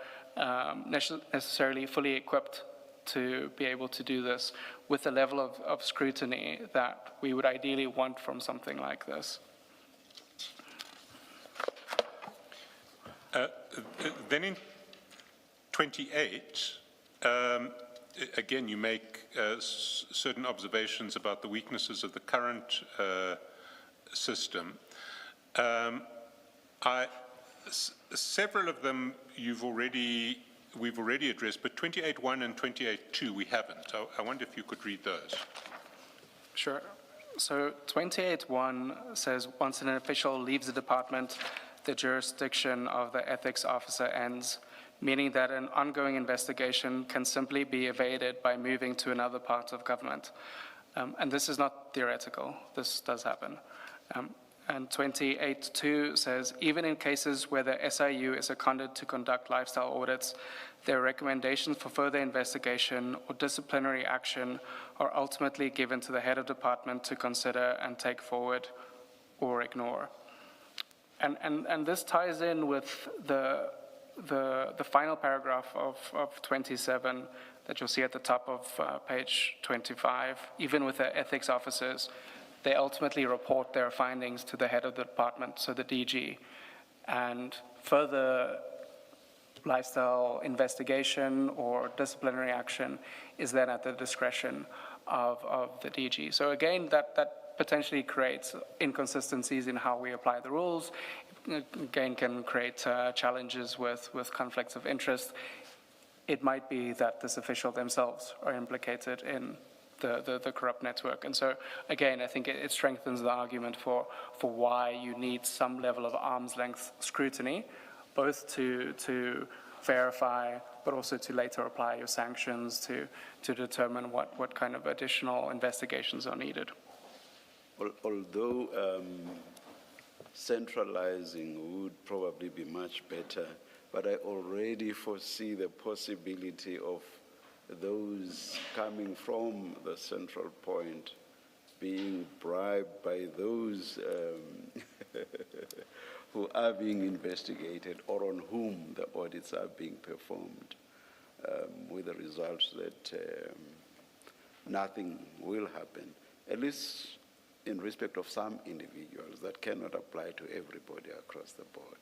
necessarily fully equipped to be able to do this with the level of scrutiny that we would ideally want from something like this. Then in 28, again, you make certain observations about the weaknesses of the current system. Several of them we've already addressed, but 28.1 and 28.2 we haven't. I wonder if you could read those. Sure. So 28.1 says, once an official leaves the department, the jurisdiction of the ethics officer ends, meaning that an ongoing investigation can simply be evaded by moving to another part of government. And this is not theoretical. This does happen. And 28.2 says, even in cases where the SIU is seconded to conduct lifestyle audits, their recommendations for further investigation or disciplinary action are ultimately given to the head of department to consider and take forward or ignore. And this ties in with the final paragraph of 27 that you'll see at the top of page 25. Even with the ethics officers, they ultimately report their findings to the head of the department, so the DG. And further lifestyle investigation or disciplinary action is then at the discretion of the DG. So again, that potentially creates inconsistencies in how we apply the rules. It, again, can create challenges with conflicts of interest. It might be that this official themselves are implicated in the corrupt network. And so, again, I think it strengthens the argument for why you need some level of arm's length scrutiny, both to verify but also to later apply your sanctions to determine what kind of additional investigations are needed. Although centralizing would probably be much better, but I already foresee the possibility of those coming from the central point being bribed by those who are being investigated or on whom the audits are being performed, with the result that nothing will happen, at least in respect of some individuals. That cannot apply to everybody across the board.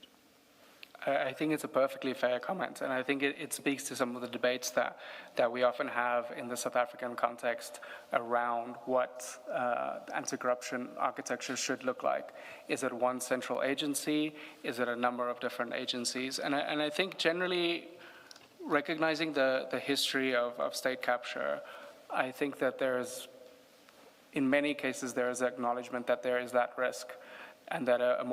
I think it's a perfectly fair comment, and I think it speaks to some of the debates that we often have in the South African context around what anti-corruption architecture should look like. Is it one central agency? Is it a number of different agencies? And I think generally recognizing the history of state capture, I think that in many cases there is acknowledgement that there is that risk, and that a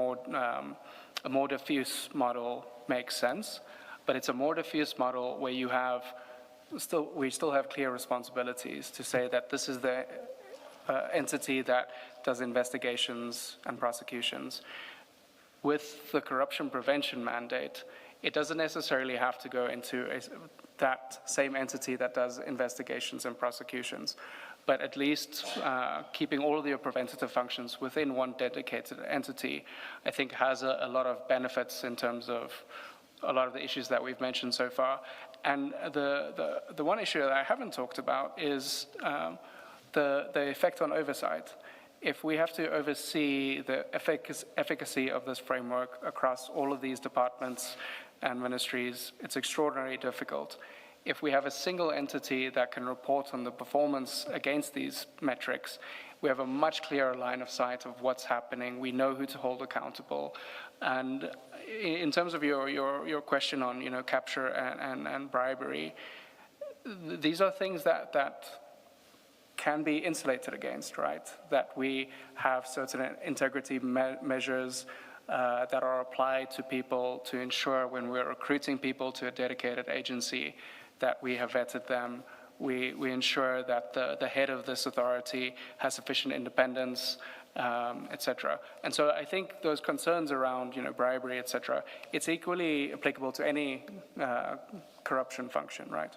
more diffuse model makes sense, but it's a more diffuse model where we still have clear responsibilities to say that this is the entity that does investigations and prosecutions. With the corruption prevention mandate, it doesn't necessarily have to go into that same entity that does investigations and prosecutions, but at least keeping all of your preventative functions within one dedicated entity, I think has a lot of benefits in terms of a lot of the issues that we've mentioned so far. And the one issue that I haven't talked about is the effect on oversight. If we have to oversee the efficacy of this framework across all of these departments and ministries, it's extraordinarily difficult. If we have a single entity that can report on the performance against these metrics, we have a much clearer line of sight of what's happening. We know who to hold accountable. And in terms of your question on capture and bribery, these are things that can be insulated against, right? That we have certain integrity measures that are applied to people to ensure when we're recruiting people to a dedicated agency that we have vetted them. We ensure that the head of this authority has sufficient independence, et cetera. And so I think those concerns around bribery, et cetera, it's equally applicable to any corruption function, right?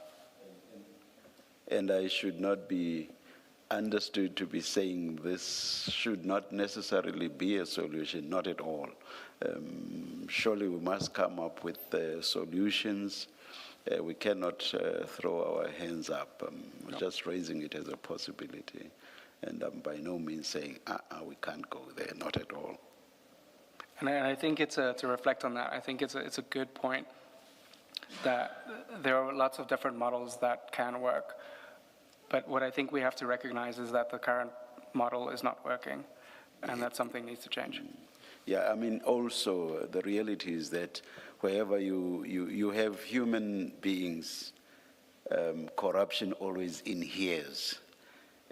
And I should not be understood to be saying this should not necessarily be a solution, not at all. Surely we must come up with solutions. We cannot throw our hands up, no. Just raising it as a possibility. And I'm by no means saying, we can't go there, not at all. And I think to reflect on that, I think it's a good point that there are lots of different models that can work. But what I think we have to recognize is that the current model is not working, and that something needs to change. Yeah, I mean, also the reality is that wherever you have human beings, corruption always inheres.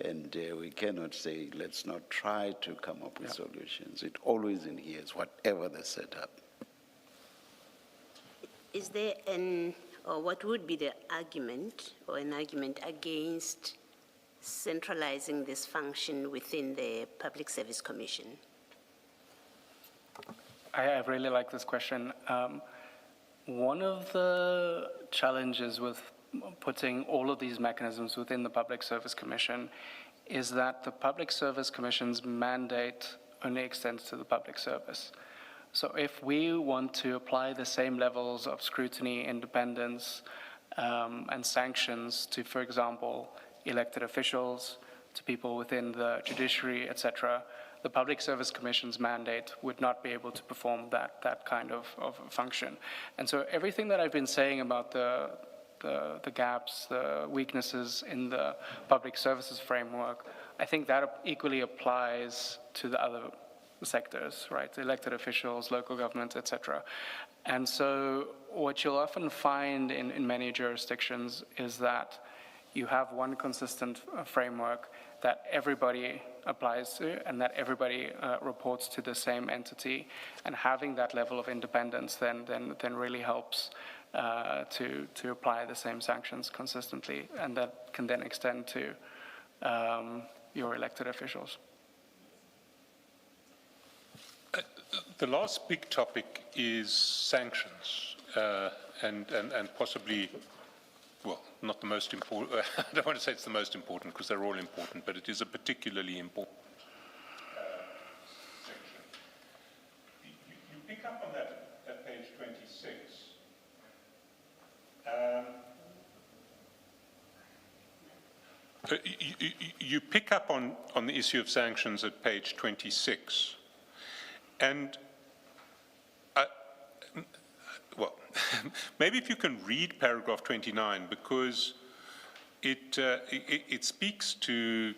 And we cannot say, let's not try to come up with solutions. It always inheres, whatever the setup. Is there or what would be the argument or an argument against centralizing this function within the Public Service Commission? I really like this question. One of the challenges with putting all of these mechanisms within the Public Service Commission is that the Public Service Commission's mandate only extends to the public service. So if we want to apply the same levels of scrutiny, independence, and sanctions to, for example, elected officials, to people within the judiciary, et cetera, the Public Service Commission's mandate would not be able to perform that kind of function. And so everything that I've been saying about the gaps, the weaknesses in the public services framework, I think that equally applies to the other sectors, right? The elected officials, local government, et cetera. And so what you'll often find in many jurisdictions is that you have one consistent framework that everybody applies to and that everybody reports to the same entity. And having that level of independence then really helps to apply the same sanctions consistently, and that can then extend to your elected officials. The last big topic is sanctions, and possibly, well, not the most important. I don't want to say it's the most important because they're all important, but it is a particularly important section. You pick up on that at page 26. You pick up on the issue of sanctions at page 26. And, well, maybe if you can read paragraph 29, because it speaks to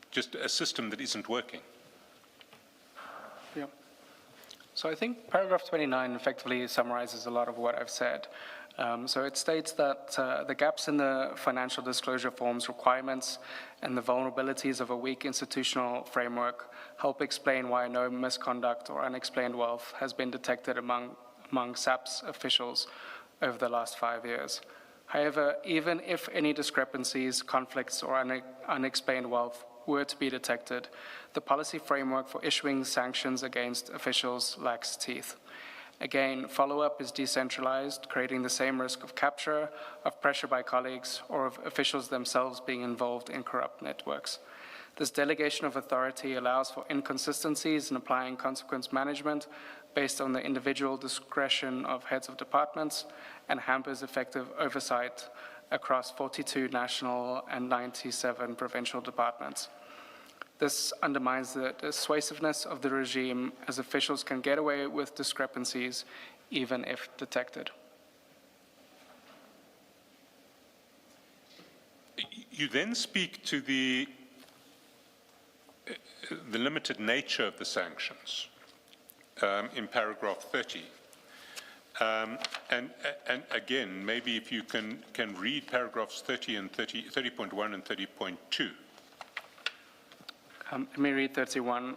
just a system that isn't working. Yeah. So I think paragraph 29 effectively summarizes a lot of what I've said. So it states that the gaps in the financial disclosure forms requirements and the vulnerabilities of a weak institutional framework help explain why no misconduct or unexplained wealth has been detected among SAP's officials over the last 5 years. However, even if any discrepancies, conflicts, or unexplained wealth were to be detected, the policy framework for issuing sanctions against officials lacks teeth. Again, follow-up is decentralized, creating the same risk of capture, of pressure by colleagues, or of officials themselves being involved in corrupt networks. This delegation of authority allows for inconsistencies in applying consequence management based on the individual discretion of heads of departments and hampers effective oversight across 42 national and 97 provincial departments. This undermines the dissuasiveness of the regime, as officials can get away with discrepancies even if detected. You then speak to the limited nature of the sanctions in paragraph 30. And again, maybe if you can read paragraphs 30 and 30.1 and 30.2. Let me read 31.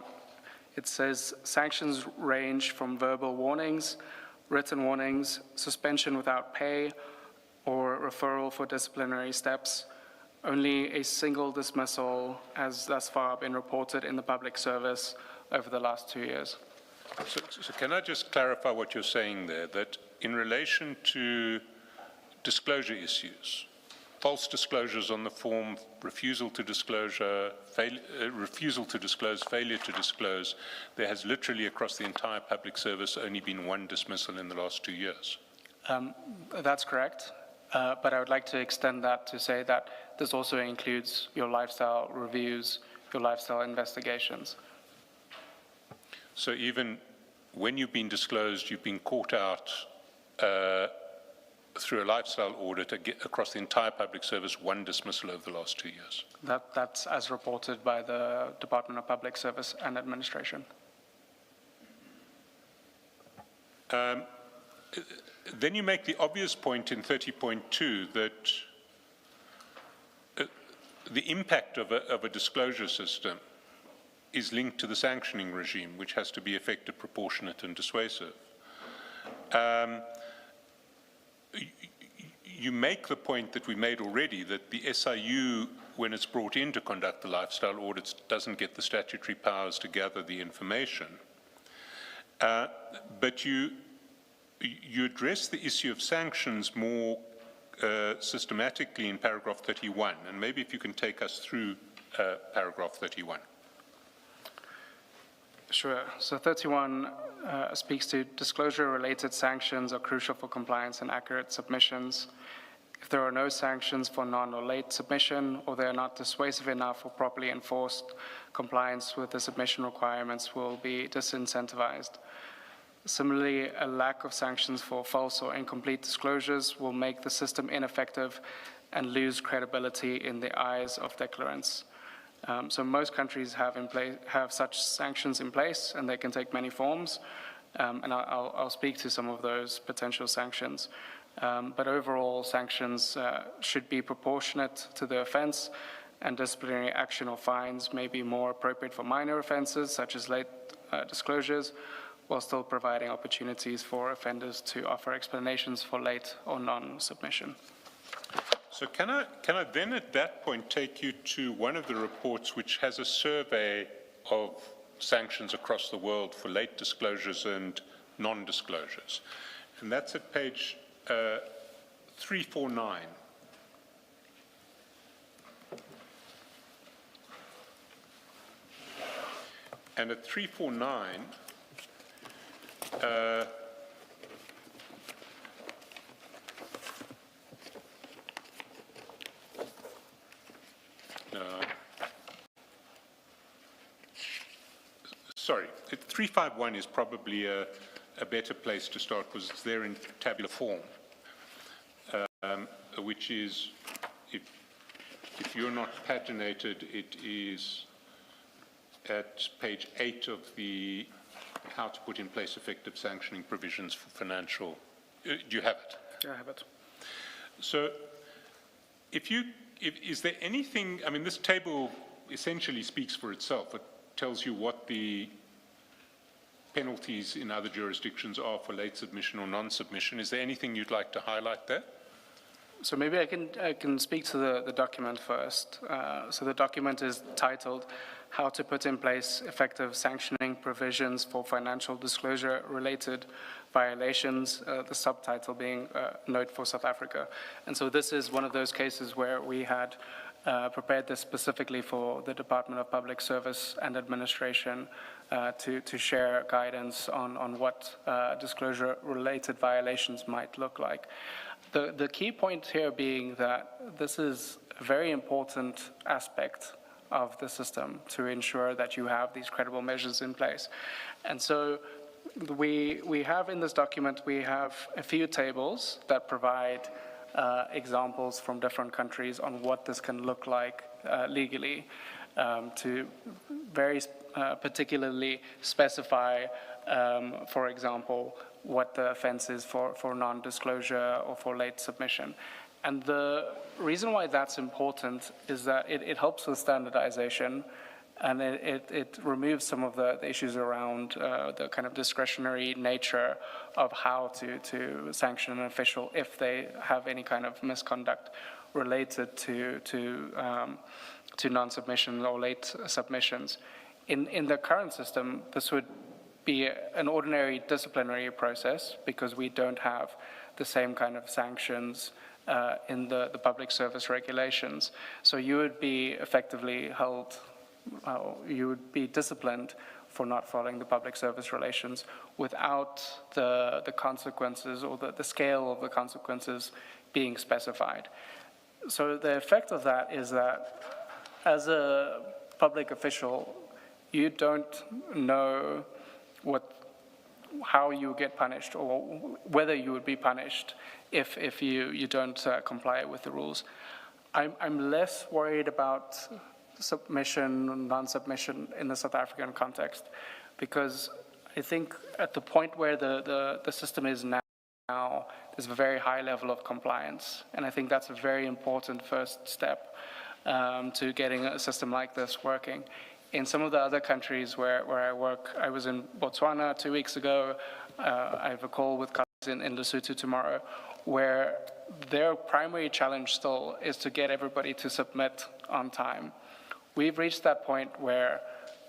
It says, sanctions range from verbal warnings, written warnings, suspension without pay, or referral for disciplinary steps. Only a single dismissal has thus far been reported in the public service over the last 2 years. So can I just clarify what you're saying there, that in relation to disclosure issues, false disclosures on the form, refusal to disclose, failure to disclose, there has literally across the entire public service only been one dismissal in the last 2 years? That's correct, but I would like to extend that to say that this also includes your lifestyle reviews, your lifestyle investigations. So even when you've been disclosed, you've been caught out through a lifestyle audit across the entire public service, one dismissal over the last 2 years? That's as reported by the Department of Public Service and Administration. Then you make the obvious point in 30.2 that the impact of a disclosure system is linked to the sanctioning regime, which has to be effective, proportionate, and dissuasive. You make the point that we made already, that the SIU, when it's brought in to conduct the lifestyle audits, doesn't get the statutory powers to gather the information. But you address the issue of sanctions more systematically in paragraph 31, and maybe if you can take us through paragraph 31. Sure. So 31 speaks to disclosure-related sanctions are crucial for compliance and accurate submissions. If there are no sanctions for non or late submission, or they are not dissuasive enough or properly enforced, compliance with the submission requirements will be disincentivized. Similarly, a lack of sanctions for false or incomplete disclosures will make the system ineffective and lose credibility in the eyes of declarants. So most countries have such sanctions in place, and they can take many forms. And I'll speak to some of those potential sanctions. But overall, sanctions should be proportionate to the offense, and disciplinary action or fines may be more appropriate for minor offenses, such as late disclosures, while still providing opportunities for offenders to offer explanations for late or non-submission. So can I then at that point take you to one of the reports which has a survey of sanctions across the world for late disclosures and non-disclosures? And that's at page 349. And at 349, sorry, 351 is probably a better place to start because it's there in tabular form, which is, if you're not paginated, it is at page 8 of the how to put in place effective sanctioning provisions for financial. Do you have it? I have it. So is there anything, I mean, this table essentially speaks for itself. It tells you what the penalties in other jurisdictions are for late submission or non-submission. Is there anything you'd like to highlight there? So maybe I can speak to the document first. So the document is titled How to Put in Place Effective Sanctioning Provisions for Financial Disclosure-Related Violations, the subtitle being Note for South Africa. And so this is one of those cases where we had prepared this specifically for the Department of Public Service and Administration to share guidance on what disclosure-related violations might look like. The key point here being that this is a very important aspect of the system to ensure that you have these credible measures in place. And so we have in this document, we have a few tables that provide examples from different countries on what this can look like legally, to very particularly specify, for example, what the offense is for non-disclosure or for late submission. And the reason why that's important is that it helps with standardization, and it removes some of the issues around the kind of discretionary nature of how to sanction an official if they have any kind of misconduct related to non-submission or late submissions. In the current system, this would be an ordinary disciplinary process because we don't have the same kind of sanctions in the public service regulations. So you would be effectively held, you would be disciplined for not following the public service relations without the consequences or the scale of the consequences being specified. So the effect of that is that as a public official, you don't know how you get punished or whether you would be punished if you don't comply with the rules. I'm less worried about submission, non-submission in the South African context, because I think at the point where the system is now, there's a very high level of compliance, and I think that's a very important first step to getting a system like this working. In some of the other countries where I work, I was in Botswana 2 weeks ago. I have a call with colleagues in Lesotho tomorrow, where their primary challenge still is to get everybody to submit on time. We've reached that point where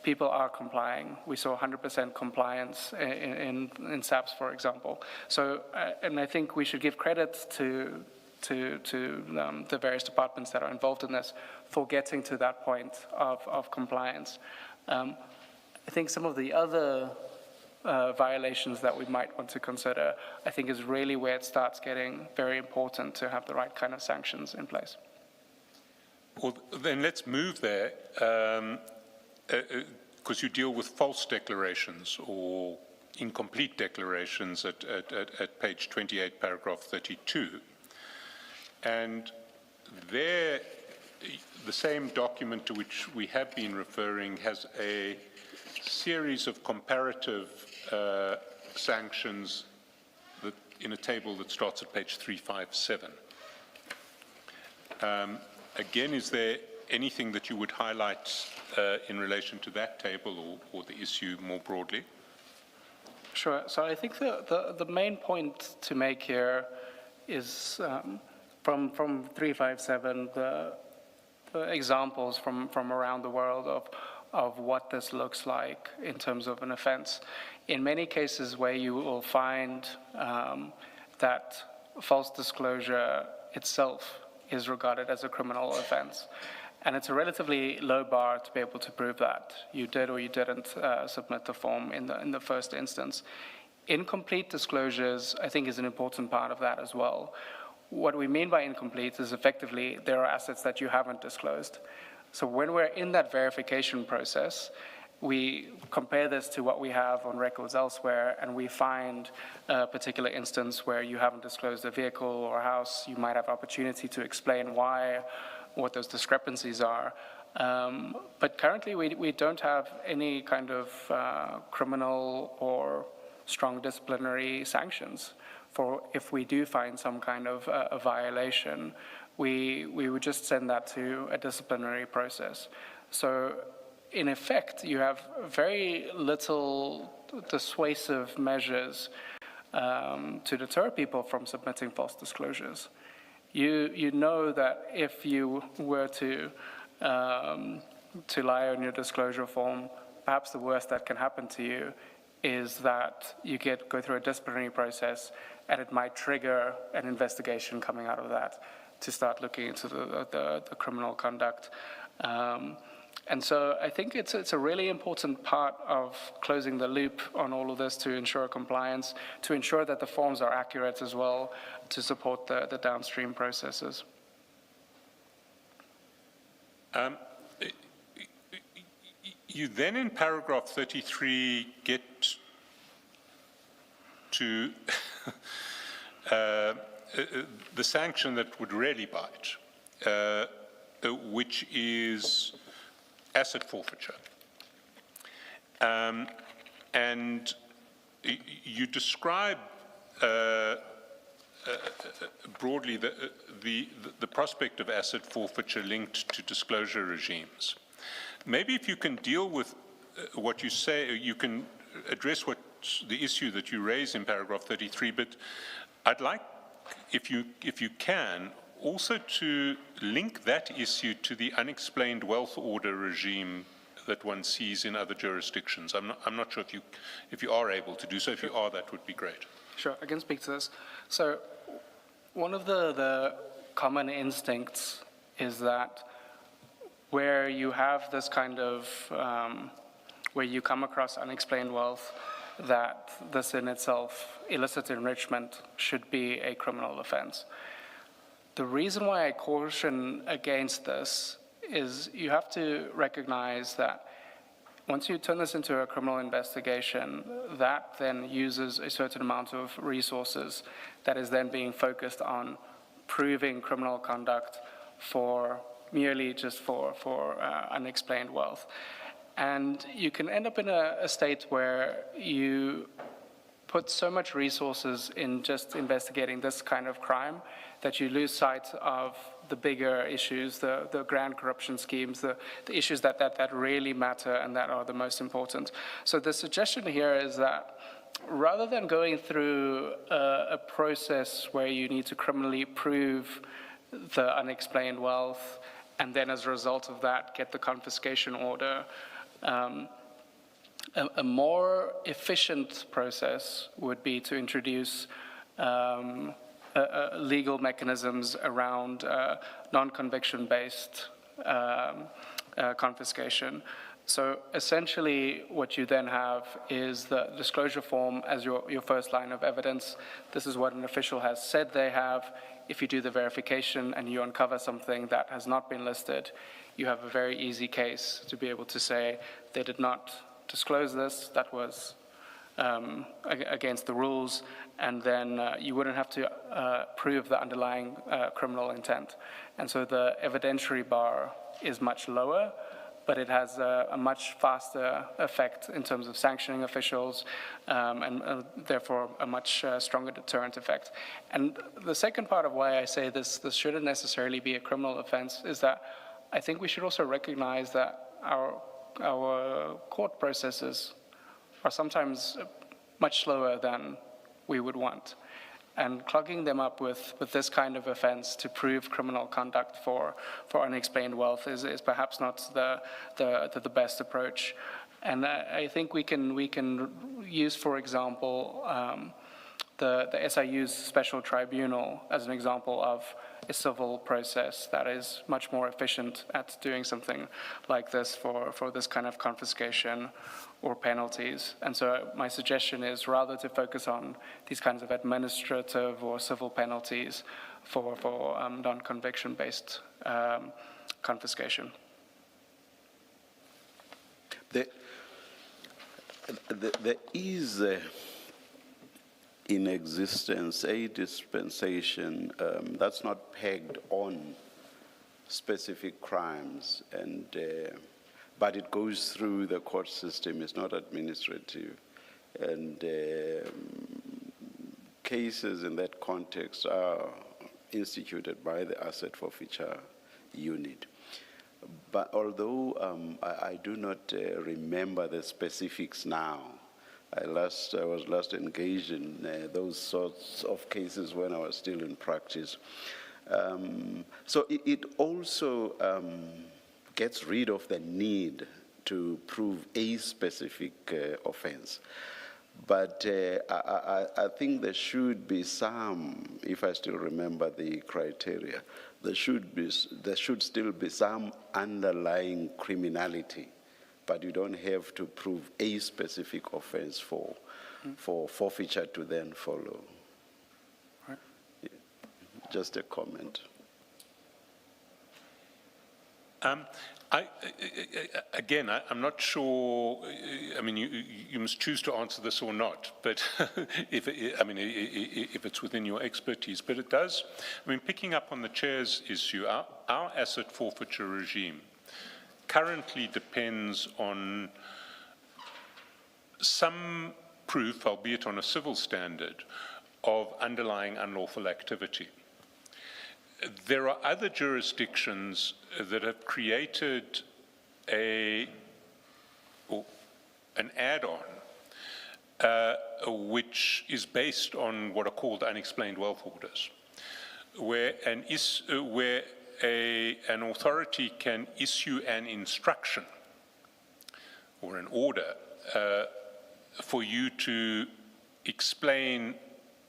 people are complying. We saw 100% compliance in SAPS, for example. So, and I think we should give credit to the various departments that are involved in this for getting to that point of compliance. I think some of the other violations that we might want to consider, I think is really where it starts getting very important to have the right kind of sanctions in place. Well, then let's move there, because you deal with false declarations or incomplete declarations at page 28, paragraph 32. And there, the same document to which we have been referring has a series of comparative sanctions that in a table that starts at page 357. Again, is there anything that you would highlight in relation to that table or the issue more broadly? Sure. So I think the main point to make here is from 357, the examples from around the world of what this looks like in terms of an offense. In many cases where you will find that false disclosure itself is regarded as a criminal offense. And it's a relatively low bar to be able to prove that you did or you didn't submit the form in the first instance. Incomplete disclosures, I think, is an important part of that as well. What we mean by incomplete is effectively there are assets that you haven't disclosed. So when we're in that verification process, we compare this to what we have on records elsewhere, and we find a particular instance where you haven't disclosed a vehicle or a house. You might have opportunity to explain why, what those discrepancies are. But currently, we don't have any kind of criminal or strong disciplinary sanctions for if we do find some kind of a violation. We would just send that to a disciplinary process. So in effect, you have very little dissuasive measures to deter people from submitting false disclosures. You know that if you were to lie on your disclosure form, perhaps the worst that can happen to you is that you go through a disciplinary process, and it might trigger an investigation coming out of that to start looking into the criminal conduct. And so I think it's a really important part of closing the loop on all of this to ensure compliance, to ensure that the forms are accurate as well, to support the downstream processes. You then in paragraph 33 get to the sanction that would really bite, which is asset forfeiture. And you describe broadly the prospect of asset forfeiture linked to disclosure regimes. Maybe if you can deal with what you say, you can address the issue that you raise in paragraph 33, but I'd like, if you can, also to link that issue to the unexplained wealth order regime that one sees in other jurisdictions. I'm not sure if you are able to do so. If you are, that would be great. Sure, I can speak to this. So one of the common instincts is that where you have this kind of, where you come across unexplained wealth, that this in itself, illicit enrichment, should be a criminal offense. The reason why I caution against this is you have to recognize that once you turn this into a criminal investigation, that then uses a certain amount of resources that is then being focused on proving criminal conduct for merely just for unexplained wealth. And you can end up in a state where you put so much resources in just investigating this kind of crime that you lose sight of the bigger issues, the grand corruption schemes, the issues that really matter and that are the most important. So the suggestion here is that rather than going through a process where you need to criminally prove the unexplained wealth and then as a result of that get the confiscation order, a more efficient process would be to introduce legal mechanisms around non-conviction-based confiscation. So essentially what you then have is the disclosure form as your first line of evidence. This is what an official has said they have. If you do the verification and you uncover something that has not been listed, you have a very easy case to be able to say they did not disclose this, that was against the rules, and then you wouldn't have to prove the underlying criminal intent. And so the evidentiary bar is much lower, but it has a much faster effect in terms of sanctioning officials, and therefore a much stronger deterrent effect. And the second part of why I say this shouldn't necessarily be a criminal offense is that I think we should also recognize that our court processes are sometimes much slower than we would want. And clogging them up with this kind of offense to prove criminal conduct for unexplained wealth is perhaps not the best approach. And I think we can use, for example, the SIU's special tribunal as an example of a civil process that is much more efficient at doing something like this for this kind of confiscation or penalties. And so my suggestion is rather to focus on these kinds of administrative or civil penalties for non-conviction based confiscation. There is in existence a dispensation that's not pegged on specific crimes, and but it goes through the court system. It's not administrative, and cases in that context are instituted by the asset forfeiture unit. But although I do not remember the specifics now, I was last engaged in those sorts of cases when I was still in practice. So it also gets rid of the need to prove a specific offense. But I think there should be some, if I still remember the criteria, there should still be some underlying criminality, but you don't have to prove a specific offense for forfeiture to then follow. Right. Yeah. Just a comment. Again, I'm not sure. I mean, you must choose to answer this or not. But if it's within your expertise, but it does. I mean, picking up on the chair's issue, our asset forfeiture regime currently depends on some proof, albeit on a civil standard, of underlying unlawful activity. There are other jurisdictions that have created an add-on which is based on what are called unexplained wealth orders, where an authority can issue an instruction or an order for you to explain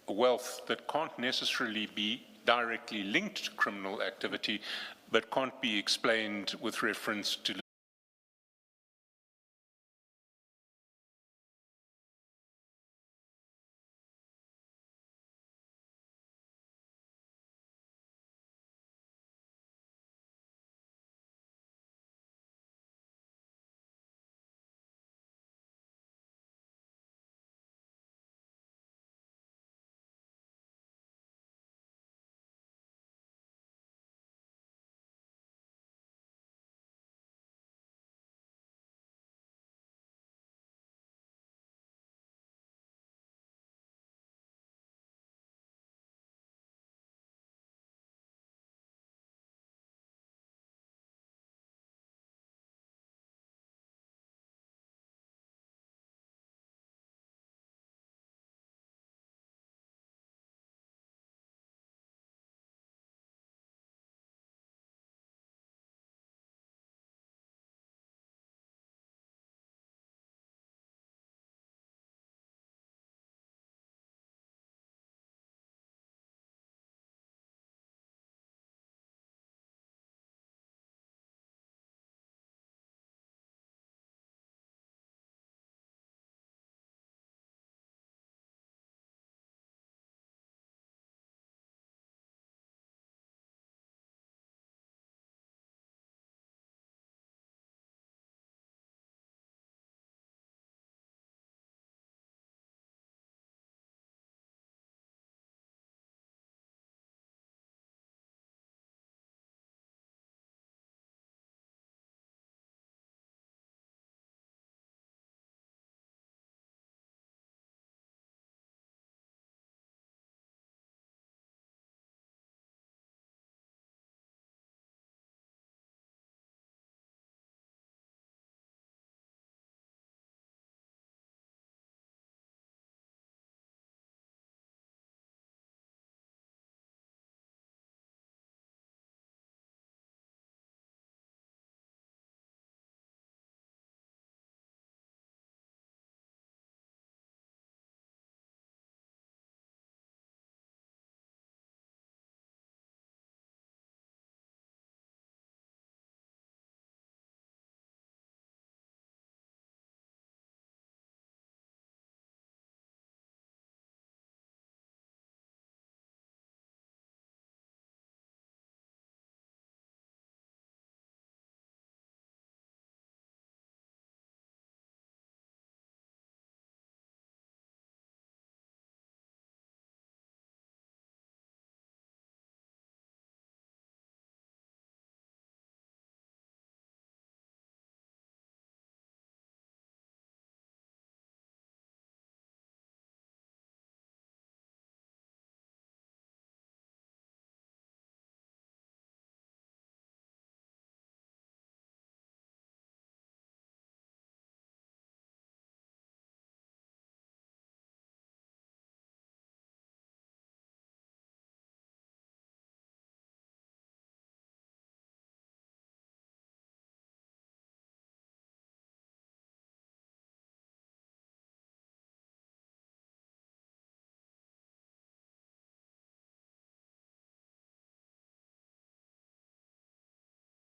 wealth that can't necessarily be directly linked to criminal activity, but can't be explained with reference to